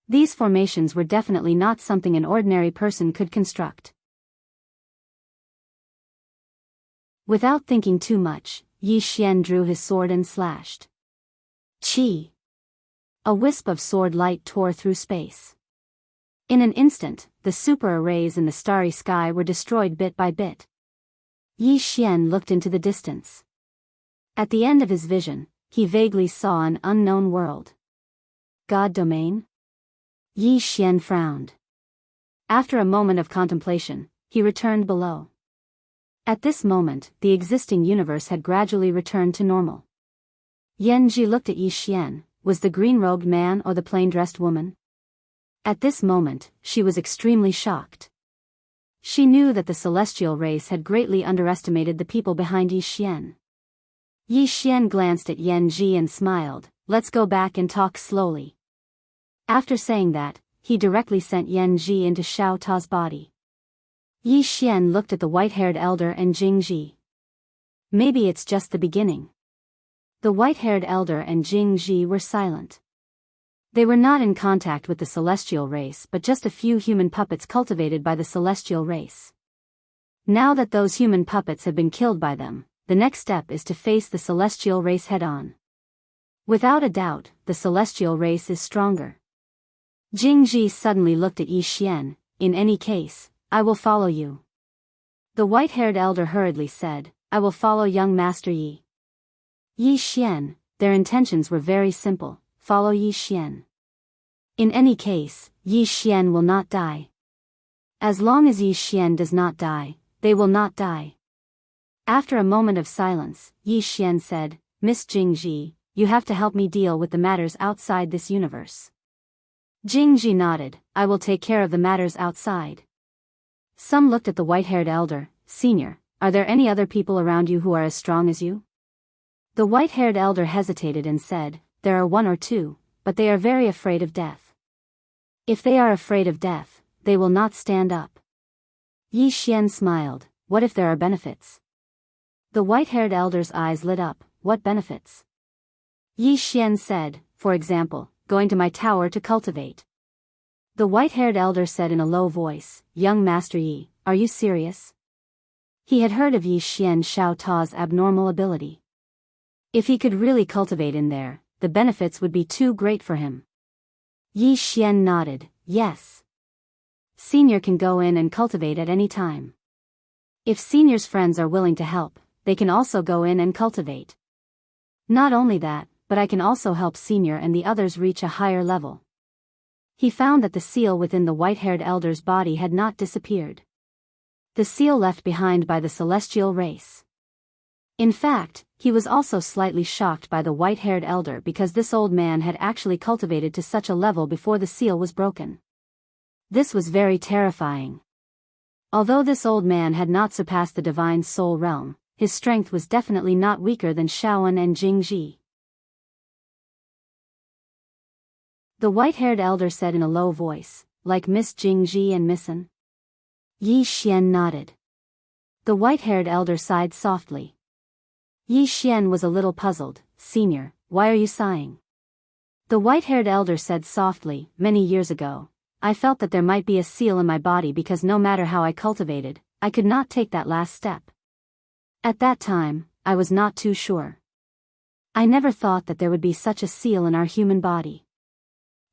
These formations were definitely not something an ordinary person could construct. Without thinking too much, Yi Xian drew his sword and slashed. Qi! A wisp of sword light tore through space. In an instant, the super arrays in the starry sky were destroyed bit by bit. Yi Xian looked into the distance. At the end of his vision, he vaguely saw an unknown world. God domain? Yi Xian frowned. After a moment of contemplation, he returned below. At this moment, the existing universe had gradually returned to normal. Yan Ji looked at Yi Xian. Was the green-robed man or the plain-dressed woman? At this moment, she was extremely shocked. She knew that the celestial race had greatly underestimated the people behind Yi Xian. Yi Xian glanced at Yan Ji and smiled. "Let's go back and talk slowly." After saying that, he directly sent Yan Ji into Xiao Ta's body. Yi Xian looked at the white-haired elder and Jing Ji. Maybe it's just the beginning. The white-haired elder and Jing Ji were silent. They were not in contact with the celestial race but just a few human puppets cultivated by the celestial race. Now that those human puppets have been killed by them, the next step is to face the celestial race head-on. Without a doubt, the celestial race is stronger. Jing Ji suddenly looked at Yi Xian. "In any case, I will follow you." The white-haired elder hurriedly said, "I will follow young Master Yi." Yi Xian, their intentions were very simple, follow Yi Xian. In any case, Yi Xian will not die. As long as Yi Xian does not die, they will not die. After a moment of silence, Yi Xian said, Miss Jingji, you have to help me deal with the matters outside this universe. Jingji nodded, I will take care of the matters outside. Some looked at the white-haired elder, Senior, are there any other people around you who are as strong as you? The white-haired elder hesitated and said, there are one or two, but they are very afraid of death. If they are afraid of death, they will not stand up. Yi Xian smiled, what if there are benefits? The white-haired elder's eyes lit up, what benefits? Yi Xian said, for example, going to my tower to cultivate. The white-haired elder said in a low voice, young Master Yi, are you serious? He had heard of Yi Xian Xiao Ta's abnormal ability. If he could really cultivate in there, the benefits would be too great for him. Yi Xian nodded, yes. Senior can go in and cultivate at any time. If Senior's friends are willing to help, they can also go in and cultivate. Not only that, but I can also help Senior and the others reach a higher level. He found that the seal within the white-haired elder's body had not disappeared. The seal left behind by the celestial race. In fact, he was also slightly shocked by the white-haired elder because this old man had actually cultivated to such a level before the seal was broken. This was very terrifying. Although this old man had not surpassed the divine soul realm, his strength was definitely not weaker than Shaoan and Jingji. The white-haired elder said in a low voice, like Miss Jingji and Misson. Yi Xian nodded. The white-haired elder sighed softly. Yi Xian was a little puzzled, Senior, why are you sighing? The white-haired elder said softly, many years ago, I felt that there might be a seal in my body because no matter how I cultivated, I could not take that last step. At that time, I was not too sure. I never thought that there would be such a seal in our human body.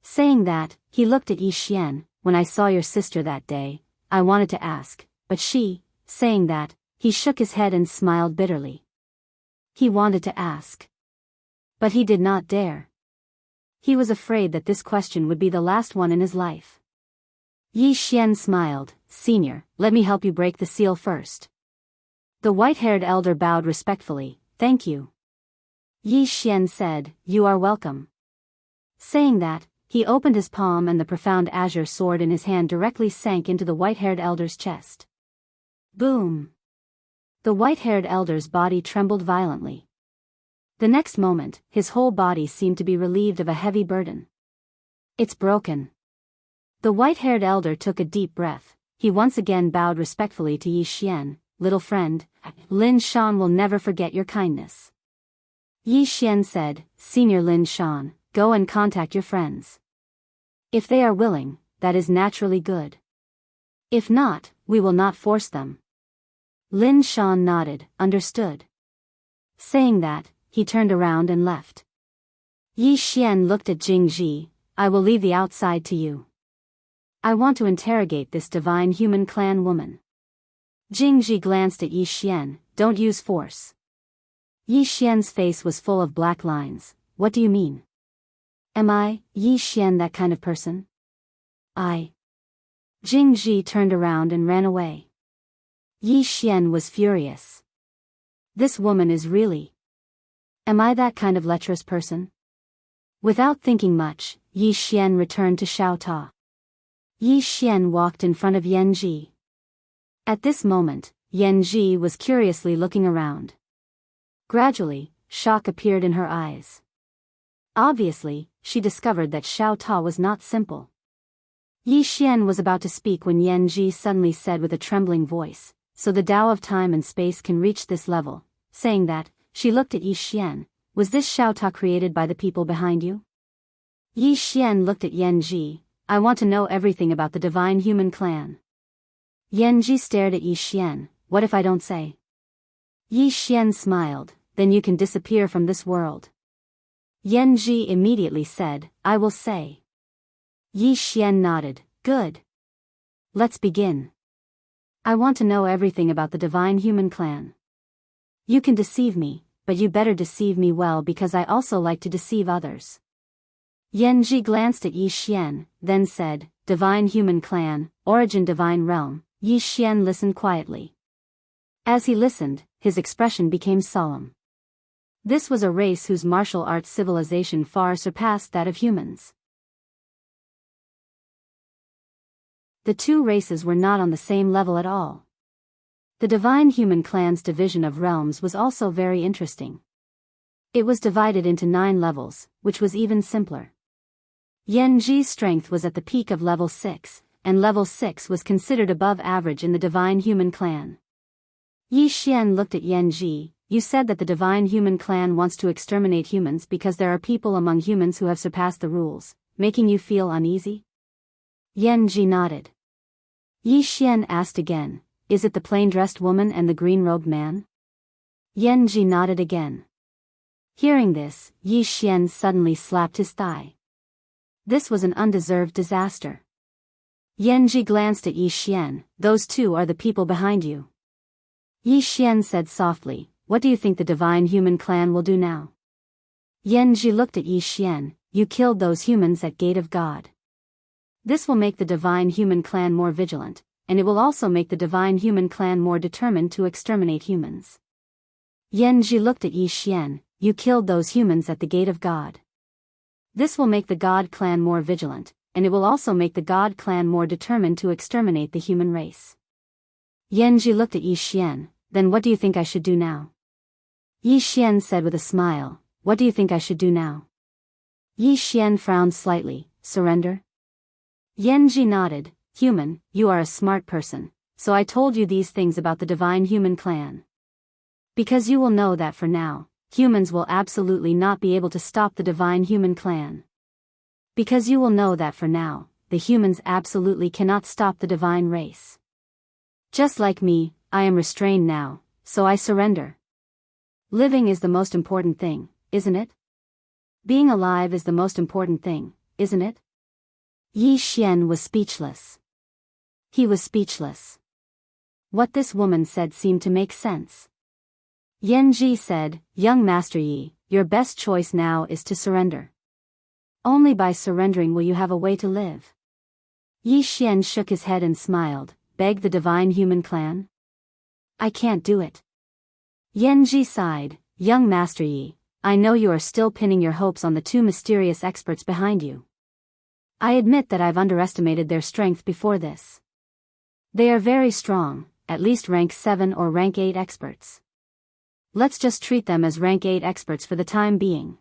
Saying that, he looked at Yi Xian, when I saw your sister that day, I wanted to ask, but saying that, he shook his head and smiled bitterly. He wanted to ask. But he did not dare. He was afraid that this question would be the last one in his life. Yi Xian smiled, Senior, let me help you break the seal first. The white-haired elder bowed respectfully, thank you. Yi Xian said, you are welcome. Saying that, he opened his palm and the profound azure sword in his hand directly sank into the white-haired elder's chest. Boom! The white-haired elder's body trembled violently. The next moment, his whole body seemed to be relieved of a heavy burden. It's broken. The white-haired elder took a deep breath. He once again bowed respectfully to Yi Xian, little friend, Lin Shan will never forget your kindness. Yi Xian said, Senior Lin Shan, go and contact your friends. If they are willing, that is naturally good. If not, we will not force them. Lin Shan nodded, understood. Saying that, he turned around and left. Yi Xian looked at Jingji, I will leave the outside to you. I want to interrogate this divine human clan woman. Jingji glanced at Yi Xian, don't use force. Yi Xian's face was full of black lines, what do you mean? Am I, Yi Xian, that kind of person? Jingji turned around and ran away. Yi Xian was furious. This woman is really. Am I that kind of lecherous person? Without thinking much, Yi Xian returned to Xiao Ta. Yi Xian walked in front of Yanji. At this moment, Yanji was curiously looking around. Gradually, shock appeared in her eyes. Obviously, she discovered that Xiao Ta was not simple. Yi Xian was about to speak when Yanji suddenly said with a trembling voice, so the Tao of time and space can reach this level. Saying that, she looked at Yi Xian, was this Xiao Ta created by the people behind you? Yi Xian looked at Yanji, I want to know everything about the divine human clan. Yanji stared at Yi Xian, what if I don't say? Yi Xian smiled, then you can disappear from this world. Yanji immediately said, I will say. Yi Xian nodded, good. Let's begin. I want to know everything about the divine human clan. You can deceive me, but you better deceive me well because I also like to deceive others. Yanji glanced at Yi Xian, then said, Divine Human Clan, Origin Divine Realm. Yi Xian listened quietly. As he listened, his expression became solemn. This was a race whose martial arts civilization far surpassed that of humans. The two races were not on the same level at all. The Divine Human Clan's division of realms was also very interesting. It was divided into 9 levels, which was even simpler. Yanji's strength was at the peak of level 6, and level 6 was considered above average in the Divine Human Clan. Yi Xian looked at Yanji. You said that the Divine Human Clan wants to exterminate humans because there are people among humans who have surpassed the rules, making you feel uneasy? Yanji nodded. Yi Xian asked again, Is it the plain-dressed woman and the green-robed man? Yanji nodded again. Hearing this, Yi Xian suddenly slapped his thigh. This was an undeserved disaster. Yanji glanced at Yi Xian. Those two are the people behind you. Yi Xian said softly, What do you think the Divine Human Clan will do now? Yanji looked at Yi Xian. You killed those humans at Gate of God. This will make the Divine Human Clan more vigilant, and it will also make the Divine Human Clan more determined to exterminate humans. Yanji looked at Yi Xian. You killed those humans at the Gate of God. This will make the God Clan more vigilant, and it will also make the God Clan more determined to exterminate the human race. Yanji looked at Yi Xian. Then what do you think I should do now? Yi Xian said with a smile, What do you think I should do now? Yi Xian frowned slightly. Surrender? Yanji nodded. Human, you are a smart person, so I told you these things about the Divine Human Clan. Because you will know that for now, humans will absolutely not be able to stop the Divine Human Clan. Because you will know that for now, the humans absolutely cannot stop the divine race. Just like me, I am restrained now, so I surrender. Living is the most important thing, isn't it? Being alive is the most important thing, isn't it? Yi Xian was speechless. He was speechless. What this woman said seemed to make sense. Yanji said, Young Master Yi, your best choice now is to surrender. Only by surrendering will you have a way to live. Yi Xian shook his head and smiled. Beg the Divine Human Clan? I can't do it. Yanji sighed. Young Master Yi, I know you are still pinning your hopes on the 2 mysterious experts behind you. I admit that I've underestimated their strength before this. They are very strong, at least rank 7 or rank 8 experts. Let's just treat them as rank 8 experts for the time being.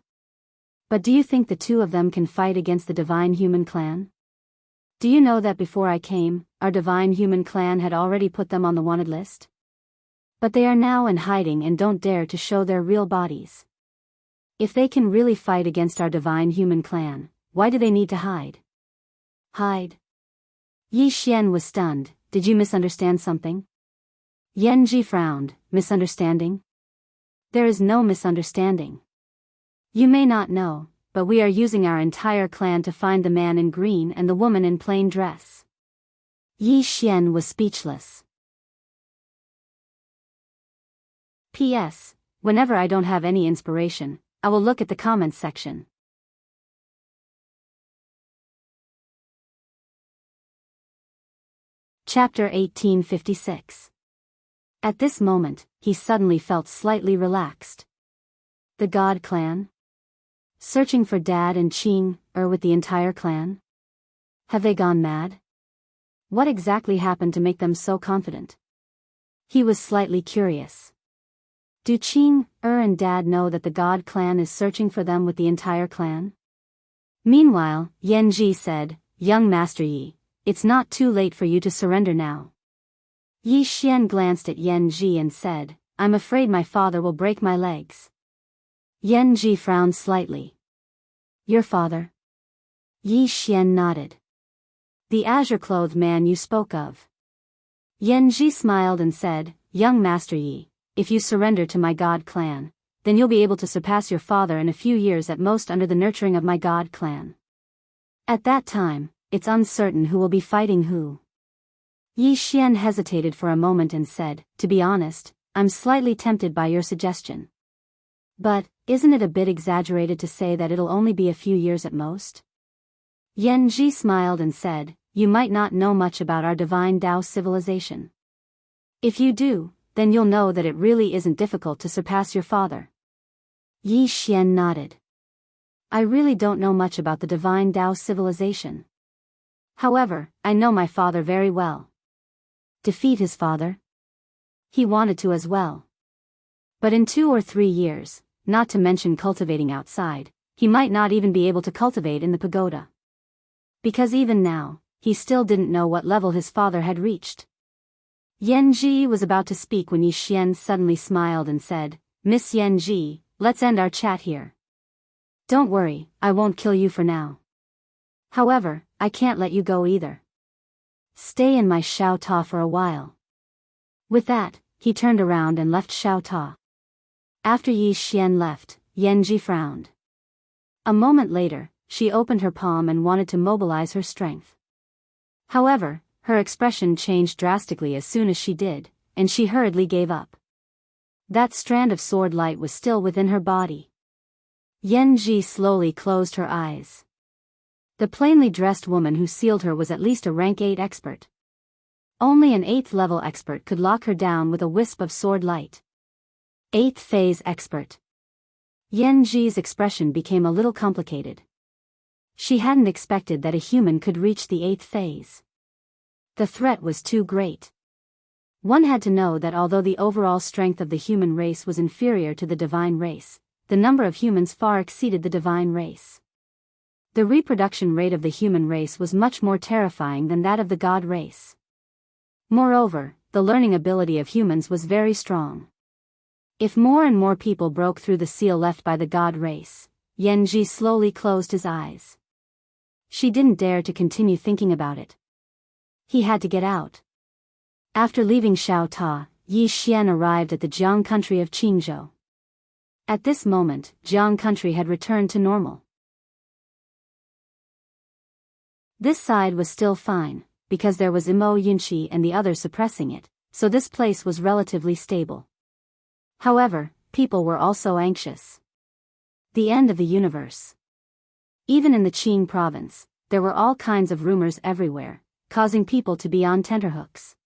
But do you think the 2 of them can fight against the Divine Human Clan? Do you know that before I came, our Divine Human Clan had already put them on the wanted list? But they are now in hiding and don't dare to show their real bodies. If they can really fight against our Divine Human Clan, why do they need to hide? Hide? Yi Xian was stunned. Did you misunderstand something? Yanji frowned. Misunderstanding? There is no misunderstanding. You may not know, but we are using our entire clan to find the man in green and the woman in plain dress. Yi Xian was speechless. P.S. Whenever I don't have any inspiration, I will look at the comments section. Chapter 1856. At this moment, he suddenly felt slightly relaxed. The God Clan? Searching for Dad and Qing, with the entire clan? Have they gone mad? What exactly happened to make them so confident? He was slightly curious. Do Qing, and Dad know that the God Clan is searching for them with the entire clan? Meanwhile, Yanji said, Young Master Yi, it's not too late for you to surrender now. Yi Xian glanced at Yanji and said, I'm afraid my father will break my legs. Yanji frowned slightly. Your father? Yi Xian nodded. The azure-clothed man you spoke of. Yanji smiled and said, Young Master Yi, if you surrender to my God Clan, then you'll be able to surpass your father in a few years at most under the nurturing of my God Clan. At that time, it's uncertain who will be fighting who. Yi Xian hesitated for a moment and said, To be honest, I'm slightly tempted by your suggestion. But, isn't it a bit exaggerated to say that it'll only be a few years at most? Yan Ji smiled and said, you might not know much about our divine Dao civilization. If you do, then you'll know that it really isn't difficult to surpass your father. Yi Xian nodded. I really don't know much about the divine Dao civilization. However, I know my father very well. Defeat his father? He wanted to as well. But in 2 or 3 years, not to mention cultivating outside, he might not even be able to cultivate in the pagoda. Because even now, he still didn't know what level his father had reached. Yan Ji was about to speak when Yi Xian suddenly smiled and said, Miss Yan Ji, let's end our chat here. Don't worry, I won't kill you for now. However, I can't let you go either. Stay in my Xiao Ta for a while. With that, he turned around and left Xiao Ta. After Yi Xian left, Yan Ji frowned. A moment later, she opened her palm and wanted to mobilize her strength. However, her expression changed drastically as soon as she did, and she hurriedly gave up. That strand of sword light was still within her body. Yan Ji slowly closed her eyes. The plainly dressed woman who sealed her was at least a rank 8 expert. Only an 8th level expert could lock her down with a wisp of sword light. 8th phase expert. Yan Ji's expression became a little complicated. She hadn't expected that a human could reach the 8th phase. The threat was too great. One had to know that although the overall strength of the human race was inferior to the divine race, the number of humans far exceeded the divine race. The reproduction rate of the human race was much more terrifying than that of the god race. Moreover, the learning ability of humans was very strong. If more and more people broke through the seal left by the god race, Yan Ji slowly closed his eyes. She didn't dare to continue thinking about it. He had to get out. After leaving Xiao Ta, Yi Xian arrived at the Jiang country of Qingzhou. At this moment, Jiang country had returned to normal. This side was still fine, because there was Imo Yunqi and the others suppressing it, so this place was relatively stable. However, people were also anxious. The end of the universe. Even in the Qing province, there were all kinds of rumors everywhere, causing people to be on tenterhooks.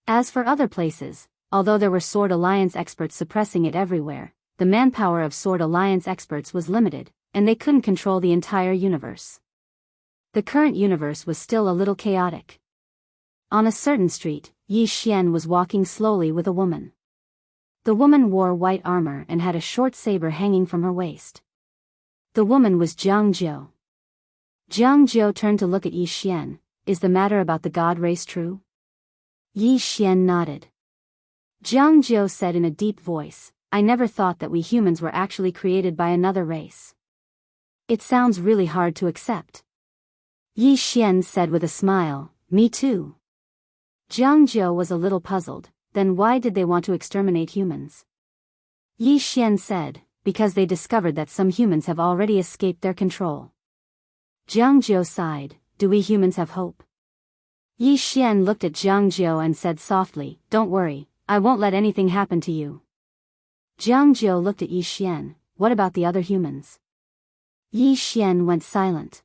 As for other places, although there were Sword Alliance experts suppressing it everywhere, the manpower of Sword Alliance experts was limited, and they couldn't control the entire universe. The current universe was still a little chaotic. On a certain street, Yi Xian was walking slowly with a woman. The woman wore white armor and had a short saber hanging from her waist. The woman was Jianghu. Jianghu turned to look at Yi Xian. Is the matter about the god race true? Yi Xian nodded. Jianghu said in a deep voice, I never thought that we humans were actually created by another race. It sounds really hard to accept. Yi Xian said with a smile, me too. Jianghu was a little puzzled, then why did they want to exterminate humans? Yi Xian said, because they discovered that some humans have already escaped their control. Jianghu sighed, do we humans have hope? Yi Xian looked at Jianghu and said softly, don't worry, I won't let anything happen to you. Jianghu looked at Yi Xian, what about the other humans? Yi Xian went silent.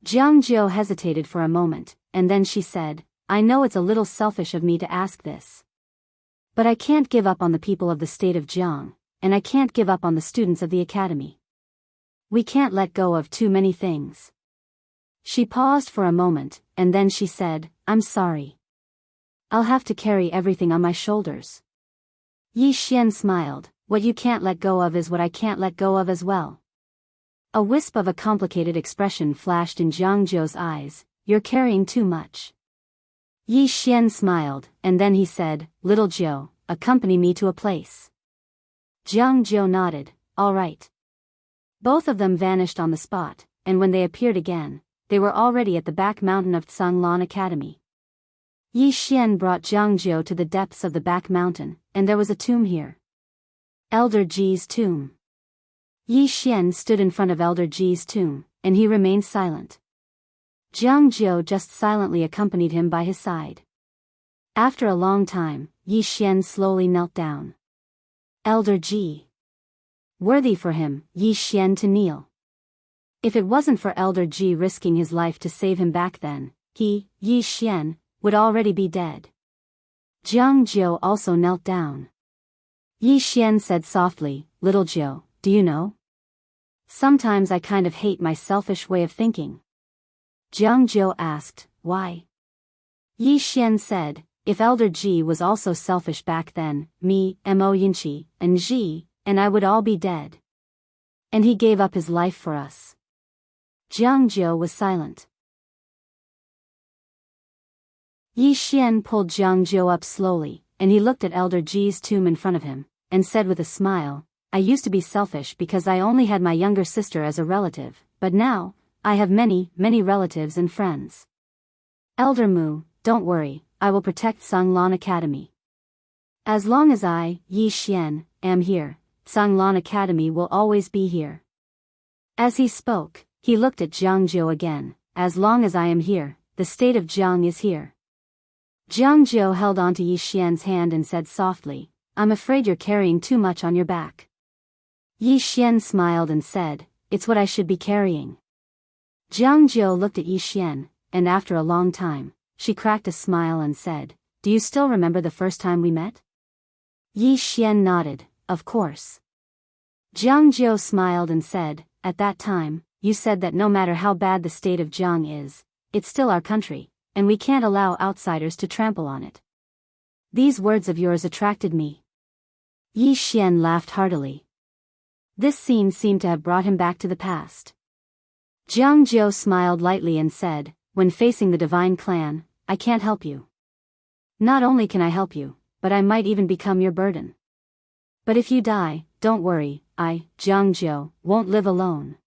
Jianghu hesitated for a moment, and then she said, I know it's a little selfish of me to ask this. But I can't give up on the people of the state of Jiang, and I can't give up on the students of the academy. We can't let go of too many things. She paused for a moment, and then she said, I'm sorry. I'll have to carry everything on my shoulders. Yi Xian smiled, what you can't let go of is what I can't let go of as well. A wisp of a complicated expression flashed in Jianghu's eyes, you're carrying too much. Yi Xian smiled, and then he said, little Jiu, accompany me to a place. Jianghu nodded, all right. Both of them vanished on the spot, and when they appeared again, they were already at the back mountain of Tsanglan Academy. Yi Xian brought Jianghu to the depths of the back mountain, and there was a tomb here. Elder Ji's tomb. Yi Xian stood in front of Elder Ji's tomb, and he remained silent. Jianghu just silently accompanied him by his side. After a long time, Yi Xian slowly knelt down. Elder Ji. Worthy for him, Yi Xian, to kneel. If it wasn't for Elder Ji risking his life to save him back then, he, Yi Xian, would already be dead. Jianghu also knelt down. Yi Xian said softly, "Little Jiu, do you know? Sometimes I kind of hate my selfish way of thinking." Jianghu asked, "Why?" Yi Xian said, "If Elder Ji was also selfish back then, me, Mo Yinchi, and Ji, and I would all be dead. And he gave up his life for us." Jianghu was silent. Yi Xian pulled Jianghu up slowly, and he looked at Elder Ji's tomb in front of him, and said with a smile, "I used to be selfish because I only had my younger sister as a relative, but now, I have many, many relatives and friends. Elder Mu, don't worry, I will protect Sanglan Academy. As long as I, Yi Xian, am here, Sanglan Academy will always be here." As he spoke, he looked at Jianghu again. "As long as I am here, the state of Jiang is here." Jianghu held onto Yi Xian's hand and said softly, "I'm afraid you're carrying too much on your back." Yi Xian smiled and said, "It's what I should be carrying." Jianghu looked at Yi Xian, and after a long time, she cracked a smile and said, "Do you still remember the first time we met?" Yi Xian nodded, "Of course." Jianghu smiled and said, "At that time, you said that no matter how bad the state of Jiang is, it's still our country, and we can't allow outsiders to trample on it. These words of yours attracted me." Yi Xian laughed heartily. This scene seemed to have brought him back to the past. Jianghu smiled lightly and said, "When facing the divine clan, I can't help you. Not only can I help you, but I might even become your burden. But if you die, don't worry, I, Jianghu, won't live alone."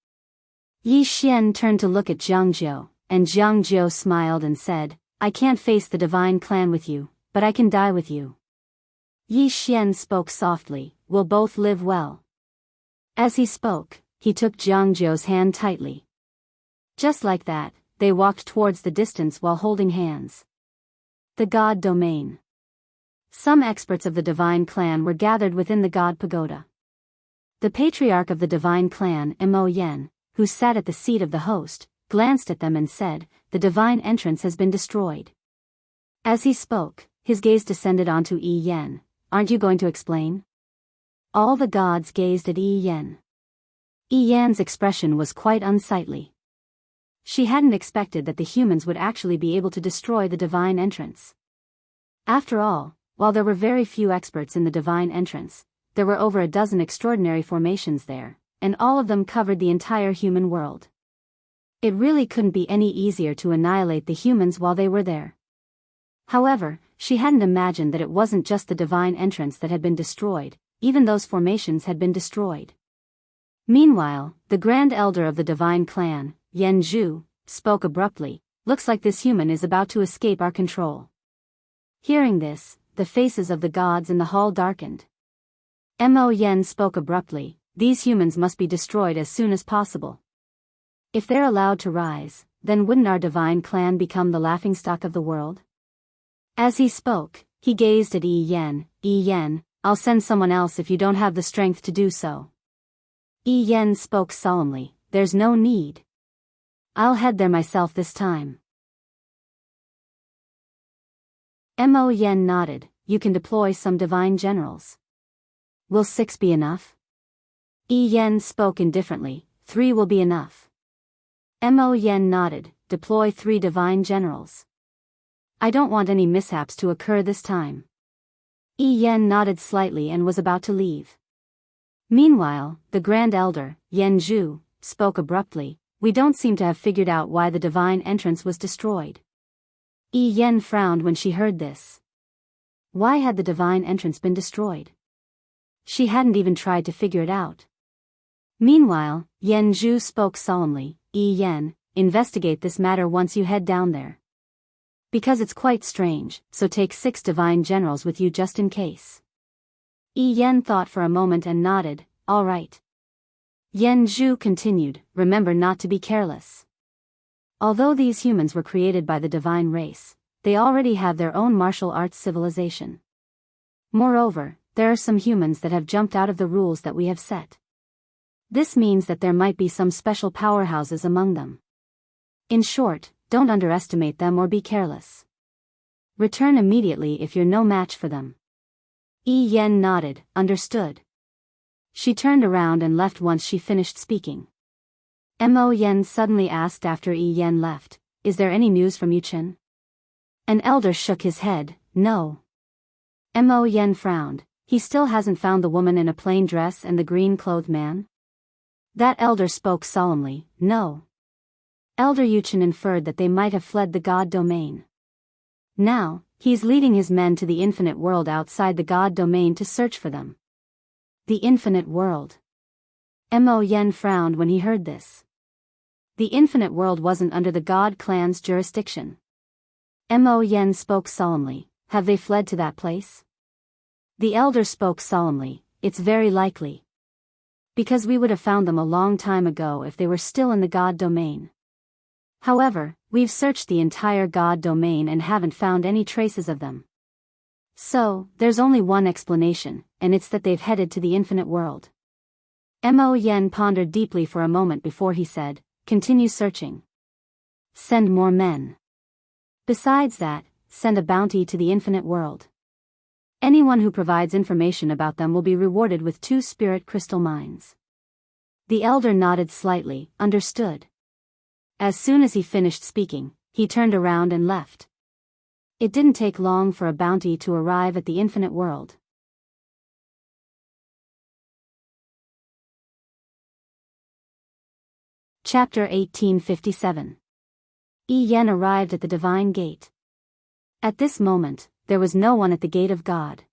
Yi Xian turned to look at Jianghu, and Jianghu smiled and said, "I can't face the divine clan with you, but I can die with you." Yi Xian spoke softly, "We'll both live well." As he spoke, he took Jianghu's hand tightly. Just like that, they walked towards the distance while holding hands. The God Domain. Some experts of the divine clan were gathered within the God Pagoda. The patriarch of the divine clan, Mo Yen, who sat at the seat of the host, glanced at them and said, "The divine entrance has been destroyed." As he spoke, his gaze descended onto Yi Yen. "Aren't you going to explain?" All the gods gazed at Yi Yen. Yi Yen's expression was quite unsightly. She hadn't expected that the humans would actually be able to destroy the divine entrance. After all, while there were very few experts in the divine entrance, there were over a dozen extraordinary formations there, and all of them covered the entire human world. It really couldn't be any easier to annihilate the humans while they were there. However, she hadn't imagined that it wasn't just the divine entrance that had been destroyed, even those formations had been destroyed. Meanwhile, the Grand Elder of the divine clan, Yan Zhu, spoke abruptly, "Looks like this human is about to escape our control." Hearing this, the faces of the gods in the hall darkened. Mo Yen spoke abruptly, "These humans must be destroyed as soon as possible. If they're allowed to rise, then wouldn't our divine clan become the laughingstock of the world?" As he spoke, he gazed at Yi Yen. "Yi Yen, I'll send someone else if you don't have the strength to do so." Yi Yen spoke solemnly, "There's no need. I'll head there myself this time." Mo Yen nodded, "You can deploy some divine generals. Will 6 be enough?" Yi Yen spoke indifferently, 3 will be enough." Mo Yen nodded, "Deploy 3 divine generals. I don't want any mishaps to occur this time." Yi Yen nodded slightly and was about to leave. Meanwhile, the Grand Elder, Yan Zhu, spoke abruptly, "We don't seem to have figured out why the divine entrance was destroyed." Yi Yen frowned when she heard this. Why had the divine entrance been destroyed? She hadn't even tried to figure it out. Meanwhile, Yan Zhu spoke solemnly, "Yi Yen, investigate this matter once you head down there. Because it's quite strange, so take 6 divine generals with you just in case." Yi Yen thought for a moment and nodded, "All right." Yan Zhu continued, "Remember not to be careless. Although these humans were created by the divine race, they already have their own martial arts civilization. Moreover, there are some humans that have jumped out of the rules that we have set. This means that there might be some special powerhouses among them. In short, don't underestimate them or be careless. Return immediately if you're no match for them. Yi Yan nodded, understood. She turned around and left once she finished speaking. Mo Yan suddenly asked after Yi Yan left, "Is there any news from Yuchen?" An elder shook his head, "No." Mo Yan frowned. "He still hasn't found the woman in a plain dress and the green-clothed man?" That elder spoke solemnly, "No." Elder Yuchen inferred that they might have fled the God domain. Now, he's leading his men to the infinite world outside the God domain to search for them. The infinite world. Mo Yan frowned when he heard this. The infinite world wasn't under the God clan's jurisdiction. Mo Yan spoke solemnly, "Have they fled to that place?" The elder spoke solemnly, "It's very likely. Because we would have found them a long time ago if they were still in the God domain. However, we've searched the entire God domain and haven't found any traces of them. So, there's only one explanation, and it's that they've headed to the infinite world." Mo Yan pondered deeply for a moment before he said, "Continue searching. Send more men. Besides that, send a bounty to the infinite world. Anyone who provides information about them will be rewarded with 2 spirit crystal mines." The elder nodded slightly, understood. As soon as he finished speaking, he turned around and left. It didn't take long for a bounty to arrive at the infinite world. Chapter 1857. Yi Yan arrived at the Divine Gate. At this moment, there was no one at the Gate of God.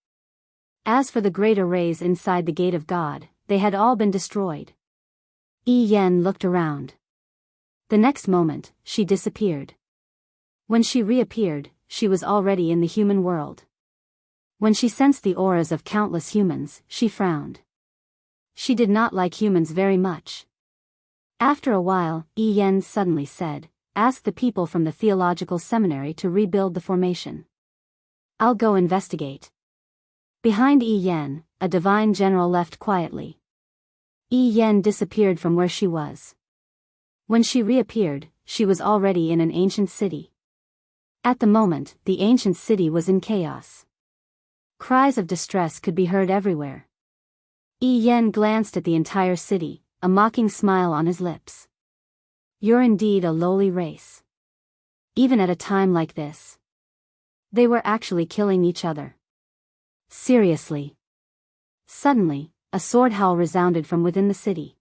As for the great arrays inside the Gate of God, they had all been destroyed. Yi Yan looked around. The next moment, she disappeared. When she reappeared, she was already in the human world. When she sensed the auras of countless humans, she frowned. She did not like humans very much. After a while, Yi Yan suddenly said, "Ask the people from the theological seminary to rebuild the formation. I'll go investigate." Behind Yi Yan, a divine general left quietly. Yi Yan disappeared from where she was. When she reappeared, she was already in an ancient city. At the moment, the ancient city was in chaos. Cries of distress could be heard everywhere. Yi Yan glanced at the entire city, a mocking smile on his lips. "You're indeed a lowly race. Even at a time like this." They were actually killing each other. Seriously. Suddenly, a sword howl resounded from within the city.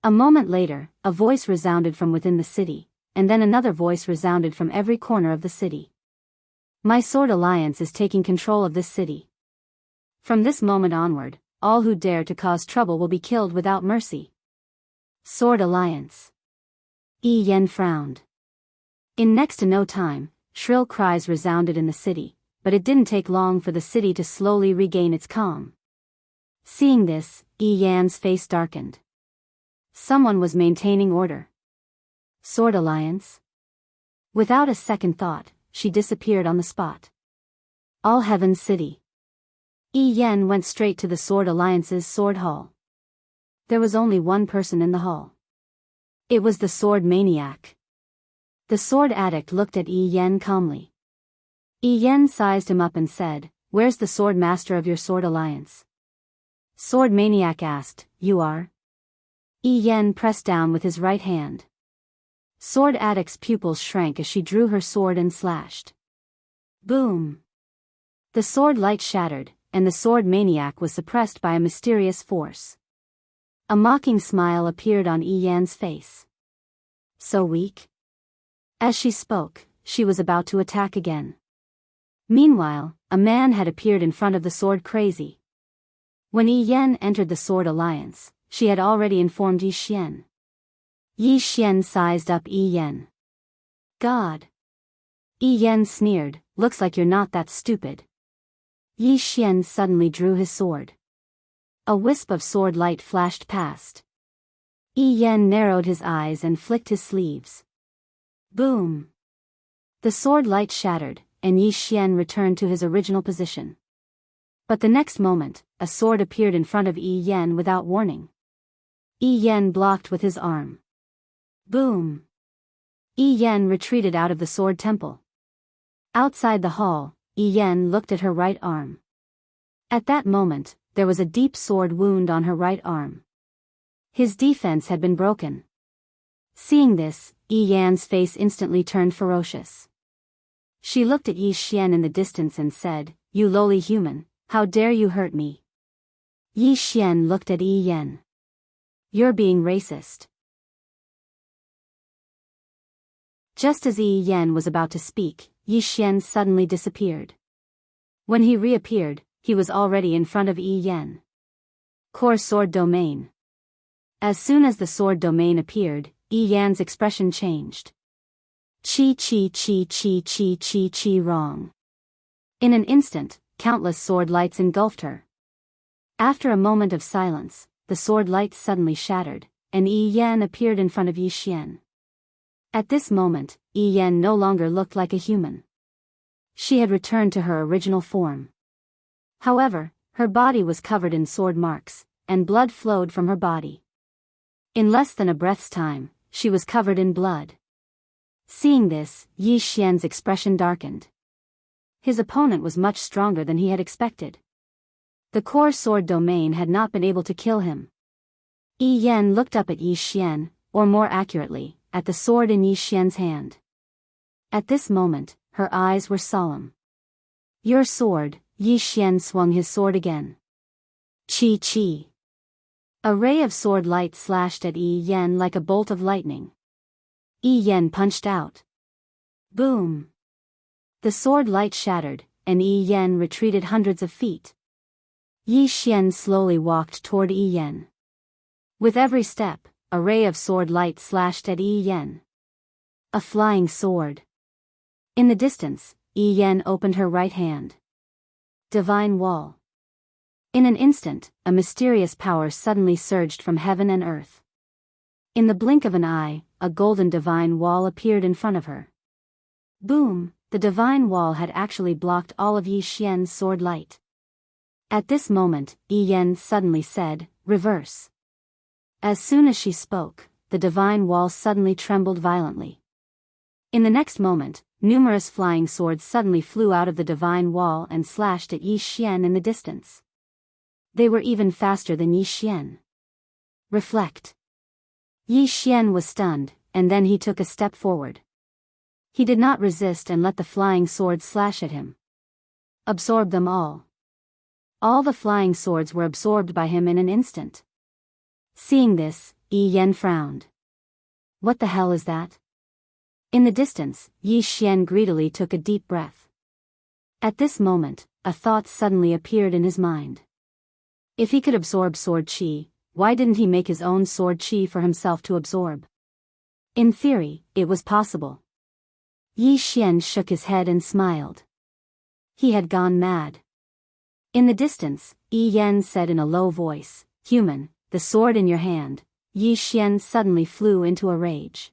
A moment later, a voice resounded from within the city, and then another voice resounded from every corner of the city. "My Sword Alliance is taking control of this city. From this moment onward, all who dare to cause trouble will be killed without mercy." Sword Alliance. Yi Yan frowned. In next to no time, shrill cries resounded in the city, but it didn't take long for the city to slowly regain its calm. Seeing this, Yi Yan's face darkened. Someone was maintaining order. Sword Alliance? Without a second thought, she disappeared on the spot. All Heaven City. Yi Yan went straight to the Sword Alliance's sword hall. There was only one person in the hall. It was the sword maniac. The sword addict looked at Yi Yan calmly. Yi Yan sized him up and said, "Where's the sword master of your Sword Alliance?" Sword maniac asked, "You are?" Yi Yan pressed down with his right hand. Sword addict's pupils shrank as she drew her sword and slashed. Boom! The sword light shattered, and the sword maniac was suppressed by a mysterious force. A mocking smile appeared on Yi Yan's face. So weak? As she spoke, she was about to attack again. Meanwhile, a man had appeared in front of the sword crazy. When Yi Yan entered the Sword Alliance, she had already informed Yi Xian. Yi Xian sized up Yi Yan. "God." Yi Yan sneered, "Looks like you're not that stupid." Yi Xian suddenly drew his sword. A wisp of sword light flashed past. Yi Yan narrowed his eyes and flicked his sleeves. Boom! The sword light shattered, and Yi Xian returned to his original position. But the next moment, a sword appeared in front of Yi Yan without warning. Yi Yan blocked with his arm. Boom! Yi Yan retreated out of the sword temple. Outside the hall, Yi Yan looked at her right arm. At that moment, there was a deep sword wound on her right arm. His defense had been broken. Seeing this, Yi Yan's face instantly turned ferocious. She looked at Yi Xian in the distance and said, "You lowly human, how dare you hurt me?" Yi Xian looked at Yi Yan. "You're being racist." Just as Yi Yan was about to speak, Yi Xian suddenly disappeared. When he reappeared, he was already in front of Yi Yan. Core Sword Domain. As soon as the sword domain appeared, Yi Yan's expression changed. Chi chi chi chi chi chi chi wrong. In an instant, countless sword lights engulfed her. After a moment of silence, the sword lights suddenly shattered, and Yi Yan appeared in front of Yi Xian. At this moment, Yi Yan no longer looked like a human. She had returned to her original form. However, her body was covered in sword marks, and blood flowed from her body. In less than a breath's time, she was covered in blood. Seeing this, Yi Xian's expression darkened. His opponent was much stronger than he had expected. The core sword domain had not been able to kill him. Yi Yan looked up at Yi Xian, or more accurately, at the sword in Yi Xian's hand. At this moment, her eyes were solemn. "Your sword," Yi Xian swung his sword again. Chi chi. A ray of sword light slashed at Yi Yan like a bolt of lightning. Yi Yan punched out. Boom! The sword light shattered, and Yi Yan retreated hundreds of feet. Yi Xian slowly walked toward Yi Yan. With every step, a ray of sword light slashed at Yi Yan. A flying sword. In the distance, Yi Yan opened her right hand. Divine Wall. In an instant, a mysterious power suddenly surged from heaven and earth. In the blink of an eye, a golden divine wall appeared in front of her. Boom! The divine wall had actually blocked all of Yi Xian's sword light. At this moment, Yi Yan suddenly said, "Reverse." As soon as she spoke, the divine wall suddenly trembled violently. In the next moment, numerous flying swords suddenly flew out of the divine wall and slashed at Yi Xian in the distance. They were even faster than Yi Xian. Reflect. Yi Xian was stunned, and then he took a step forward. He did not resist and let the flying swords slash at him. Absorb them all. All the flying swords were absorbed by him in an instant. Seeing this, Yi Yan frowned. What the hell is that? In the distance, Yi Xian greedily took a deep breath. At this moment, a thought suddenly appeared in his mind. If he could absorb sword chi, why didn't he make his own sword chi for himself to absorb? In theory, it was possible. Yi Xian shook his head and smiled. He had gone mad. In the distance, Yi Yan said in a low voice, "Human, the sword in your hand." Yi Xian suddenly flew into a rage.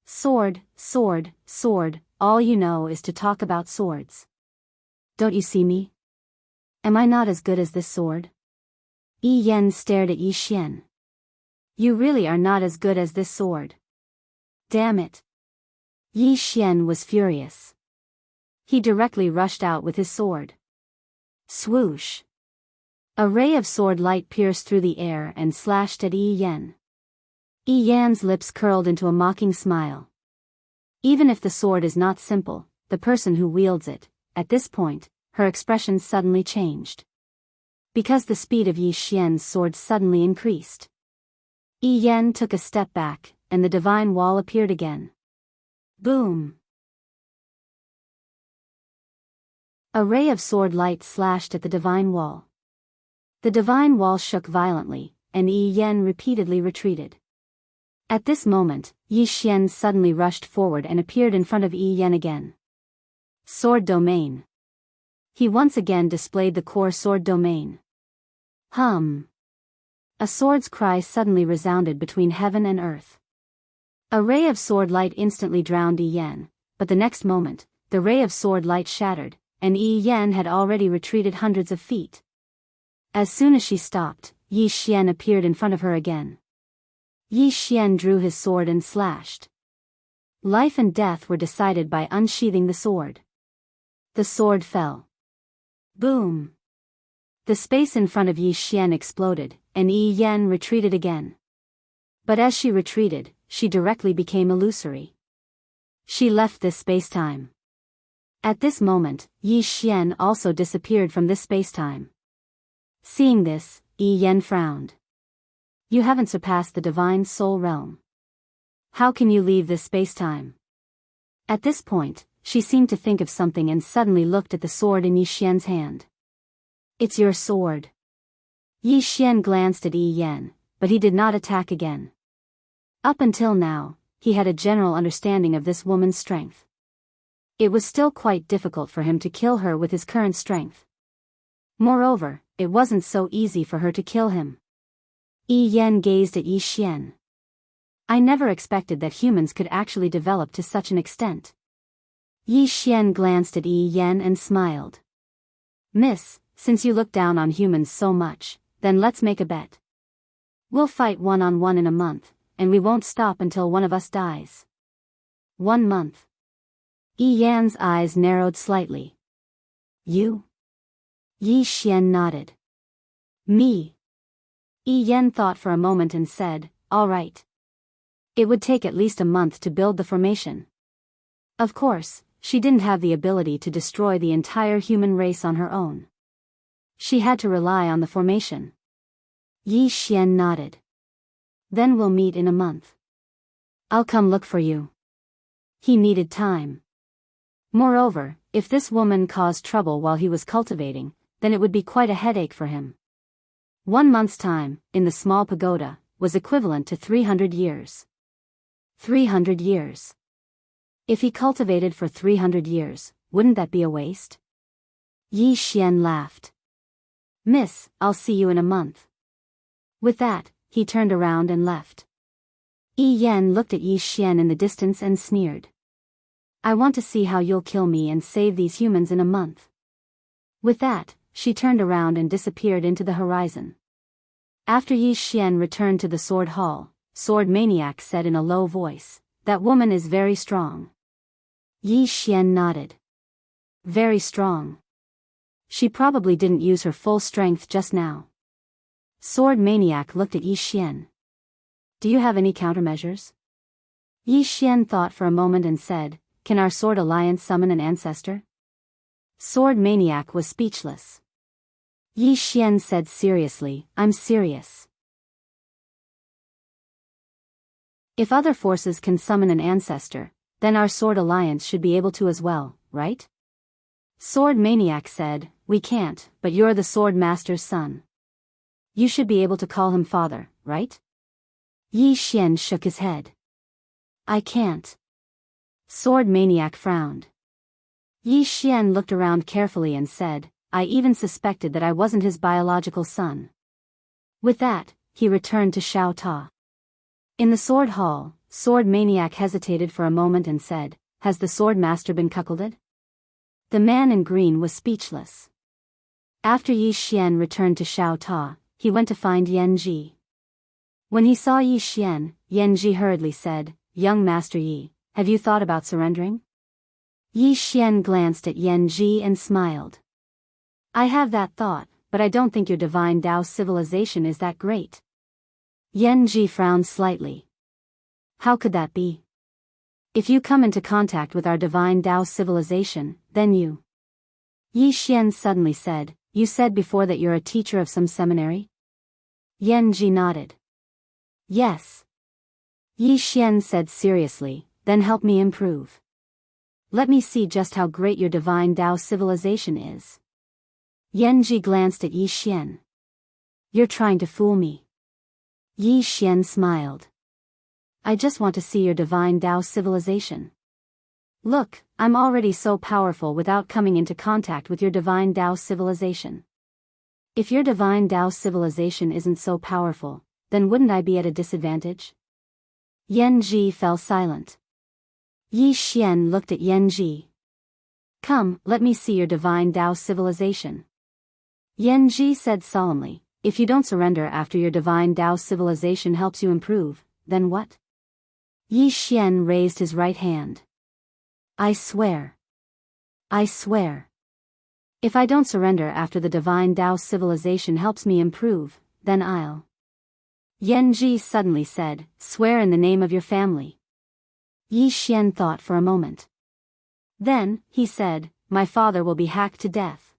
Sword, sword, sword, all you know is to talk about swords. Don't you see me? Am I not as good as this sword? Yi Yan stared at Yi Xian. You really are not as good as this sword. Damn it. Yi Xian was furious. He directly rushed out with his sword. Swoosh. A ray of sword light pierced through the air and slashed at Yi Yan. Yi Yan's lips curled into a mocking smile. Even if the sword is not simple, the person who wields it, at this point, her expression suddenly changed. Because the speed of Yi Xian's sword suddenly increased. Yi Yan took a step back, and the divine wall appeared again. Boom! A ray of sword light slashed at the divine wall. The divine wall shook violently, and Yi Yan repeatedly retreated. At this moment, Yi Xian suddenly rushed forward and appeared in front of Yi Yan again. Sword domain. He once again displayed the core sword domain. Hum. A sword's cry suddenly resounded between heaven and earth. A ray of sword light instantly drowned Yi Yan, but the next moment, the ray of sword light shattered, and Yi Yan had already retreated hundreds of feet. As soon as she stopped, Yi Xian appeared in front of her again. Yi Xian drew his sword and slashed. Life and death were decided by unsheathing the sword. The sword fell. Boom! The space in front of Yi Xian exploded, and Yi Yan retreated again. But as she retreated, she directly became illusory. She left this space-time. At this moment, Yi Xian also disappeared from this space-time. Seeing this, Yi Yan frowned. You haven't surpassed the divine soul realm. How can you leave this space-time? At this point, she seemed to think of something and suddenly looked at the sword in Yi Xian's hand. It's your sword. Yi Xian glanced at Yi Yan, but he did not attack again. Up until now, he had a general understanding of this woman's strength. It was still quite difficult for him to kill her with his current strength. Moreover, it wasn't so easy for her to kill him. Yi Yan gazed at Yi Xian. I never expected that humans could actually develop to such an extent. Yi Xian glanced at Yi Yan and smiled. Miss, since you look down on humans so much, then let's make a bet. We'll fight one-on-one in a month, and we won't stop until one of us dies. 1 month. Yi Yan's eyes narrowed slightly. You? Yi Xian nodded. Me. Yi Yan thought for a moment and said, all right. It would take at least a month to build the formation. Of course, she didn't have the ability to destroy the entire human race on her own. She had to rely on the formation. Yi Xian nodded. Then we'll meet in a month. I'll come look for you. He needed time. Moreover, if this woman caused trouble while he was cultivating, then it would be quite a headache for him. 1 month's time, in the small pagoda, was equivalent to 300 years. 300 years. If he cultivated for 300 years, wouldn't that be a waste? Yi Xian laughed. Miss, I'll see you in a month. With that, he turned around and left. Yi Yan looked at Yi Xian in the distance and sneered. I want to see how you'll kill me and save these humans in a month. With that, she turned around and disappeared into the horizon. After Yi Xian returned to the sword hall, Sword Maniac said in a low voice, that woman is very strong. Yi Xian nodded. Very strong. She probably didn't use her full strength just now. Sword Maniac looked at Yi Xian. Do you have any countermeasures? Yi Xian thought for a moment and said, can our sword alliance summon an ancestor? Sword Maniac was speechless. Yi Xian said seriously, I'm serious. If other forces can summon an ancestor, then our sword alliance should be able to as well, right? Sword Maniac said, we can't, but you're the sword master's son. You should be able to call him father, right? Yi Xian shook his head. I can't. Sword Maniac frowned. Yi Xian looked around carefully and said, I even suspected that I wasn't his biological son. With that, he returned to Xiao Ta. In the sword hall, Sword Maniac hesitated for a moment and said, has the sword master been cuckolded? The man in green was speechless. After Yi Xian returned to Xiao Ta, he went to find Yan Ji. When he saw Yi Xian, Yan Ji hurriedly said, young Master Yi, have you thought about surrendering? Yi Xian glanced at Yan Ji and smiled. I have that thought, but I don't think your divine Dao civilization is that great. Yan Ji frowned slightly. How could that be? If you come into contact with our divine Dao civilization, then you... Yi Xian suddenly said, you said before that you're a teacher of some seminary? Yan Ji nodded. Yes. Yi Xian said seriously, then help me improve. Let me see just how great your divine Dao civilization is. Yan Ji glanced at Yi Xian. You're trying to fool me. Yi Xian smiled. I just want to see your divine Dao civilization. Look, I'm already so powerful without coming into contact with your divine Dao civilization. If your divine Dao civilization isn't so powerful, then wouldn't I be at a disadvantage? Yan Ji fell silent. Yi Xian looked at Yan Ji. Come, let me see your divine Dao civilization. Yan Ji said solemnly, if you don't surrender after your divine Dao civilization helps you improve, then what? Yi Xian raised his right hand. I swear. I swear. If I don't surrender after the divine Tao civilization helps me improve, then I'll. Yan Ji suddenly said, swear in the name of your family. Yi Xian thought for a moment. Then, he said, my father will be hacked to death.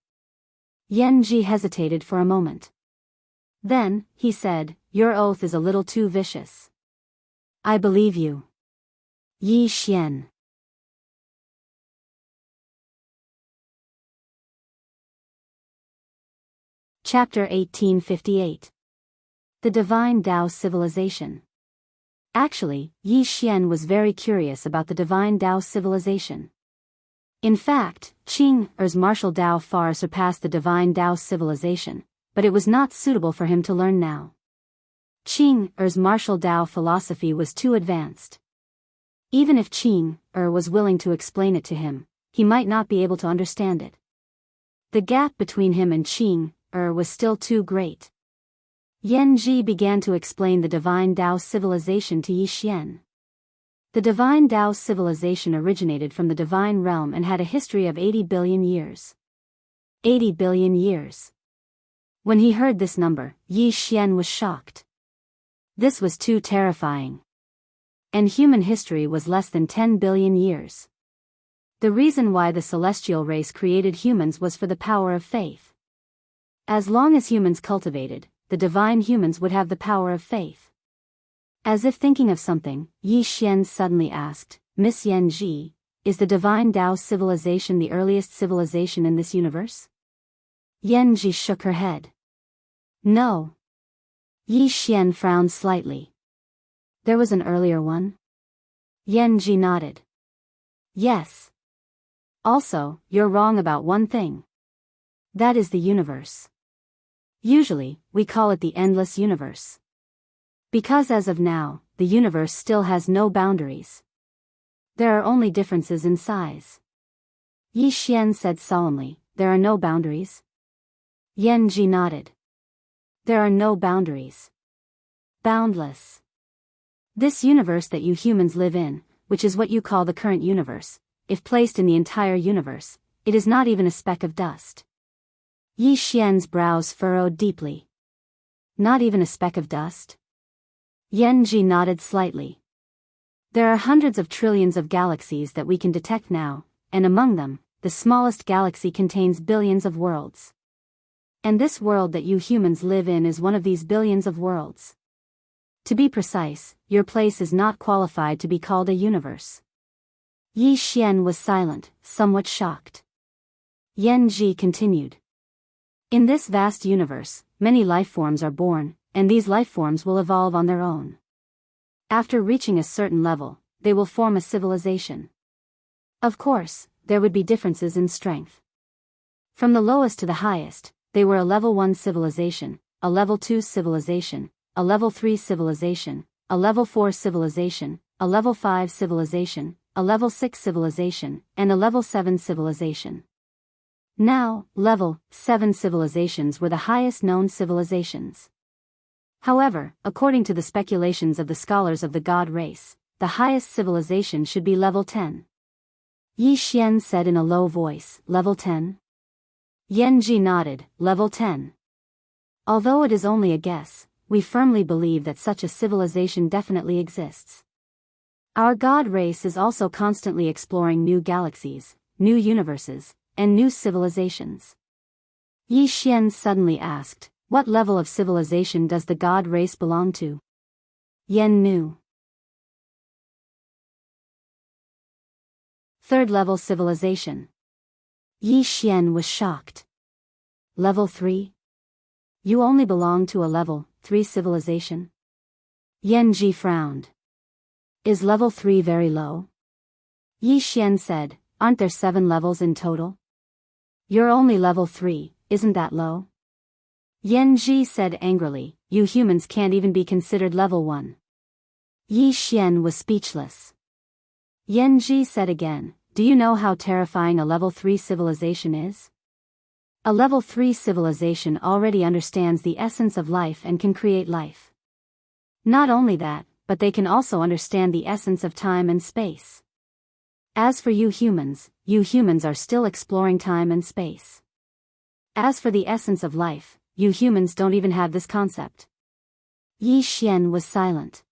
Yan Ji hesitated for a moment. Then, he said, your oath is a little too vicious. I believe you. Yi Xian. Chapter 1858. The Divine Tao Civilization. Actually, Yi Xian was very curious about the Divine Tao Civilization. In fact, Qing Er's martial Tao far surpassed the Divine Tao Civilization, but it was not suitable for him to learn now. Qing Er's martial Tao philosophy was too advanced. Even if Qing Er was willing to explain it to him, he might not be able to understand it. The gap between him and Qing Er was still too great. Yan Ji began to explain the Divine Tao Civilization to Yi Xian. The Divine Tao Civilization originated from the Divine Realm and had a history of 80 billion years. 80 billion years. When he heard this number, Yi Xian was shocked. This was too terrifying. And human history was less than 10 billion years. The reason why the celestial race created humans was for the power of faith. As long as humans cultivated, the divine humans would have the power of faith. As if thinking of something, Yi Xian suddenly asked, Miss Yan Ji, is the Divine Tao Civilization the earliest civilization in this universe? Yan Ji shook her head. No. Yi Xian frowned slightly. There was an earlier one? Yan Ji nodded. Yes. Also, you're wrong about one thing. That is the universe. Usually, we call it the endless universe. Because as of now, the universe still has no boundaries. There are only differences in size. Yi Xian said solemnly, there are no boundaries? Yan Ji nodded. There are no boundaries. Boundless. This universe that you humans live in, which is what you call the current universe, if placed in the entire universe, it is not even a speck of dust. Yi Xian's brows furrowed deeply. Not even a speck of dust? Yan Ji nodded slightly. There are hundreds of trillions of galaxies that we can detect now, and among them, the smallest galaxy contains billions of worlds. And this world that you humans live in is one of these billions of worlds. To be precise, your place is not qualified to be called a universe. Yi Xian was silent, somewhat shocked. Yan Ji continued. In this vast universe, many life forms are born, and these life forms will evolve on their own. After reaching a certain level, they will form a civilization. Of course, there would be differences in strength. From the lowest to the highest, they were a level 1 civilization, a level 2 civilization, a level 3 civilization, a level 4 civilization, a level 5 civilization, a level 6 civilization, and a level 7 civilization. Now, level 7 civilizations were the highest known civilizations. However, according to the speculations of the scholars of the God race, the highest civilization should be level 10. Yi Xian said in a low voice, level 10? Yan Ji nodded, level 10. Although it is only a guess, we firmly believe that such a civilization definitely exists. Our God race is also constantly exploring new galaxies, new universes, and new civilizations. Yi Xian suddenly asked, what level of civilization does the God race belong to? Yan knew. Third level civilization. Yi Xian was shocked. Level 3? You only belong to a level 3 civilization? Yan Ji frowned. Is level 3 very low? Yi Xian said, aren't there 7 levels in total? You're only level 3, isn't that low? Yan Ji said angrily, you humans can't even be considered level 1. Yi Xian was speechless. Yan Ji said again, do you know how terrifying a level 3 civilization is? A level 3 civilization already understands the essence of life and can create life. Not only that, but they can also understand the essence of time and space. As for you humans are still exploring time and space. As for the essence of life, you humans don't even have this concept. Yi Xian was silent.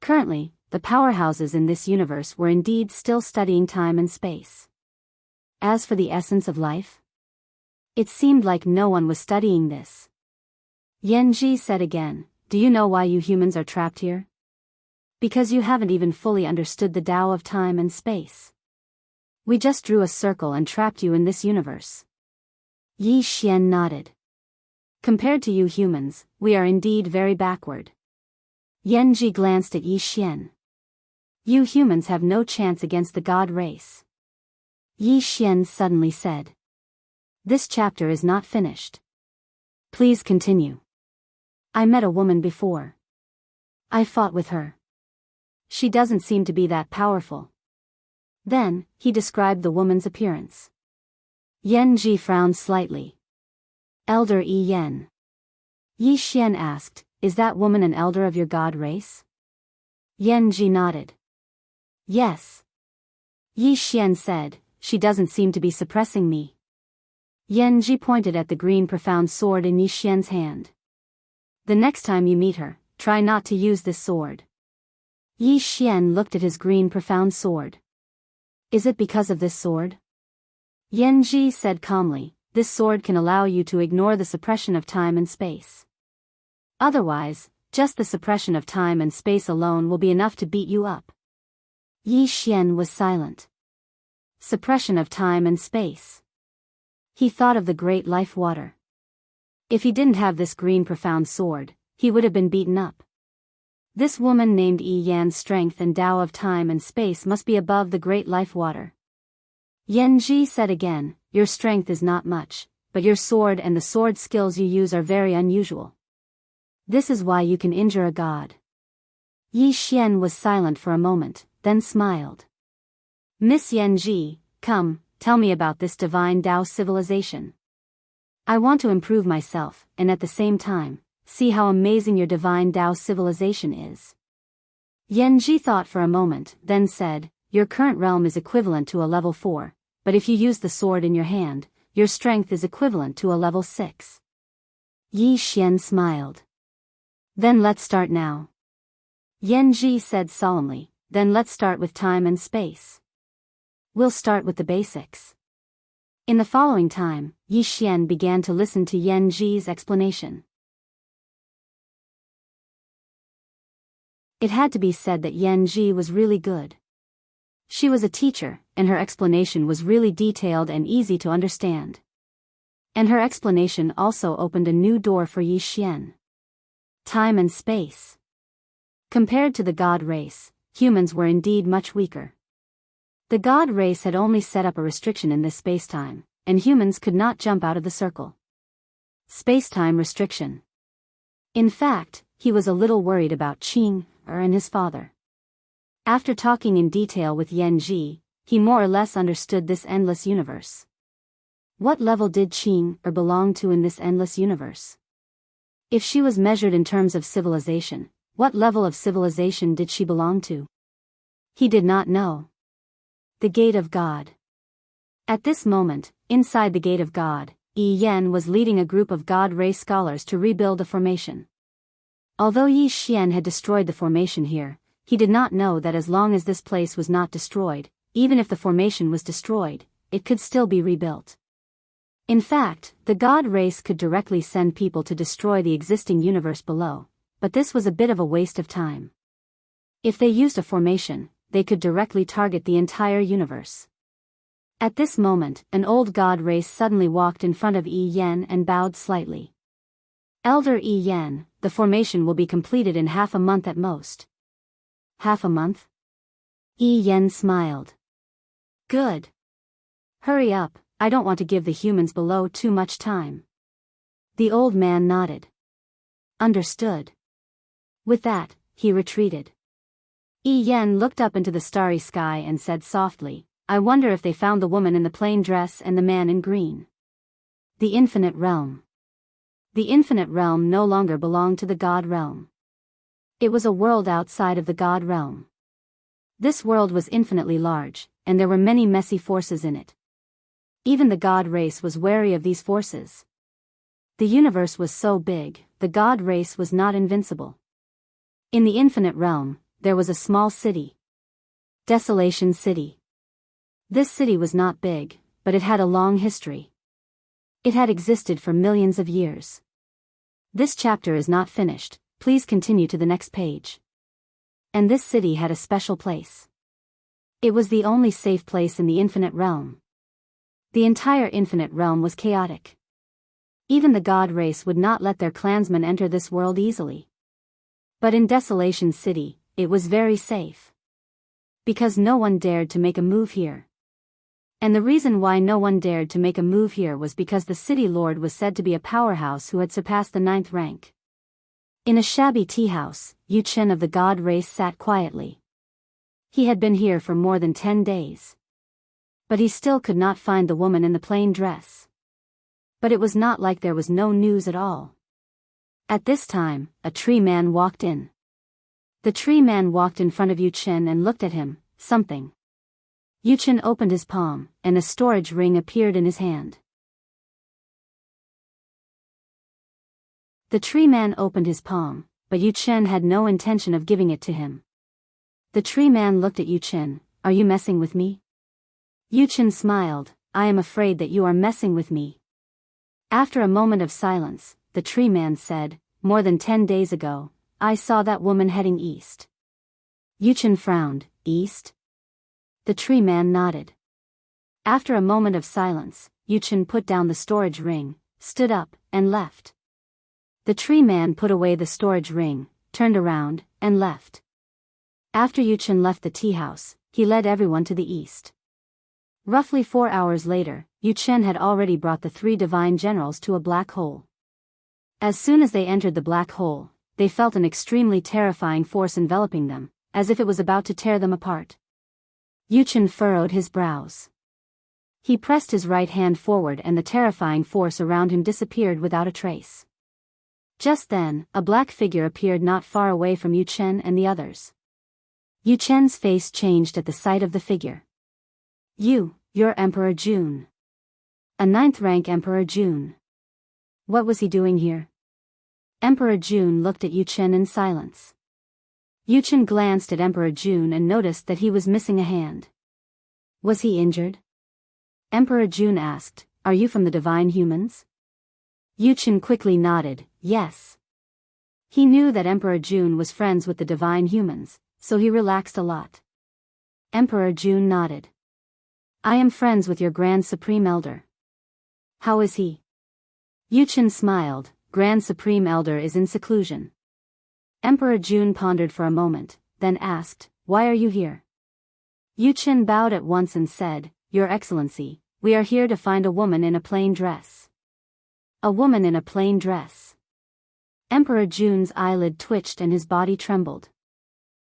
Currently, the powerhouses in this universe were indeed still studying time and space. As for the essence of life, it seemed like no one was studying this. Yanji said again, do you know why you humans are trapped here? Because you haven't even fully understood the Tao of time and space. We just drew a circle and trapped you in this universe. Yi Xian nodded. Compared to you humans, we are indeed very backward. Yanji glanced at Yi Xian. You humans have no chance against the god race. Yi Xian suddenly said. This chapter is not finished. Please continue. I met a woman before. I fought with her. She doesn't seem to be that powerful. Then, he described the woman's appearance. Yanji frowned slightly. Elder Yi Yan. Yi Xian asked, is that woman an elder of your god race? Yanji nodded. Yes. Yi Xian said, she doesn't seem to be suppressing me. Yanji pointed at the green profound sword in Yi Xian's hand. The next time you meet her, try not to use this sword. Yi Xian looked at his green profound sword. Is it because of this sword? Yanji said calmly, this sword can allow you to ignore the suppression of time and space. Otherwise, just the suppression of time and space alone will be enough to beat you up. Yi Xian was silent. Suppression of time and space. He thought of the great life water. If he didn't have this green profound sword, he would have been beaten up. This woman named Yi Yan's strength and Tao of time and space must be above the great life water. Yanji said again, your strength is not much, but your sword and the sword skills you use are very unusual. This is why you can injure a god. Yi Xian was silent for a moment, then smiled. Miss Yanji, come, tell me about this divine Tao civilization. I want to improve myself, and at the same time, see how amazing your divine Tao civilization is. Yanji thought for a moment, then said, your current realm is equivalent to a level 4, but if you use the sword in your hand, your strength is equivalent to a level 6. Yi Xian smiled. Then let's start now. Yanji said solemnly, then let's start with time and space. We'll start with the basics. In the following time, Yi Xian began to listen to Yanji's explanation. It had to be said that Yanji was really good. She was a teacher, and her explanation was really detailed and easy to understand. And her explanation also opened a new door for Yi Xian. Time and space. Compared to the god race, humans were indeed much weaker. The god race had only set up a restriction in this space-time, and humans could not jump out of the circle. Space-time restriction. In fact, he was a little worried about Qing and his father. After talking in detail with Yanji, he more or less understood this endless universe. What level did Qing belong to in this endless universe? If she was measured in terms of civilization, what level of civilization did she belong to? He did not know. The Gate of God. At this moment, inside the Gate of God, Yi Yan was leading a group of God race scholars to rebuild the formation. Although Yi Xian had destroyed the formation here, he did not know that as long as this place was not destroyed, even if the formation was destroyed, it could still be rebuilt. In fact, the God race could directly send people to destroy the existing universe below, but this was a bit of a waste of time. If they used a formation, they could directly target the entire universe. At this moment, an old God race suddenly walked in front of Yi Yan and bowed slightly. Elder Yi Yan, the formation will be completed in half a month at most. Half a month? Yi Yan smiled. Good. Hurry up, I don't want to give the humans below too much time. The old man nodded. Understood. With that, he retreated. Yi Yan looked up into the starry sky and said softly, I wonder if they found the woman in the plain dress and the man in green. The infinite realm. The infinite realm no longer belonged to the God realm. It was a world outside of the god realm. This world was infinitely large, and there were many messy forces in it. Even the god race was wary of these forces. The universe was so big, the god race was not invincible. In the infinite realm, there was a small city. Desolation City. This city was not big, but it had a long history. It had existed for millions of years. This chapter is not finished, please continue to the next page. And this city had a special place. It was the only safe place in the infinite realm. The entire infinite realm was chaotic. Even the god race would not let their clansmen enter this world easily. But in Desolation City, it was very safe. Because no one dared to make a move here. And the reason why no one dared to make a move here was because the city lord was said to be a powerhouse who had surpassed the 9th rank. In a shabby tea house, Yu Chen of the god race sat quietly. He had been here for more than 10 days. But he still could not find the woman in the plain dress. But it was not like there was no news at all. At this time, a tree man walked in. The tree man walked in front of Yu Chen and looked at him, something. Yu Chen opened his palm, and a storage ring appeared in his hand. The tree man opened his palm, but Yu Chen had no intention of giving it to him. The tree man looked at Yu Chen. Are you messing with me? Yu Chen smiled. I am afraid that you are messing with me. After a moment of silence, the tree man said, more than 10 days ago, I saw that woman heading east. Yu Chen frowned. East? The tree man nodded. After a moment of silence, Yu Chen put down the storage ring, stood up, and left. The tree man put away the storage ring, turned around, and left. After Yu Chen left the tea house, he led everyone to the east. Roughly 4 hours later, Yu Chen had already brought the 3 divine generals to a black hole. As soon as they entered the black hole, they felt an extremely terrifying force enveloping them, as if it was about to tear them apart. Yu Chen furrowed his brows. He pressed his right hand forward and the terrifying force around him disappeared without a trace. Just then, a black figure appeared not far away from Yu Chen and the others. Yu Chen's face changed at the sight of the figure. You're Emperor Jun. A 9th rank Emperor Jun. What was he doing here? Emperor Jun looked at Yu Chen in silence. Yu Chen glanced at Emperor Jun and noticed that he was missing a hand. Was he injured? Emperor Jun asked, Are you from the divine humans? Yu Chen quickly nodded, yes. He knew that Emperor Jun was friends with the divine humans, so he relaxed a lot. Emperor Jun nodded. I am friends with your Grand Supreme Elder. How is he? Yu Chen smiled. Grand Supreme Elder is in seclusion. Emperor Jun pondered for a moment, then asked, Why are you here? Yu Chen bowed at once and said, Your Excellency, we are here to find a woman in a plain dress. A woman in a plain dress. Emperor Jun's eyelid twitched and his body trembled.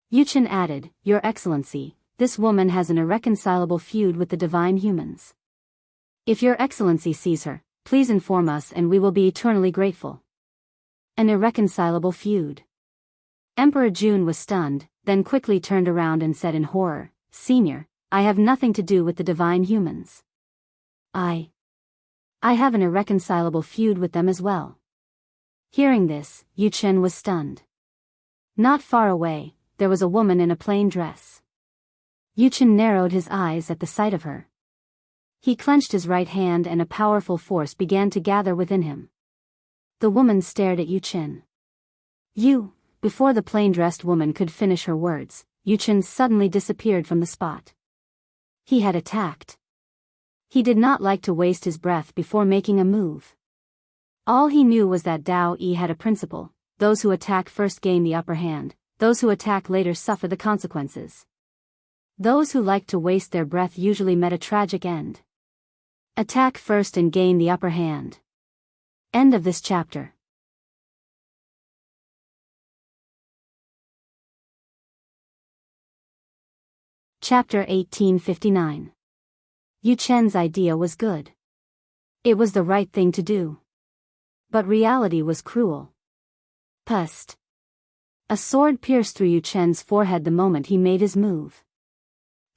Yu Chen added, Your Excellency, this woman has an irreconcilable feud with the divine humans. If Your Excellency sees her, please inform us and we will be eternally grateful. An irreconcilable feud. Emperor Jun was stunned, then quickly turned around and said in horror, Senior, I have nothing to do with the divine humans. I have an irreconcilable feud with them as well. Hearing this, Yu Chen was stunned. Not far away, there was a woman in a plain dress. Yu Chen narrowed his eyes at the sight of her. He clenched his right hand and a powerful force began to gather within him. The woman stared at Yu Chen. Before the plain-dressed woman could finish her words, Yu Chen suddenly disappeared from the spot. He had attacked. He did not like to waste his breath before making a move. All he knew was that Dao Yi had a principle: those who attack first gain the upper hand, those who attack later suffer the consequences. Those who like to waste their breath usually met a tragic end. Attack first and gain the upper hand. End of this chapter. Chapter 1859. Yu Chen's idea was good. It was the right thing to do. But reality was cruel. Pust. A sword pierced through Yu Chen's forehead the moment he made his move.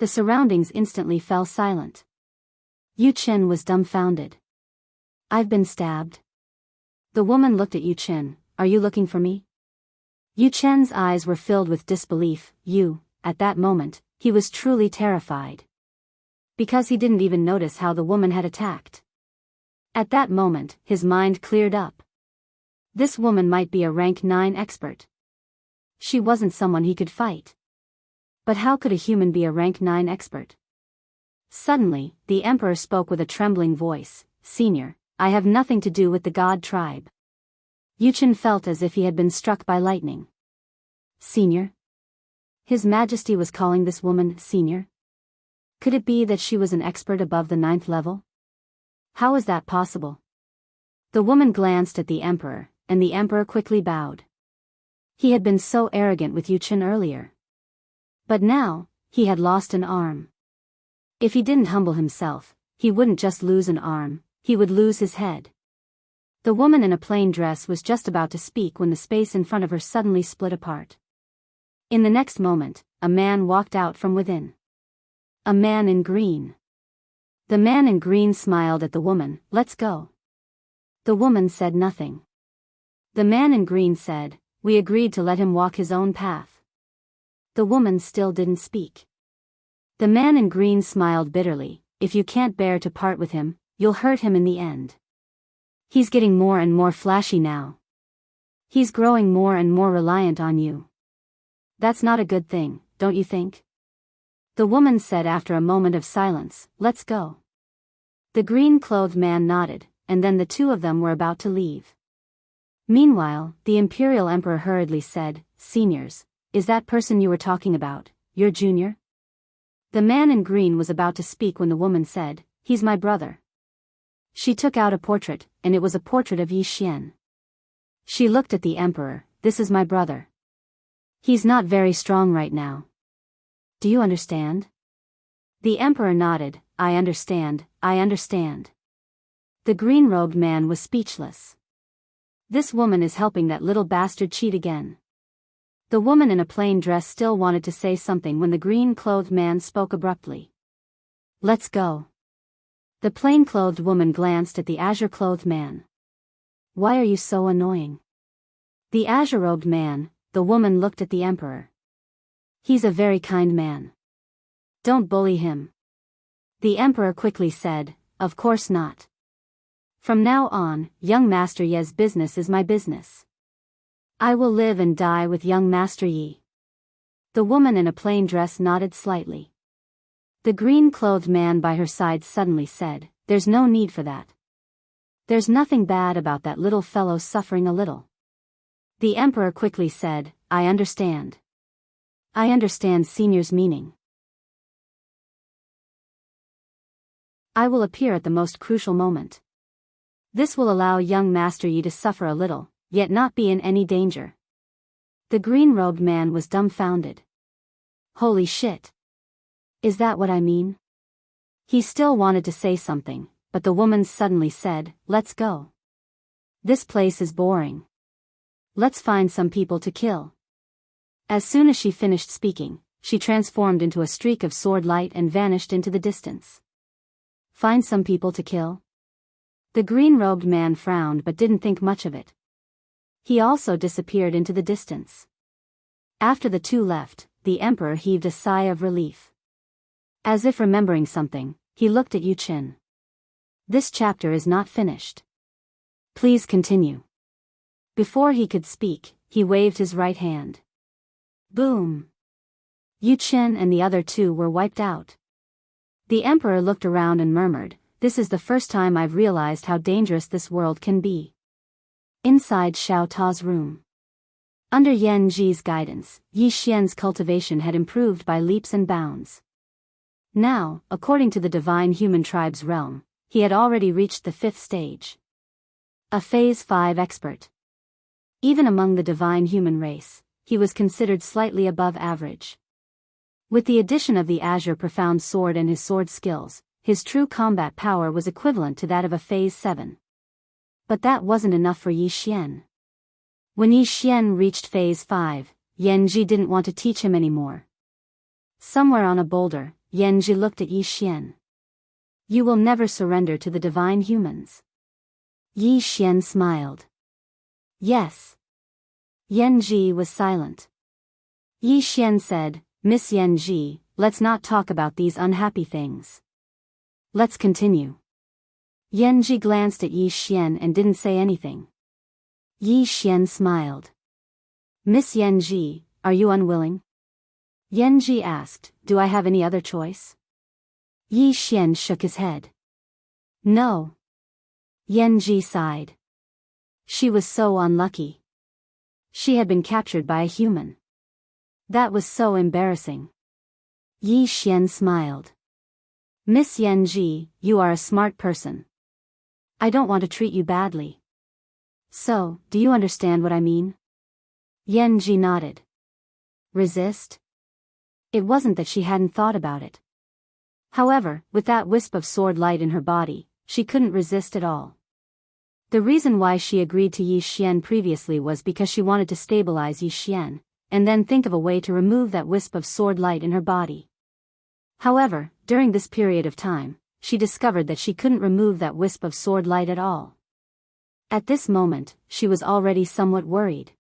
The surroundings instantly fell silent. Yu Chen was dumbfounded. I've been stabbed. The woman looked at Yu Chen. Are you looking for me? Yu Chen's eyes were filled with disbelief. At that moment, he was truly terrified. Because he didn't even notice how the woman had attacked. At that moment, his mind cleared up. This woman might be a rank 9 expert. She wasn't someone he could fight. But how could a human be a rank 9 expert? Suddenly, the emperor spoke with a trembling voice. Senior, I have nothing to do with the god tribe. Yu Chen felt as if he had been struck by lightning. Senior? His Majesty was calling this woman senior? Could it be that she was an expert above the 9th level? How is that possible? The woman glanced at the emperor, and the emperor quickly bowed. He had been so arrogant with Yu Chen earlier. But now, he had lost an arm. If he didn't humble himself, he wouldn't just lose an arm, he would lose his head. The woman in a plain dress was just about to speak when the space in front of her suddenly split apart. In the next moment, a man walked out from within. A man in green. The man in green smiled at the woman. Let's go. The woman said nothing. The man in green said, we agreed to let him walk his own path. The woman still didn't speak. The man in green smiled bitterly. If you can't bear to part with him, you'll hurt him in the end. He's getting more and more flashy now. He's growing more and more reliant on you. That's not a good thing, don't you think? The woman said after a moment of silence, let's go. The green-clothed man nodded, and then the two of them were about to leave. Meanwhile, the imperial emperor hurriedly said, Seniors, is that person you were talking about, your junior? The man in green was about to speak when the woman said, he's my brother. She took out a portrait, and it was a portrait of Yi Xian. She looked at the emperor. This is my brother. He's not very strong right now. Do you understand? The emperor nodded. I understand, I understand. The green-robed man was speechless. This woman is helping that little bastard cheat again. The woman in a plain dress still wanted to say something when the green-clothed man spoke abruptly. Let's go. The plain-clothed woman glanced at the azure-clothed man. Why are you so annoying? The azure-robed man, the woman looked at the emperor. He's a very kind man. Don't bully him. The emperor quickly said, of course not. From now on, young Master Ye's business is my business. I will live and die with young Master Yi. The woman in a plain dress nodded slightly. The green-clothed man by her side suddenly said, there's no need for that. There's nothing bad about that little fellow suffering a little. The emperor quickly said, I understand. I understand senior's meaning. I will appear at the most crucial moment. This will allow young Master Yi to suffer a little, yet not be in any danger. The green-robed man was dumbfounded. Holy shit. Is that what I mean? He still wanted to say something, but the woman suddenly said, let's go. This place is boring. Let's find some people to kill. As soon as she finished speaking, she transformed into a streak of sword light and vanished into the distance. Find some people to kill? The green-robed man frowned but didn't think much of it. He also disappeared into the distance. After the two left, the emperor heaved a sigh of relief. As if remembering something, he looked at Yu Chen. This chapter is not finished. Please continue. Before he could speak, he waved his right hand. Boom! Yu Chen and the other two were wiped out. The emperor looked around and murmured, this is the first time I've realized how dangerous this world can be. Inside Xiao Ta's room. Under Yan Ji's guidance, Yi Xian's cultivation had improved by leaps and bounds. Now, according to the divine human tribe's realm, he had already reached the 5th stage. A Phase 5 expert. Even among the divine human race, he was considered slightly above average. With the addition of the Azure Profound Sword and his sword skills, his true combat power was equivalent to that of a Phase 7. But that wasn't enough for Yi Xian. When Yi Xian reached Phase 5, Yanji didn't want to teach him anymore. Somewhere on a boulder, Yanji looked at Yi Xian. You will never surrender to the divine humans. Yi Xian smiled. Yes. Yanji was silent. Yi Xian said, Miss Yanji, let's not talk about these unhappy things. Let's continue. Yanji glanced at Yi Xian and didn't say anything. Yi Xian smiled. Miss Yanji, are you unwilling? Yanji asked, do I have any other choice? Yi Xian shook his head. No. Yanji sighed. She was so unlucky. She had been captured by a human. That was so embarrassing. Yi Xian smiled. Miss Yanji, you are a smart person. I don't want to treat you badly. So, do you understand what I mean? Yanji nodded. Resist? It wasn't that she hadn't thought about it. However, with that wisp of sword light in her body, she couldn't resist at all. The reason why she agreed to Yi Xian previously was because she wanted to stabilize Yi Xian, and then think of a way to remove that wisp of sword light in her body. However, during this period of time, she discovered that she couldn't remove that wisp of sword light at all. At this moment, she was already somewhat worried.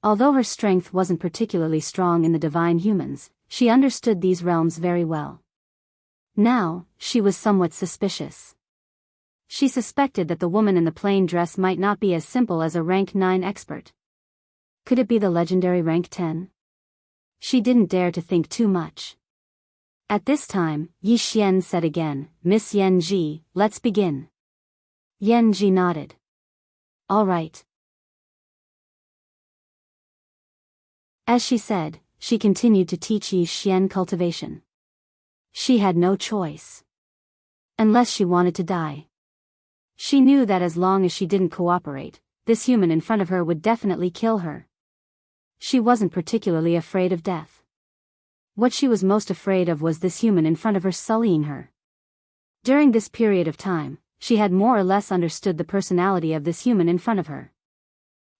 Although her strength wasn't particularly strong in the divine humans, she understood these realms very well. Now, she was somewhat suspicious. She suspected that the woman in the plain dress might not be as simple as a rank 9 expert. Could it be the legendary rank 10? She didn't dare to think too much. At this time, Yi Xian said again, Miss Yanji, let's begin. Yanji nodded. All right. As she said, she continued to teach Yi Xian cultivation. She had no choice. Unless she wanted to die. She knew that as long as she didn't cooperate, this human in front of her would definitely kill her. She wasn't particularly afraid of death. What she was most afraid of was this human in front of her sullying her. During this period of time, she had more or less understood the personality of this human in front of her.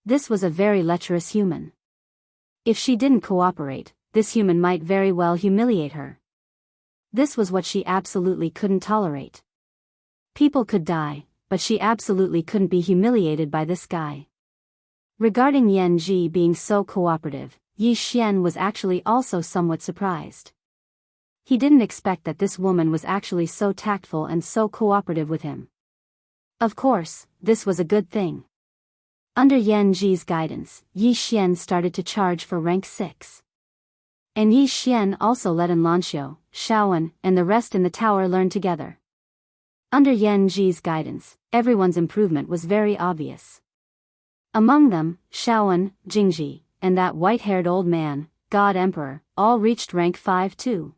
This was a very lecherous human. If she didn't cooperate, this human might very well humiliate her. This was what she absolutely couldn't tolerate. People could die, but she absolutely couldn't be humiliated by this guy. Regarding Yanji being so cooperative, Yi Xian was actually also somewhat surprised. He didn't expect that this woman was actually so tactful and so cooperative with him. Of course, this was a good thing. Under Yanji's guidance, Yi Xian started to charge for rank 6. And Yi Xian also let Lanxiu, Shaowen, and the rest in the tower learn together. Under Yanji's guidance, everyone's improvement was very obvious. Among them, Shaowen, Jingji, and that white-haired old man, God Emperor, all reached rank 5 too.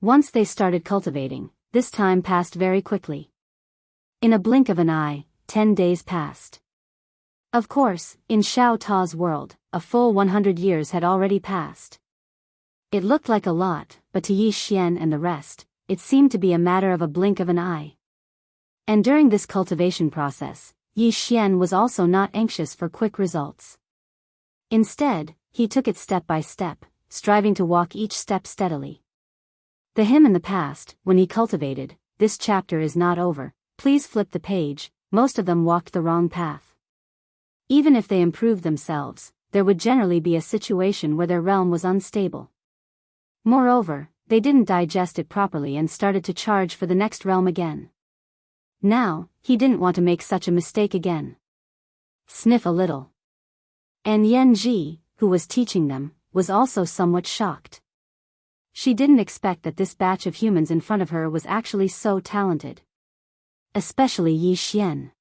Once they started cultivating, this time passed very quickly. In a blink of an eye, 10 days passed. Of course, in Xiao Ta's world, a full 100 years had already passed. It looked like a lot, but to Yi Xian and the rest, it seemed to be a matter of a blink of an eye. And during this cultivation process, Yi Xian was also not anxious for quick results. Instead, he took it step by step, striving to walk each step steadily. The him in the past, when he cultivated, this chapter is not over, please flip the page, most of them walked the wrong path. Even if they improved themselves, there would generally be a situation where their realm was unstable. Moreover, they didn't digest it properly and started to charge for the next realm again. Now, he didn't want to make such a mistake again. Sniff a little. And Yanji, who was teaching them, was also somewhat shocked. She didn't expect that this batch of humans in front of her was actually so talented. Especially Yi Xian.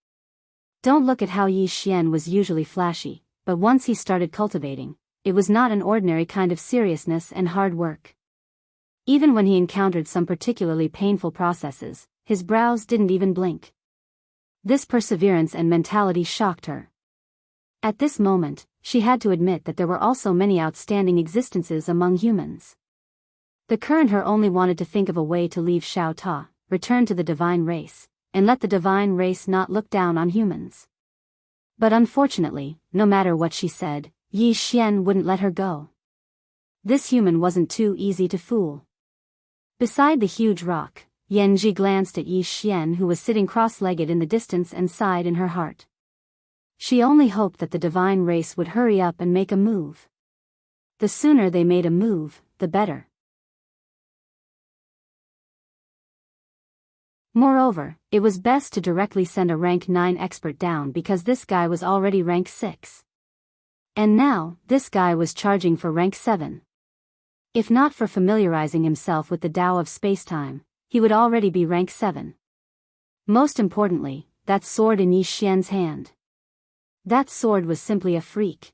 Don't look at how Yi Xian was usually flashy, but once he started cultivating, it was not an ordinary kind of seriousness and hard work. Even when he encountered some particularly painful processes, his brows didn't even blink. This perseverance and mentality shocked her. At this moment, she had to admit that there were also many outstanding existences among humans. The current her only wanted to think of a way to leave Xiao Ta, return to the divine race, and let the divine race not look down on humans. But unfortunately, no matter what she said, Yi Xian wouldn't let her go. This human wasn't too easy to fool. Beside the huge rock, Yanji glanced at Yi Xian, who was sitting cross-legged in the distance, and sighed in her heart. She only hoped that the divine race would hurry up and make a move. The sooner they made a move, the better. Moreover, it was best to directly send a rank 9 expert down because this guy was already rank 6. And now, this guy was charging for rank 7. If not for familiarizing himself with the Tao of spacetime, he would already be rank 7. Most importantly, that sword in Yi Xian's hand. That sword was simply a freak.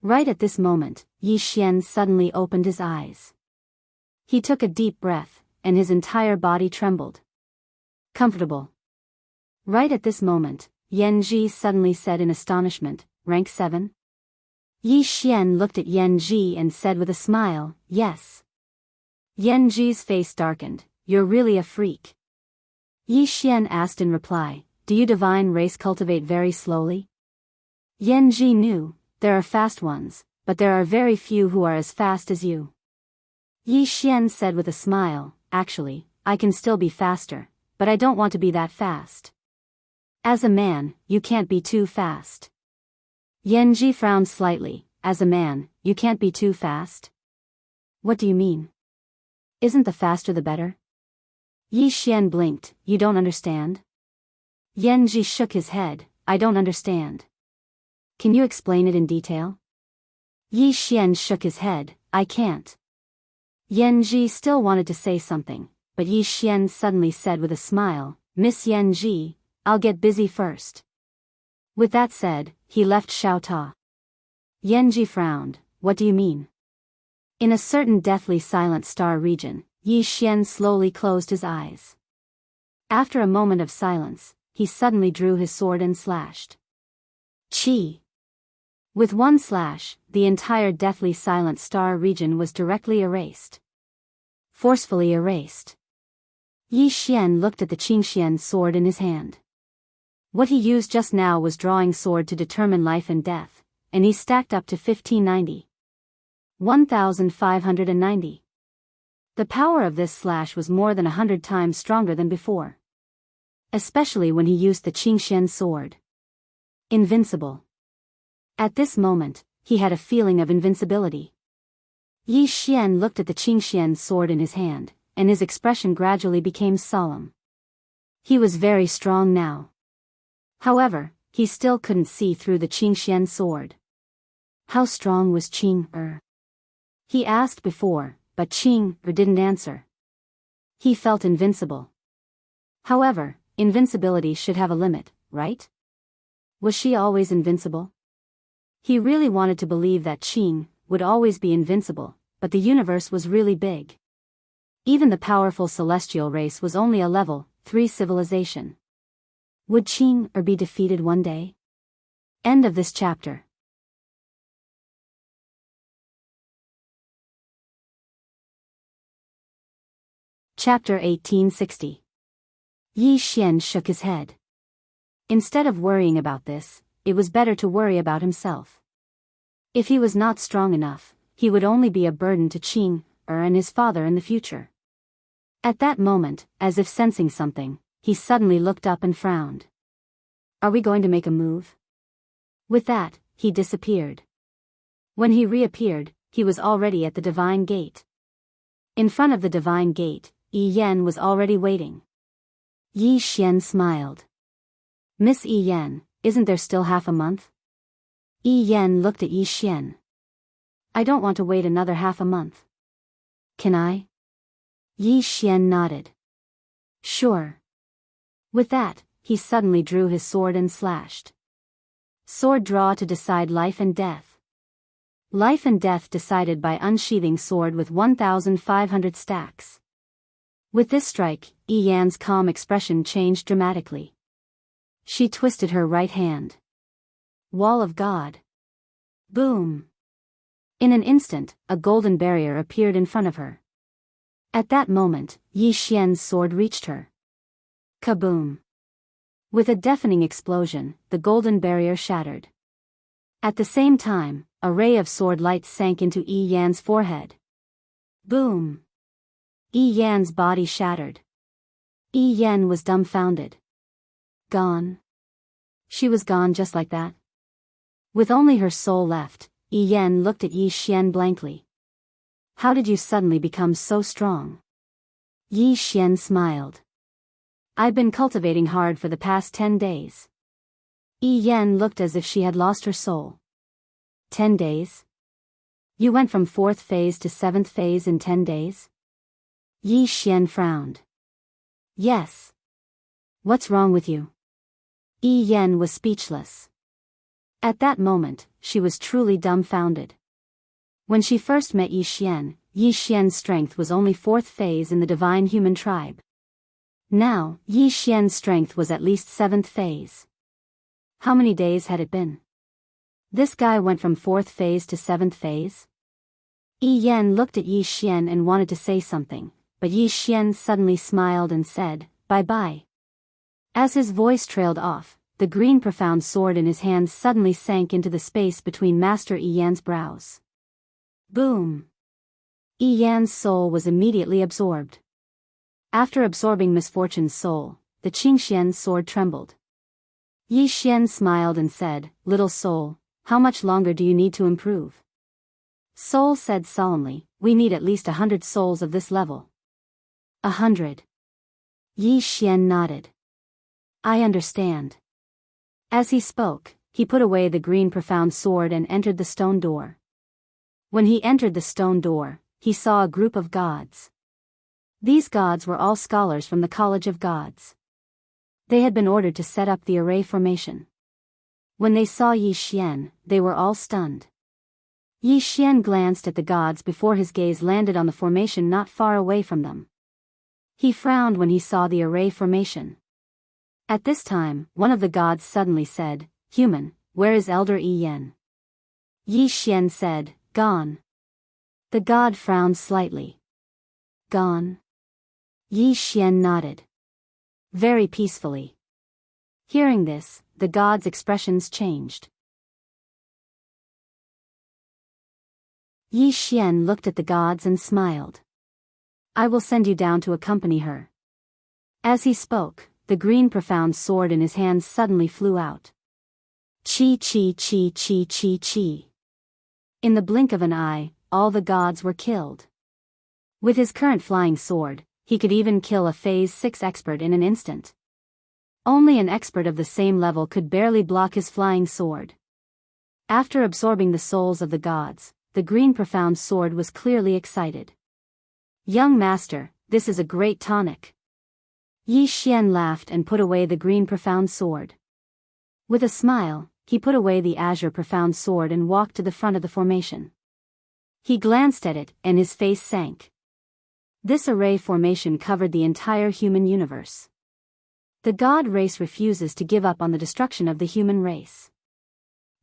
Right at this moment, Yi Xian suddenly opened his eyes. He took a deep breath, and his entire body trembled. Comfortable. Right at this moment, Yanji suddenly said in astonishment, rank 7? Yi Xian looked at Yanji and said with a smile, yes. Yanji's face darkened, you're really a freak. Yi Xian asked in reply, do you divine race cultivate very slowly? Yanji knew, there are fast ones, but there are very few who are as fast as you. Yi Xian said with a smile, actually, I can still be faster, but I don't want to be that fast. As a man, you can't be too fast. Yanji frowned slightly, as a man, you can't be too fast? What do you mean? Isn't the faster the better? Yi Xian blinked, you don't understand? Yanji shook his head, I don't understand. Can you explain it in detail? Yi Xian shook his head, I can't. Yanji still wanted to say something, but Yi Xian suddenly said with a smile, Miss Yanji, I'll get busy first. With that said, he left Xiaota. Yanji frowned, what do you mean? In a certain deathly silent star region, Yi Xian slowly closed his eyes. After a moment of silence, he suddenly drew his sword and slashed. Chi! With one slash, the entire deathly silent star region was directly erased. Forcefully erased. Yi Xian looked at the Qingxian sword in his hand. What he used just now was drawing sword to determine life and death, and he stacked up to 1590. 1590. The power of this slash was more than 100 times stronger than before. Especially when he used the Qingxian sword. Invincible. At this moment, he had a feeling of invincibility. Yi Xian looked at the Qingxian sword in his hand, and his expression gradually became solemn. He was very strong now. However, he still couldn't see through the Qingxian sword. How strong was Qing-er? He asked before, but Qing-er didn't answer. He felt invincible. However, invincibility should have a limit, right? Was she always invincible? He really wanted to believe that Qing would always be invincible, but the universe was really big. Even the powerful celestial race was only a level 3 civilization. Would Qing-er be defeated one day? End of this chapter. Chapter 1860. Yi Xian shook his head. Instead of worrying about this, it was better to worry about himself. If he was not strong enough, he would only be a burden to Qing-er and his father in the future. At that moment, as if sensing something, he suddenly looked up and frowned. Are we going to make a move? With that, he disappeared. When he reappeared, he was already at the divine gate. In front of the divine gate, Yi Yan was already waiting. Yi Xian smiled. Miss Yi Yan, isn't there still half a month? Yi Yan looked at Yi Xian. I don't want to wait another half a month. Can I? Yi Xian nodded. Sure. With that, he suddenly drew his sword and slashed. Sword draw to decide life and death. Life and death decided by unsheathing sword with 1,500 stacks. With this strike, Yi Yan's calm expression changed dramatically. She twisted her right hand. Wall of God. Boom. In an instant, a golden barrier appeared in front of her. At that moment, Yi Xian's sword reached her. Kaboom. With a deafening explosion, the golden barrier shattered. At the same time, a ray of sword light sank into Yi Yan's forehead. Boom! Yi Yan's body shattered. Yi Yan was dumbfounded. Gone. She was gone just like that. With only her soul left, Yi Yan looked at Yi Xian blankly. How did you suddenly become so strong? Yi Xian smiled. I've been cultivating hard for the past 10 days. Yi Yan looked as if she had lost her soul. 10 days? You went from 4th phase to 7th phase in 10 days? Yi Xian frowned. Yes. What's wrong with you? Yi Yan was speechless. At that moment, she was truly dumbfounded. When she first met Yi Xian's strength was only 4th phase in the divine human tribe. Now, Yi Xian's strength was at least 7th phase. How many days had it been? This guy went from 4th phase to 7th phase? Yi Yan looked at Yi Xian and wanted to say something, but Yi Xian suddenly smiled and said, "Bye-bye." As his voice trailed off, the green profound sword in his hand suddenly sank into the space between Master Yi Yan's brows. Boom! Yi Yan's soul was immediately absorbed. After absorbing Misfortune's soul, the Qingxian sword trembled. Yi Xian smiled and said, "Little soul, how much longer do you need to improve?" Soul said solemnly, "We need at least 100 souls of this level." 100. Yi Xian nodded. I understand. As he spoke, he put away the green profound sword and entered the stone door. When he entered the stone door, he saw a group of gods. These gods were all scholars from the College of Gods. They had been ordered to set up the array formation. When they saw Yi Xian, they were all stunned. Yi Xian glanced at the gods before his gaze landed on the formation not far away from them. He frowned when he saw the array formation. At this time, one of the gods suddenly said, "Human, where is Elder Yi Yan?" Yi Xian said, "Gone." The god frowned slightly. Gone? Yi Xian nodded. Very peacefully. Hearing this, the god's expressions changed. Yi Xian looked at the gods and smiled. I will send you down to accompany her. As he spoke, the green profound sword in his hand suddenly flew out. Chi chi chi chi chi chi. In the blink of an eye, all the gods were killed. With his current flying sword, he could even kill a Phase 6 expert in an instant. Only an expert of the same level could barely block his flying sword. After absorbing the souls of the gods, the green profound sword was clearly excited. Young master, this is a great tonic. Yi Xian laughed and put away the green profound sword. With a smile, he put away the azure profound sword and walked to the front of the formation. He glanced at it, and his face sank. This array formation covered the entire human universe. The god race refuses to give up on the destruction of the human race.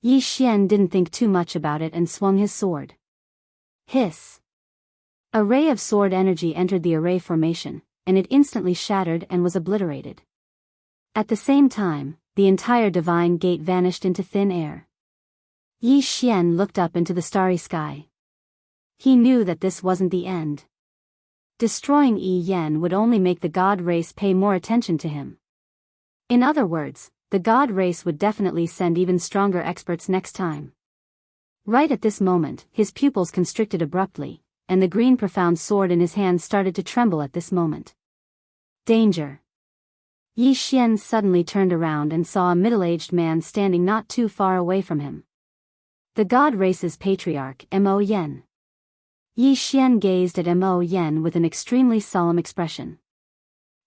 Yi Xian didn't think too much about it and swung his sword. Hiss! A ray of sword energy entered the array formation, and it instantly shattered and was obliterated. At the same time, the entire divine gate vanished into thin air. Yi Xian looked up into the starry sky. He knew that this wasn't the end. Destroying Yi Yan would only make the god race pay more attention to him. In other words, the god race would definitely send even stronger experts next time. Right at this moment, his pupils constricted abruptly, and the green profound sword in his hand started to tremble at this moment. Danger! Yi Xian suddenly turned around and saw a middle-aged man standing not too far away from him. The god race's patriarch, Mo Yen. Yi Xian gazed at Mo Yen with an extremely solemn expression.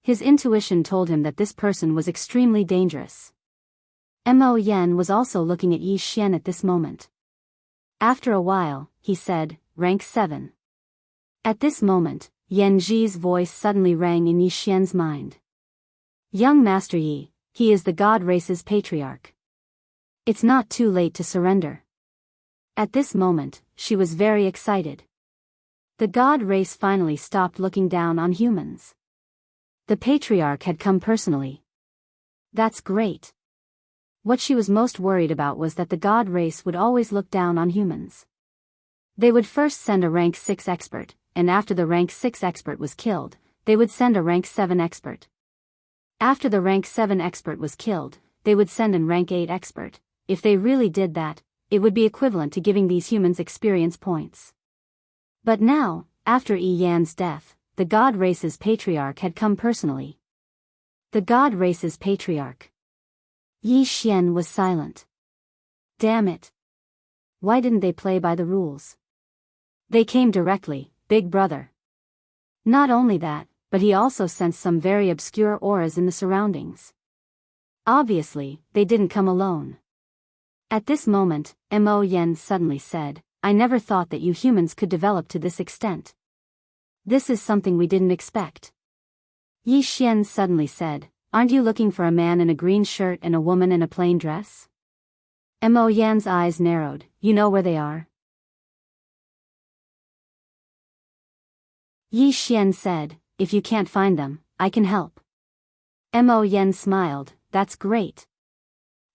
His intuition told him that this person was extremely dangerous. Mo Yen was also looking at Yi Xian at this moment. After a while, he said, "Rank 7. At this moment, Yan Zhi's voice suddenly rang in Yi Xian's mind. Young Master Yi, he is the god race's patriarch. It's not too late to surrender. At this moment, she was very excited. The god race finally stopped looking down on humans. The patriarch had come personally. That's great. What she was most worried about was that the god race would always look down on humans. They would first send a rank 6 expert, and after the rank 6 expert was killed, they would send a rank 7 expert. After the rank 7 expert was killed, they would send an rank 8 expert. If they really did that, it would be equivalent to giving these humans experience points. But now, after Yi Yan's death, the god race's patriarch had come personally. The god race's patriarch. Yi Xian was silent. Damn it. Why didn't they play by the rules? They came directly, big brother. Not only that, but he also sensed some very obscure auras in the surroundings. Obviously, they didn't come alone. At this moment, Mo Yen suddenly said, I never thought that you humans could develop to this extent. This is something we didn't expect. Yi Xian suddenly said, aren't you looking for a man in a green shirt and a woman in a plain dress? Mo Yan's eyes narrowed, you know where they are? Yi Xian said, if you can't find them, I can help. Mo Yen smiled, that's great.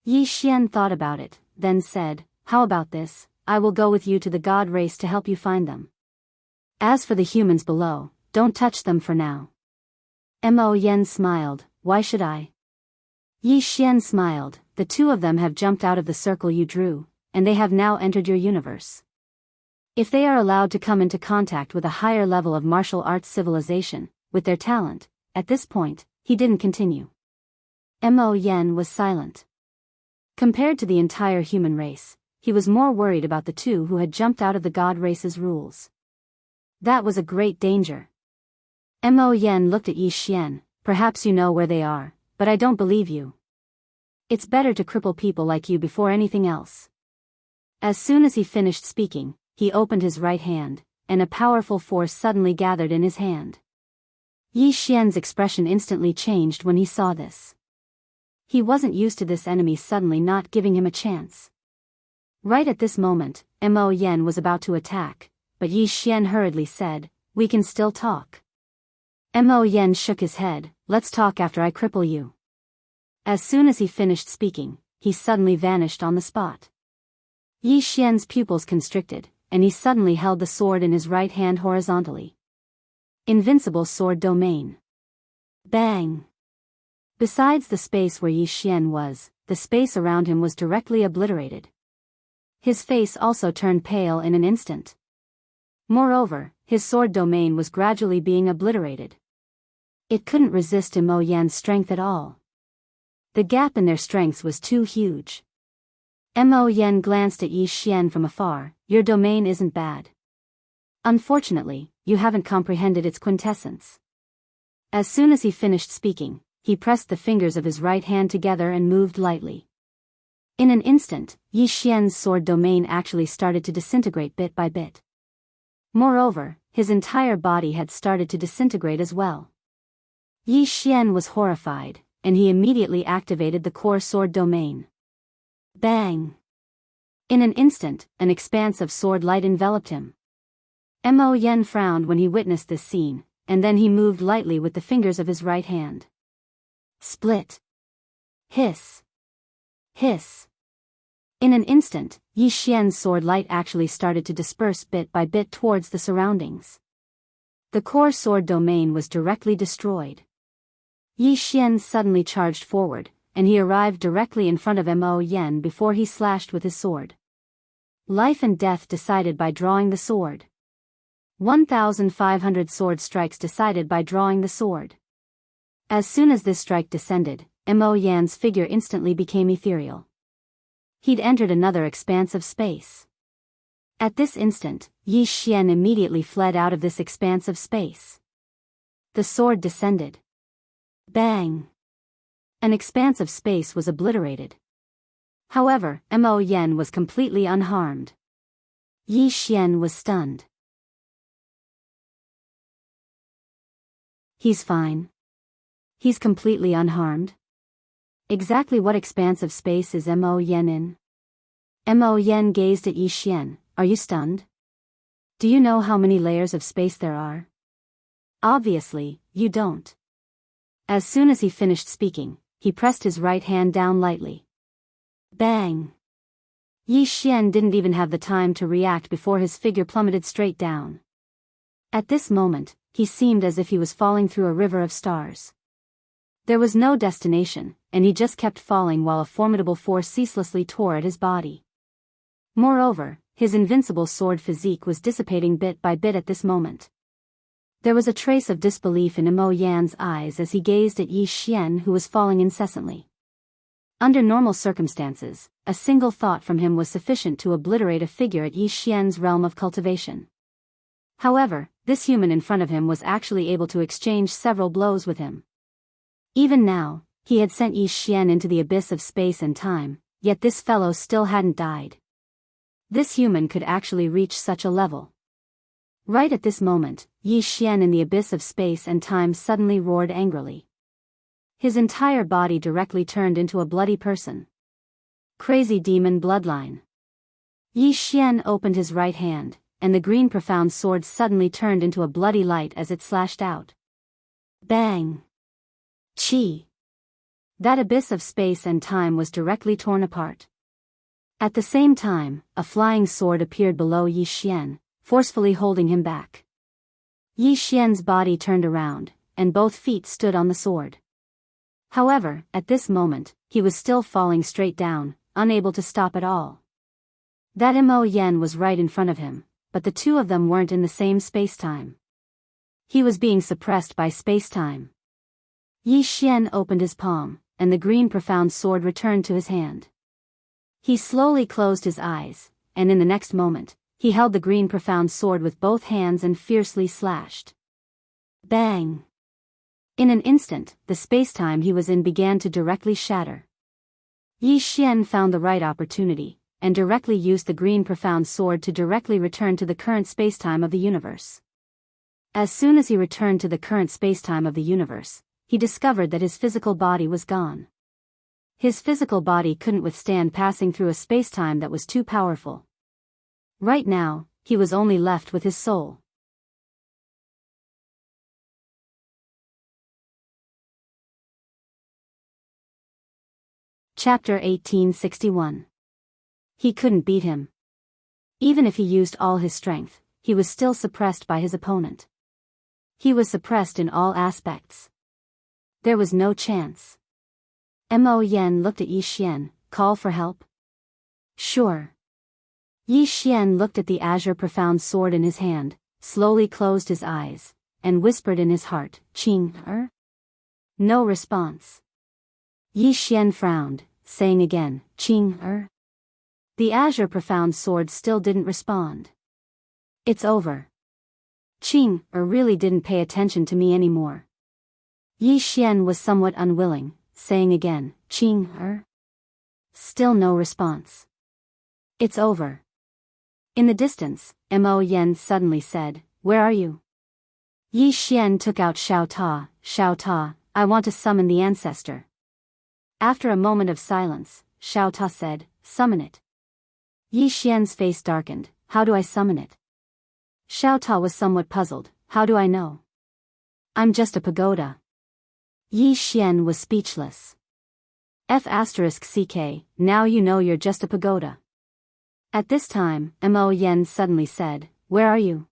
Yi Xian thought about it, then said, how about this, I will go with you to the god race to help you find them. As for the humans below, don't touch them for now. Mo Yen smiled, why should I? Yi Xian smiled, the two of them have jumped out of the circle you drew, and they have now entered your universe. If they are allowed to come into contact with a higher level of martial arts civilization, with their talent, at this point, he didn't continue. Mo Yen was silent. Compared to the entire human race, he was more worried about the two who had jumped out of the god race's rules. That was a great danger. Mo Yen looked at Yi Xian, perhaps you know where they are, but I don't believe you. It's better to cripple people like you before anything else. As soon as he finished speaking, he opened his right hand, and a powerful force suddenly gathered in his hand. Yi Xian's expression instantly changed when he saw this. He wasn't used to this enemy suddenly not giving him a chance. Right at this moment, Mo Yen was about to attack, but Yi Xian hurriedly said, we can still talk. Mo Yen shook his head, let's talk after I cripple you. As soon as he finished speaking, he suddenly vanished on the spot. Yi Xian's pupils constricted, and he suddenly held the sword in his right hand horizontally. Invincible sword domain. Bang! Besides the space where Yi Xian was, the space around him was directly obliterated. His face also turned pale in an instant. Moreover, his sword domain was gradually being obliterated. It couldn't resist Mo Yan's strength at all. The gap in their strengths was too huge. Mo Yen glanced at Yi Xian from afar, your domain isn't bad. Unfortunately, you haven't comprehended its quintessence. As soon as he finished speaking, he pressed the fingers of his right hand together and moved lightly. In an instant, Yi Xian's sword domain actually started to disintegrate bit by bit. Moreover, his entire body had started to disintegrate as well. Yi Xian was horrified, and he immediately activated the core sword domain. Bang! In an instant, an expanse of sword light enveloped him. Mo Yen frowned when he witnessed this scene, and then he moved lightly with the fingers of his right hand. Split. Hiss. Hiss. In an instant, Yi Xian's sword light actually started to disperse bit by bit towards the surroundings. The core sword domain was directly destroyed. Yi Xian suddenly charged forward, and he arrived directly in front of Mo Yen before he slashed with his sword. Life and death decided by drawing the sword. 1,500 sword strikes decided by drawing the sword. As soon as this strike descended, Mo Yan's figure instantly became ethereal. He'd entered another expanse of space. At this instant, Yi Xian immediately fled out of this expanse of space. The sword descended. Bang! An expanse of space was obliterated. However, Mo Yen was completely unharmed. Yi Xian was stunned. He's fine. He's completely unharmed. Exactly what expanse of space is Mo Yen in? Mo Yen gazed at Yi Xian, are you stunned? Do you know how many layers of space there are? Obviously, you don't. As soon as he finished speaking, he pressed his right hand down lightly. Bang! Yi Xian didn't even have the time to react before his figure plummeted straight down. At this moment, he seemed as if he was falling through a river of stars. There was no destination, and he just kept falling while a formidable force ceaselessly tore at his body. Moreover, his invincible sword physique was dissipating bit by bit at this moment. There was a trace of disbelief in Imo Yan's eyes as he gazed at Yi Xian, who was falling incessantly. Under normal circumstances, a single thought from him was sufficient to obliterate a figure at Yi Xian's realm of cultivation. However, this human in front of him was actually able to exchange several blows with him. Even now, he had sent Yi Xian into the abyss of space and time, yet this fellow still hadn't died. This human could actually reach such a level. Right at this moment, Yi Xian in the abyss of space and time suddenly roared angrily. His entire body directly turned into a bloody person. Crazy demon bloodline. Yi Xian opened his right hand, and the green profound sword suddenly turned into a bloody light as it slashed out. Bang! Chi! That abyss of space and time was directly torn apart. At the same time, a flying sword appeared below Yi Xian, forcefully holding him back. Yi Xian's body turned around, and both feet stood on the sword. However, at this moment, he was still falling straight down, unable to stop at all. That Imo Yan was right in front of him, but the two of them weren't in the same space-time. He was being suppressed by space-time. Yi Xian opened his palm, and the green profound sword returned to his hand. He slowly closed his eyes, and in the next moment, he held the green profound sword with both hands and fiercely slashed. Bang! In an instant, the space-time he was in began to directly shatter. Yi Xian found the right opportunity, and directly used the green profound sword to directly return to the current space-time of the universe. As soon as he returned to the current space-time of the universe, he discovered that his physical body was gone. His physical body couldn't withstand passing through a space-time that was too powerful. Right now, he was only left with his soul. Chapter 1861. He couldn't beat him. Even if he used all his strength, he was still suppressed by his opponent. He was suppressed in all aspects. There was no chance. Mo Yan looked at Yi Xian. Call for help? Sure. Yi Xian looked at the azure profound sword in his hand, slowly closed his eyes, and whispered in his heart, Qing. No response. Yi Xian frowned, saying again, Qing. The azure profound sword still didn't respond. It's over. Qing really didn't pay attention to me anymore. Yi Xian was somewhat unwilling, saying again, Qing. Still no response. It's over. In the distance, Mo Yan suddenly said, Where are you? Yi Xian took out Xiao Ta, I want to summon the ancestor. After a moment of silence, Xiao Ta said, Summon it. Yi Xian's face darkened. How do I summon it? Xiao Ta was somewhat puzzled. How do I know? I'm just a pagoda. Yi Xian was speechless. F***ck, now you know you're just a pagoda. At this time, Mo Yan suddenly said, Where are you?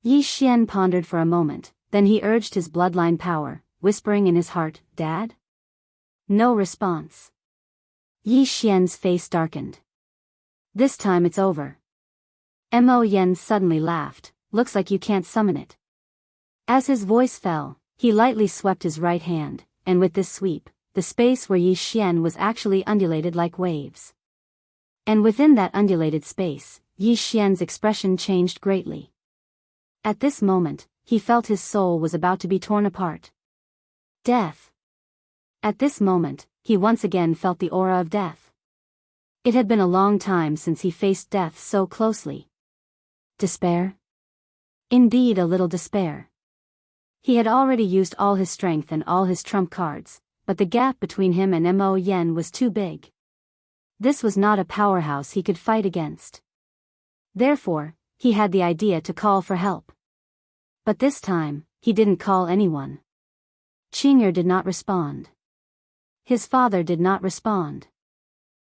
Yi Xian pondered for a moment, then he urged his bloodline power, whispering in his heart, Dad? No response. Yi Xian's face darkened. This time it's over. Mo Yan suddenly laughed, Looks like you can't summon it. As his voice fell, he lightly swept his right hand, and with this sweep, the space where Yi Xian was actually undulated like waves. And within that undulated space, Yi Xian's expression changed greatly. At this moment, he felt his soul was about to be torn apart. Death. At this moment, he once again felt the aura of death. It had been a long time since he faced death so closely. Despair? Indeed, a little despair. He had already used all his strength and all his trump cards, but the gap between him and Mo Yan was too big. This was not a powerhouse he could fight against. Therefore, he had the idea to call for help. But this time, he didn't call anyone. Qing'er did not respond. His father did not respond.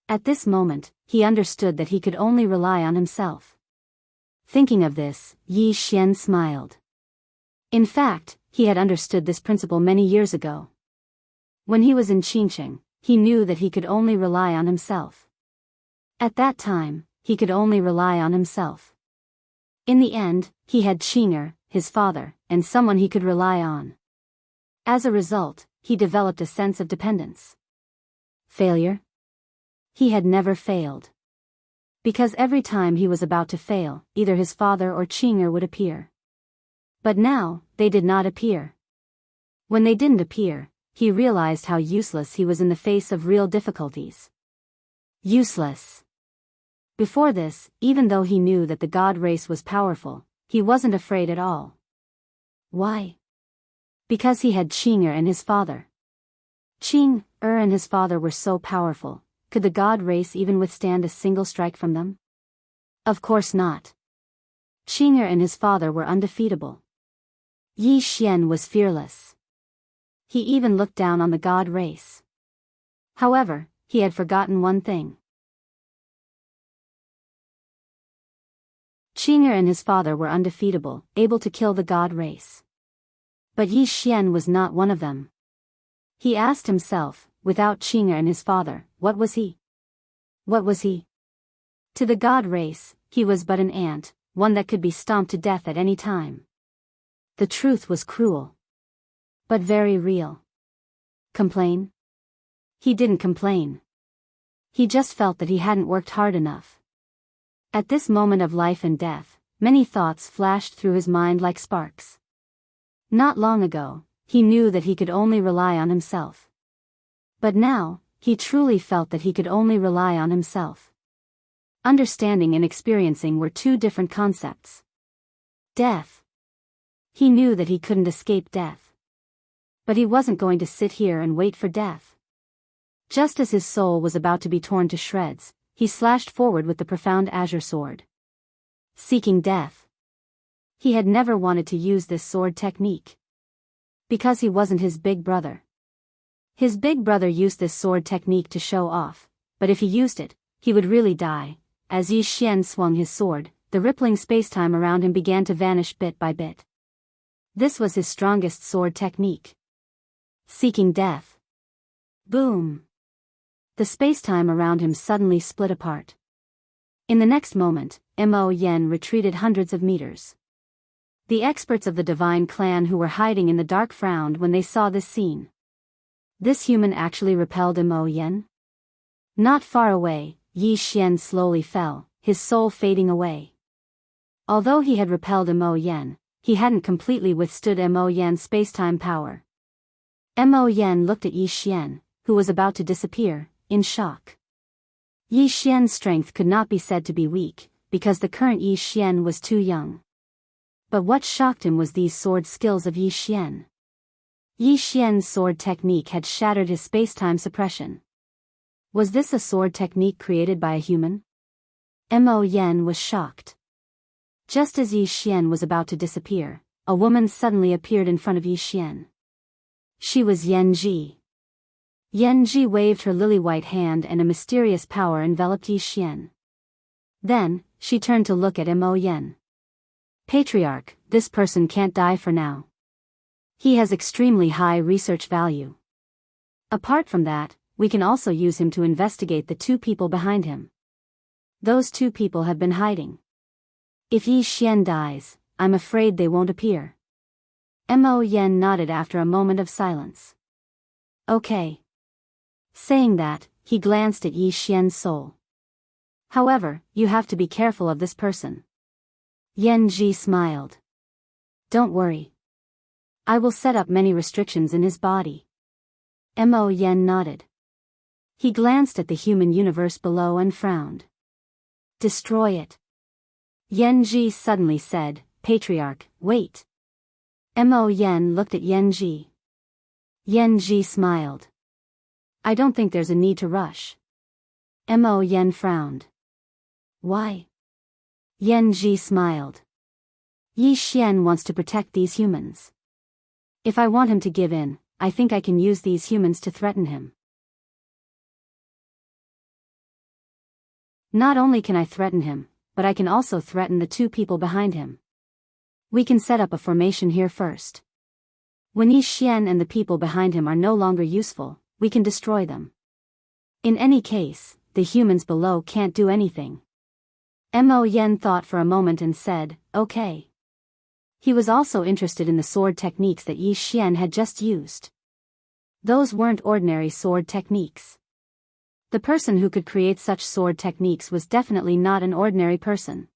At this moment, he understood that he could only rely on himself. Thinking of this, Yi Xian smiled. In fact, he had understood this principle many years ago. When he was in Qingcheng, he knew that he could only rely on himself. At that time, he could only rely on himself. In the end, he had Qing'er, his father, and someone he could rely on. As a result, he developed a sense of dependence. Failure? He had never failed. Because every time he was about to fail, either his father or Qing'er would appear. But now, they did not appear. When they didn't appear, he realized how useless he was in the face of real difficulties. Useless. Before this, even though he knew that the god race was powerful, he wasn't afraid at all. Why? Because he had Qing'er and his father. Qing'er and his father were so powerful, could the god race even withstand a single strike from them? Of course not. Qing'er and his father were undefeatable. Yi Xian was fearless. He even looked down on the god race. However, he had forgotten one thing. Qing'er and his father were undefeatable, able to kill the god race. But Yi Xian was not one of them. He asked himself, without Qing'er and his father, what was he? What was he? To the god race, he was but an ant, one that could be stomped to death at any time. The truth was cruel. But very real. Complain? He didn't complain. He just felt that he hadn't worked hard enough. At this moment of life and death, many thoughts flashed through his mind like sparks. Not long ago, he knew that he could only rely on himself. But now, he truly felt that he could only rely on himself. Understanding and experiencing were two different concepts. Death. He knew that he couldn't escape death. But he wasn't going to sit here and wait for death. Just as his soul was about to be torn to shreds, he slashed forward with the profound azure sword. Seeking death. He had never wanted to use this sword technique. Because he wasn't his big brother. His big brother used this sword technique to show off, but if he used it, he would really die. As Yi Xian swung his sword, the rippling spacetime around him began to vanish bit by bit. This was his strongest sword technique. Seeking death. Boom. The spacetime around him suddenly split apart. In the next moment, Mo Yen retreated hundreds of meters. The experts of the divine clan who were hiding in the dark frowned when they saw this scene. This human actually repelled Mo Yen? Not far away, Yi Xian slowly fell, his soul fading away. Although he had repelled Mo Yen, he hadn't completely withstood Mo Yen's spacetime power. Mo Yen looked at Yi Xian, who was about to disappear, in shock. Yi Xian's strength could not be said to be weak, because the current Yi Xian was too young. But what shocked him was these sword skills of Yi Xian. Yi Xian's sword technique had shattered his spacetime suppression. Was this a sword technique created by a human? Mo Yen was shocked. Just as Yi Xian was about to disappear, a woman suddenly appeared in front of Yi Xian. She was Yan Ji. Yan Ji waved her lily-white hand and a mysterious power enveloped Yi Xian. Then, she turned to look at Mo Yen. Patriarch, this person can't die for now. He has extremely high research value. Apart from that, we can also use him to investigate the two people behind him. Those two people have been hiding. If Yi Xian dies, I'm afraid they won't appear. Mo Yen nodded after a moment of silence. Okay. Saying that, he glanced at Yi Xian's soul. However, you have to be careful of this person. Yan Ji smiled. Don't worry. I will set up many restrictions in his body. Mo Yen nodded. He glanced at the human universe below and frowned. Destroy it. Yan Ji suddenly said, Patriarch, wait. Mo Yen looked at Yan Ji. Yan Ji smiled. I don't think there's a need to rush. Mo Yen frowned. Why? Yan Ji smiled. Yi Xian wants to protect these humans. If I want him to give in, I think I can use these humans to threaten him. Not only can I threaten him, but I can also threaten the two people behind him. We can set up a formation here first. When Yi Xian and the people behind him are no longer useful, we can destroy them. In any case, the humans below can't do anything. Mo Yen thought for a moment and said, okay. He was also interested in the sword techniques that Yi Xian had just used. Those weren't ordinary sword techniques. The person who could create such sword techniques was definitely not an ordinary person.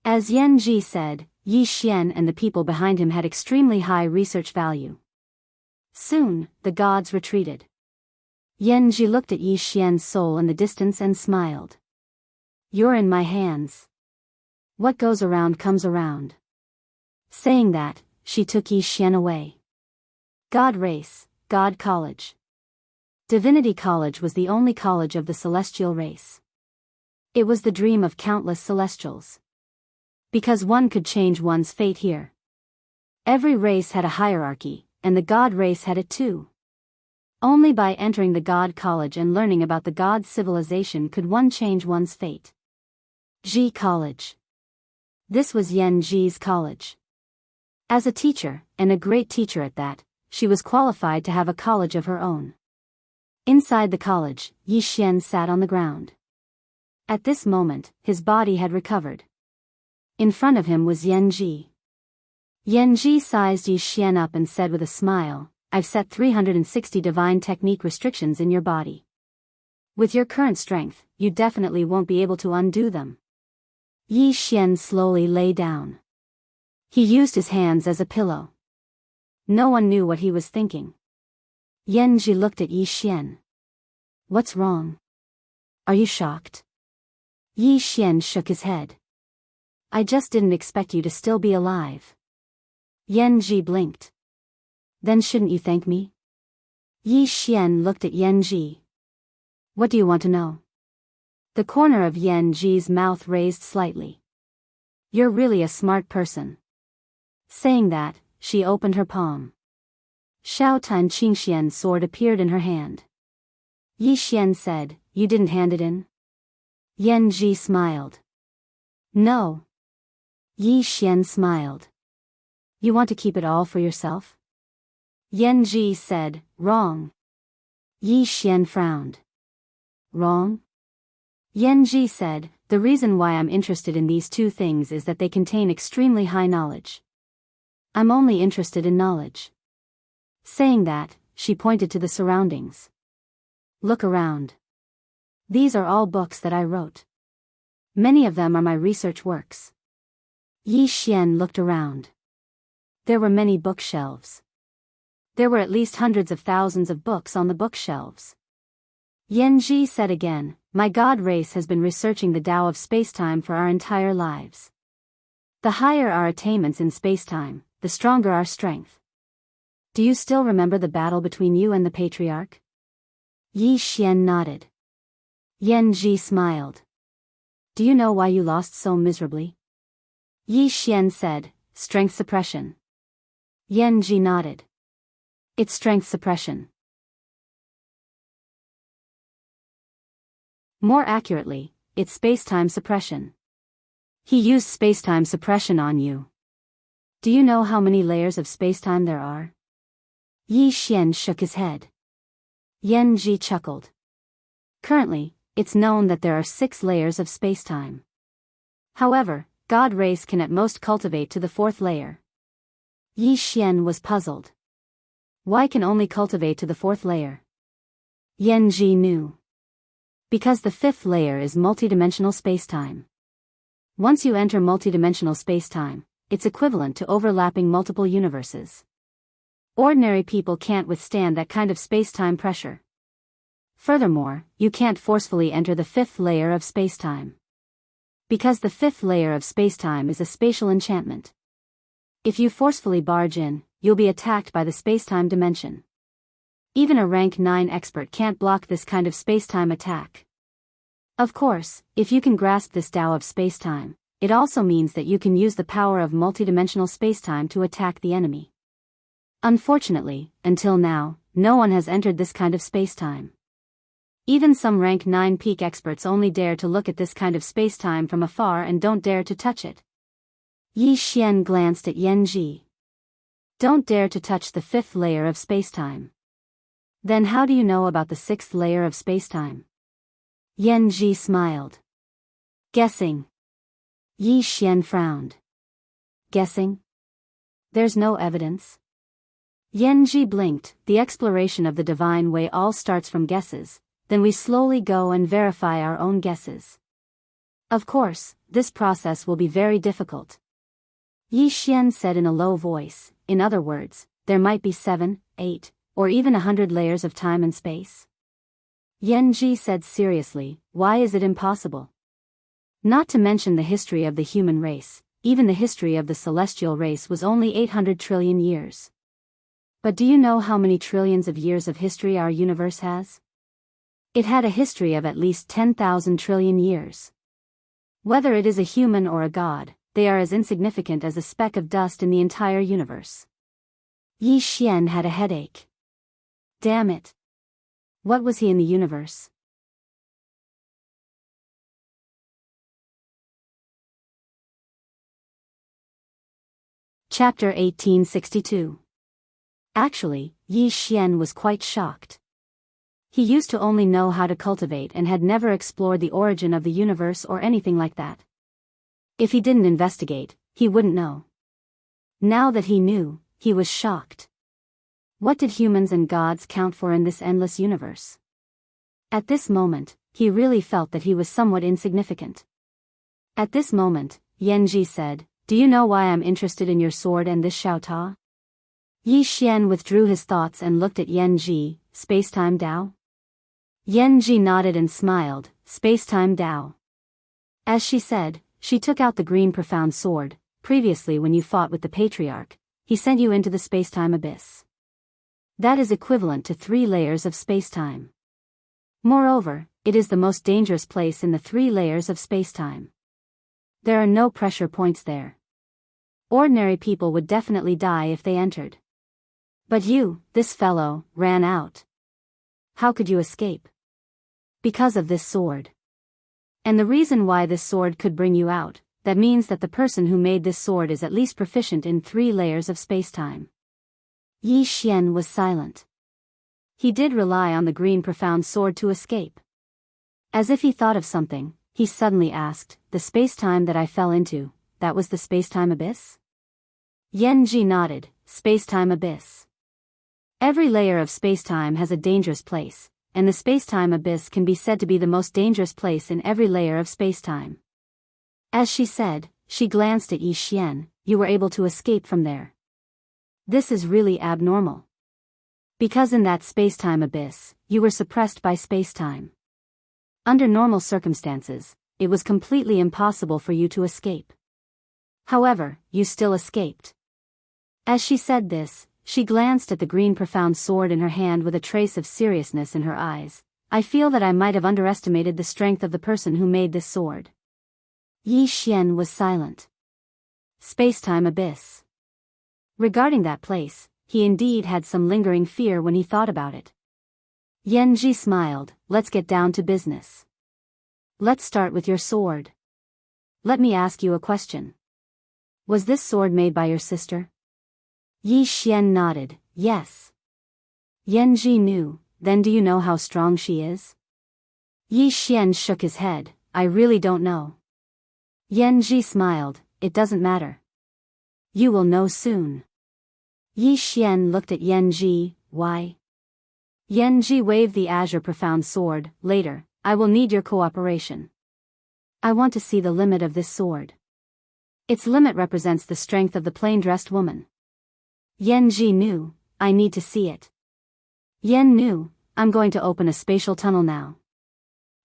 As Yan Ji said, Yi Xian and the people behind him had extremely high research value. Soon, the gods retreated. Yan Ji looked at Yi Xian's soul in the distance and smiled. You're in my hands. What goes around comes around. Saying that, she took Yi Xian away. God race, God college. Divinity College was the only college of the celestial race. It was the dream of countless celestials. Because one could change one's fate here. Every race had a hierarchy, and the God race had it too. Only by entering the God College and learning about the God civilization could one change one's fate. Ji College. This was Yan Ji's college. As a teacher, and a great teacher at that, she was qualified to have a college of her own. Inside the college, Yi Xian sat on the ground. At this moment, his body had recovered. In front of him was Yan Ji. Yan Ji sized Yi Xian up and said with a smile, I've set 360 divine technique restrictions in your body. With your current strength, you definitely won't be able to undo them. Yi Xian slowly lay down. He used his hands as a pillow. No one knew what he was thinking. Yan Ji looked at Yi Xian. What's wrong? Are you shocked? Yi Xian shook his head. I just didn't expect you to still be alive. Yan Ji blinked. Then shouldn't you thank me? Yi Xian looked at Yan Ji. What do you want to know? The corner of Yan Ji's mouth raised slightly. You're really a smart person. Saying that, she opened her palm. Shao Tan Qingxian's sword appeared in her hand. Yi Xian said, You didn't hand it in? Yan Ji smiled. No. Yi Xian smiled. You want to keep it all for yourself? Yan Ji said, Wrong. Yi Xian frowned. Wrong? Yan Ji said, The reason why I'm interested in these two things is that they contain extremely high knowledge. I'm only interested in knowledge. Saying that, she pointed to the surroundings. Look around. These are all books that I wrote. Many of them are my research works. Yi Xian looked around. There were many bookshelves. There were at least hundreds of thousands of books on the bookshelves. Yan Ji said again, My God race has been researching the Tao of spacetime for our entire lives. The higher our attainments in spacetime, the stronger our strength. Do you still remember the battle between you and the patriarch? Yi Xian nodded. Yan Ji smiled. Do you know why you lost so miserably? Yi Xian said, Strength suppression. Yan Ji nodded. It's strength suppression. More accurately, it's spacetime suppression. He used spacetime suppression on you. Do you know how many layers of spacetime there are? Yi Xian shook his head. Yan Ji chuckled. Currently, it's known that there are 6 layers of spacetime. However, God race can at most cultivate to the 4th layer. Yi Xian was puzzled. Why can only cultivate to the 4th layer? Yan Ji knew. Because the 5th layer is multidimensional spacetime. Once you enter multidimensional spacetime, it's equivalent to overlapping multiple universes. Ordinary people can't withstand that kind of spacetime pressure. Furthermore, you can't forcefully enter the 5th layer of spacetime. Because the 5th layer of spacetime is a spatial enchantment. If you forcefully barge in, you'll be attacked by the spacetime dimension. Even a rank 9 expert can't block this kind of spacetime attack. Of course, if you can grasp this Tao of spacetime, it also means that you can use the power of multidimensional spacetime to attack the enemy. Unfortunately, until now, no one has entered this kind of spacetime. Even some rank 9 peak experts only dare to look at this kind of spacetime from afar and don't dare to touch it. Yi Xian glanced at Yan Ji. Don't dare to touch the 5th layer of spacetime. Then how do you know about the 6th layer of spacetime? Yan Ji smiled. Guessing. Yi Xian frowned. Guessing? There's no evidence. Yan Ji blinked. The exploration of the divine way all starts from guesses, then we slowly go and verify our own guesses. Of course, this process will be very difficult. Yi Xian said in a low voice, in other words, there might be 7, 8, or even 100 layers of time and space. Yan Ji said seriously, why is it impossible? Not to mention the history of the human race, even the history of the celestial race was only 800 trillion years. But do you know how many trillions of years of history our universe has? It had a history of at least 10,000 trillion years. Whether it is a human or a god, they are as insignificant as a speck of dust in the entire universe. Yi Xian had a headache. Damn it. What was he in the universe? Chapter 1862. Actually, Yi Xian was quite shocked. He used to only know how to cultivate and had never explored the origin of the universe or anything like that. If he didn't investigate, he wouldn't know. Now that he knew, he was shocked. What did humans and gods count for in this endless universe? At this moment, he really felt that he was somewhat insignificant. At this moment, Yan Ji said, do you know why I'm interested in your sword and this Xiaota? Yi Xian withdrew his thoughts and looked at Yan Ji, Spacetime Dao? Yan Ji nodded and smiled, Spacetime Dao. As she said, she took out the green profound sword. Previously when you fought with the patriarch, he sent you into the spacetime abyss. That is equivalent to 3 layers of spacetime. Moreover, it is the most dangerous place in the 3 layers of spacetime. There are no pressure points there. Ordinary people would definitely die if they entered. But you, this fellow, ran out. How could you escape? Because of this sword. And the reason why this sword could bring you out, that means that the person who made this sword is at least proficient in 3 layers of spacetime. Yi Xian was silent. He did rely on the green profound sword to escape. As if he thought of something, he suddenly asked, the spacetime that I fell into, that was the spacetime abyss? Yan Ji nodded, spacetime abyss. Every layer of spacetime has a dangerous place, and the spacetime abyss can be said to be the most dangerous place in every layer of spacetime. As she said, she glanced at Yi Xian, you were able to escape from there. This is really abnormal. Because in that spacetime abyss, you were suppressed by spacetime. Under normal circumstances, it was completely impossible for you to escape. However, you still escaped. As she said this, she glanced at the green profound sword in her hand with a trace of seriousness in her eyes. I feel that I might have underestimated the strength of the person who made this sword. Yi Xian was silent. Spacetime abyss. Regarding that place, he indeed had some lingering fear when he thought about it. Yan Ji smiled, let's get down to business. Let's start with your sword. Let me ask you a question. Was this sword made by your sister? Yi Xian nodded, yes. Yan Ji knew, then do you know how strong she is? Yi Xian shook his head, I really don't know. Yan Ji smiled, it doesn't matter. You will know soon. Yi Xian looked at Yan Ji, why? Yan Ji waved the azure profound sword, later, I will need your cooperation. I want to see the limit of this sword. Its limit represents the strength of the plain-dressed woman. Yan Ji knew, I need to see it. Yan knew, I'm going to open a spatial tunnel now.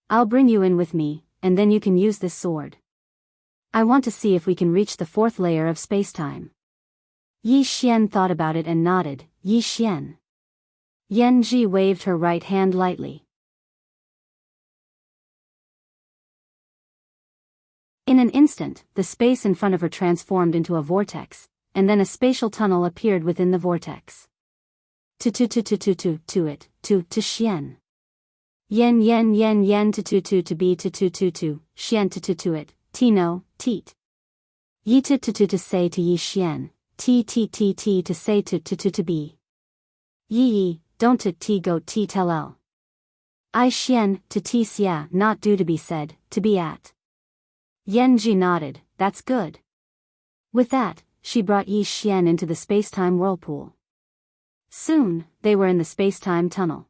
I'll bring you in with me, and then you can use this sword. I want to see if we can reach the 4th layer of spacetime. Yi Xian thought about it and nodded, Yi Xian. Yan Ji waved her right hand lightly. In an instant, the space in front of her transformed into a vortex, and then a spatial tunnel appeared within the vortex. To Xian. Yen yen yen yen to be to, xian to it, tino, teat. Yi to say to yi xian, t to say to be. Yi, don't to go tell l. I xian, to xia, not do to be said, to be at. Yen ji nodded, that's good. With that, she brought Yi Xian into the space-time whirlpool. Soon, they were in the space-time tunnel.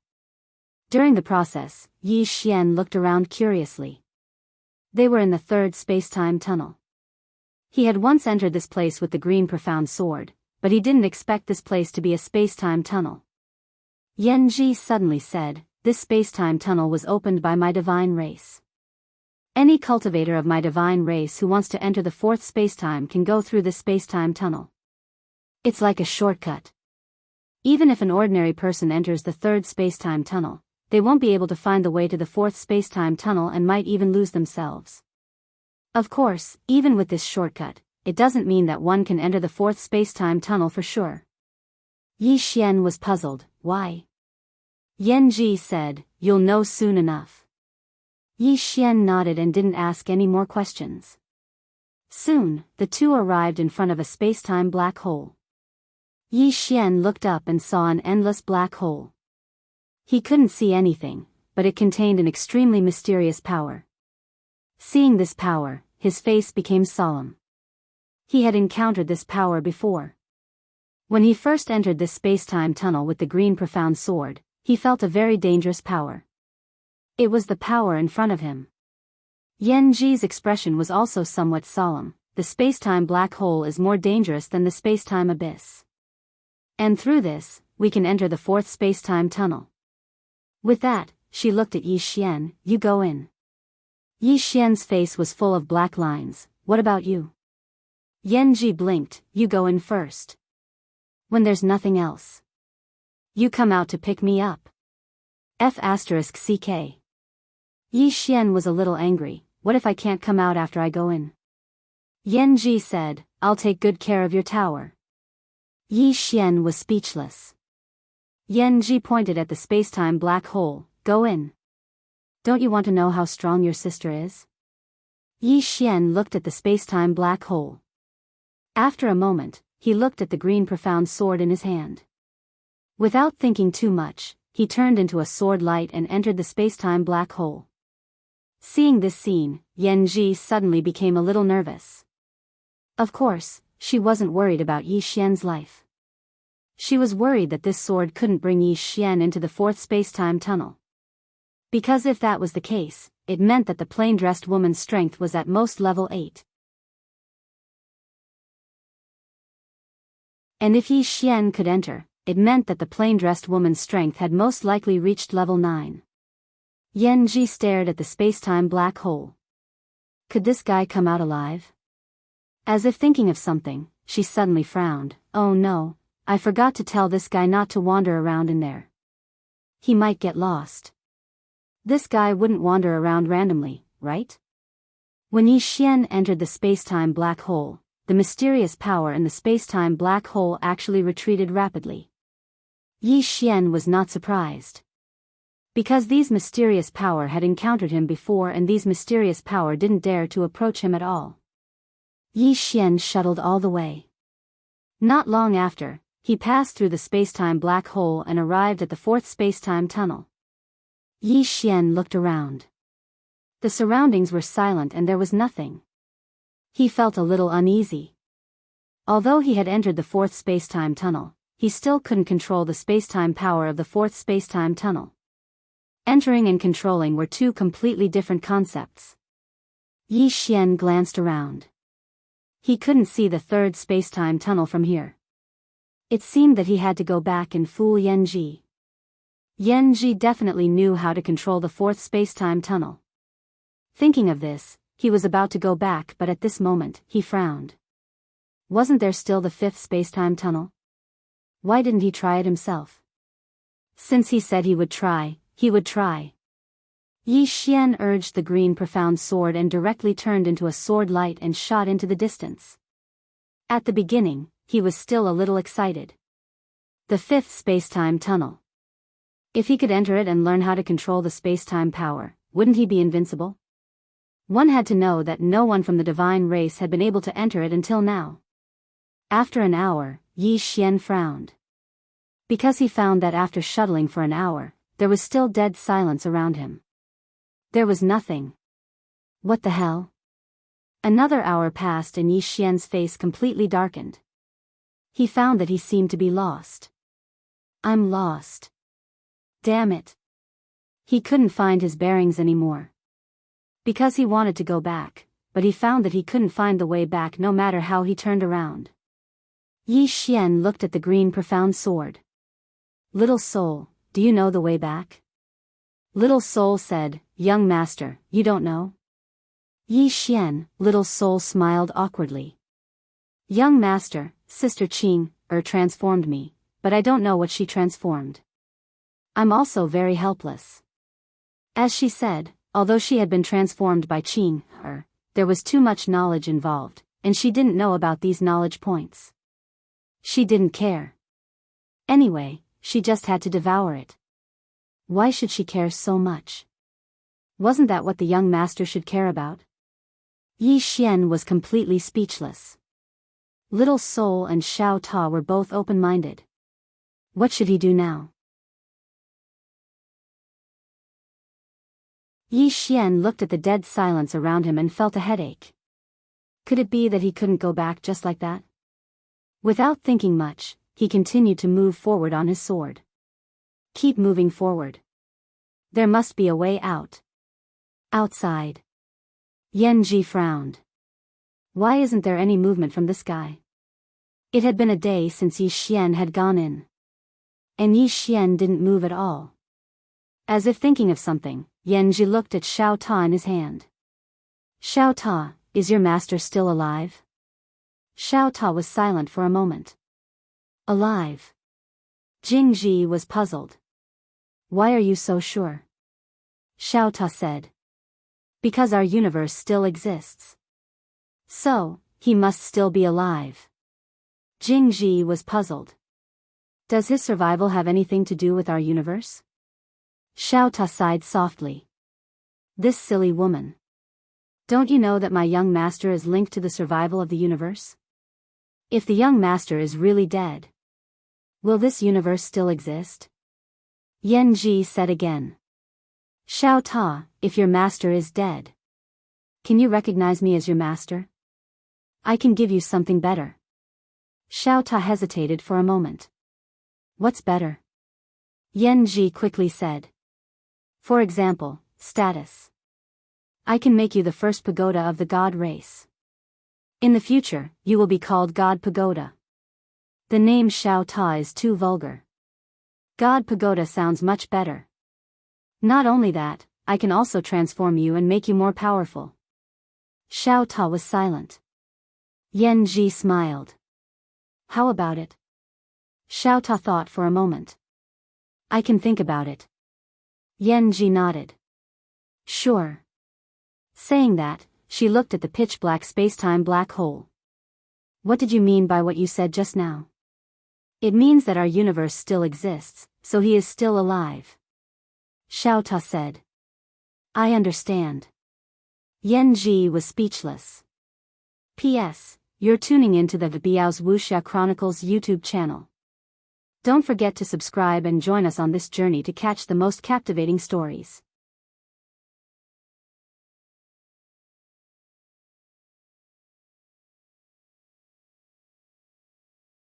During the process, Yi Xian looked around curiously. They were in the third space-time tunnel. He had once entered this place with the green profound sword, but he didn't expect this place to be a space-time tunnel. Yen Ji suddenly said, this space-time tunnel was opened by my divine race. Any cultivator of my divine race who wants to enter the fourth space-time can go through this space-time tunnel. It's like a shortcut. Even if an ordinary person enters the third space-time tunnel, they won't be able to find the way to the fourth space-time tunnel and might even lose themselves. Of course, even with this shortcut, it doesn't mean that one can enter the fourth space-time tunnel for sure. Yi Xian was puzzled, why? Yen Ji said, you'll know soon enough. Yi Xian nodded and didn't ask any more questions. Soon, the two arrived in front of a space-time black hole. Yi Xian looked up and saw an endless black hole. He couldn't see anything, but it contained an extremely mysterious power. Seeing this power, his face became solemn. He had encountered this power before. When he first entered this space-time tunnel with the green profound sword, he felt a very dangerous power. It was the power in front of him. Yen Ji's expression was also somewhat solemn. The space-time black hole is more dangerous than the space-time abyss. And through this, we can enter the fourth space-time tunnel. With that, she looked at Yi Xian, you go in. Yi Xian's face was full of black lines, what about you? Yen Ji blinked, you go in first. When there's nothing else. You come out to pick me up. F***ck. Yi Xian was a little angry, what if I can't come out after I go in? Yen Ji said, I'll take good care of your tower. Yi Xian was speechless. Yen Ji pointed at the space-time black hole, go in. Don't you want to know how strong your sister is? Yi Xian looked at the space-time black hole. After a moment, he looked at the green profound sword in his hand. Without thinking too much, he turned into a sword light and entered the space-time black hole. Seeing this scene, Yen Ji suddenly became a little nervous. Of course, she wasn't worried about Yi Xian's life. She was worried that this sword couldn't bring Yi Xian into the fourth space-time tunnel. Because if that was the case, it meant that the plain-dressed woman's strength was at most level 8. And if Yi Xian could enter, it meant that the plain-dressed woman's strength had most likely reached level 9. Yen Ji stared at the space-time black hole. Could this guy come out alive? As if thinking of something, she suddenly frowned. Oh no, I forgot to tell this guy not to wander around in there. He might get lost. This guy wouldn't wander around randomly, right? When Yi Xian entered the space-time black hole, the mysterious power in the space-time black hole actually retreated rapidly. Yi Xian was not surprised. Because these mysterious power had encountered him before and these mysterious power didn't dare to approach him at all. Yi Xian shuttled all the way. Not long after, he passed through the space-time black hole and arrived at the fourth space-time tunnel. Yi Xian looked around. The surroundings were silent and there was nothing. He felt a little uneasy. Although he had entered the fourth space-time tunnel, he still couldn't control the space-time power of the fourth space-time tunnel. Entering and controlling were two completely different concepts. Yi Xian glanced around. He couldn't see the third space-time tunnel from here. It seemed that he had to go back and fool Yen Ji. Yen Ji definitely knew how to control the fourth space-time tunnel. Thinking of this, he was about to go back, but at this moment, he frowned. Wasn't there still the fifth space-time tunnel? Why didn't he try it himself? Since he said he would try, he would try. Yi Xian urged the green profound sword and directly turned into a sword light and shot into the distance. At the beginning, he was still a little excited. The fifth space-time tunnel. If he could enter it and learn how to control the space-time power, wouldn't he be invincible? One had to know that no one from the divine race had been able to enter it until now. After an hour, Yi Xian frowned. Because he found that after shuttling for an hour, there was still dead silence around him. There was nothing. What the hell? Another hour passed and Yi Xian's face completely darkened. He found that he seemed to be lost. I'm lost. Damn it. He couldn't find his bearings anymore. Because he wanted to go back, but he found that he couldn't find the way back no matter how he turned around. Yi Xian looked at the green profound sword. Little soul, do you know the way back? Little soul said, young master, you don't know? Yi Xian, little soul smiled awkwardly. Young master, Sister Qing, transformed me, but I don't know what she transformed. I'm also very helpless. As she said, although she had been transformed by Qing, there was too much knowledge involved, and she didn't know about these knowledge points. She didn't care. Anyway, she just had to devour it. Why should she care so much? Wasn't that what the young master should care about? Yi Xian was completely speechless. Little Soul and Xiao Ta were both open-minded. What should he do now? Yi Xian looked at the dead silence around him and felt a headache. Could it be that he couldn't go back just like that? Without thinking much, he continued to move forward on his sword. Keep moving forward. There must be a way out. Outside. Yan Ji frowned. Why isn't there any movement from the sky? It had been a day since Yi Xian had gone in. And Yi Xian didn't move at all. As if thinking of something, Yan Ji looked at Xiao Ta in his hand. Xiao Ta, is your master still alive? Xiao Ta was silent for a moment. Alive. Jing Ji was puzzled. Why are you so sure? Xiao Ta said. Because our universe still exists. So, he must still be alive. Jing Ji was puzzled. Does his survival have anything to do with our universe? Xiao Ta sighed softly. This silly woman. Don't you know that my young master is linked to the survival of the universe? If the young master is really dead, will this universe still exist? Yan Ji said again. Xiao Ta, if your master is dead, can you recognize me as your master? I can give you something better. Xiao Ta hesitated for a moment. What's better? Yan Ji quickly said. For example, status. I can make you the first pagoda of the god race. In the future, you will be called God Pagoda. The name Xiao Ta is too vulgar. God Pagoda sounds much better. Not only that, I can also transform you and make you more powerful. Xiao Ta was silent. Yan Ji smiled. How about it? Xiao Ta thought for a moment. I can think about it. Yan Ji nodded. Sure. Saying that, she looked at the pitch-black space-time black hole. What did you mean by what you said just now? It means that our universe still exists, so he is still alive. Xiao Ta said. I understand. Yan Ji was speechless. P.S. You're tuning into the Biyao's Wuxia Chronicles YouTube channel. Don't forget to subscribe and join us on this journey to catch the most captivating stories.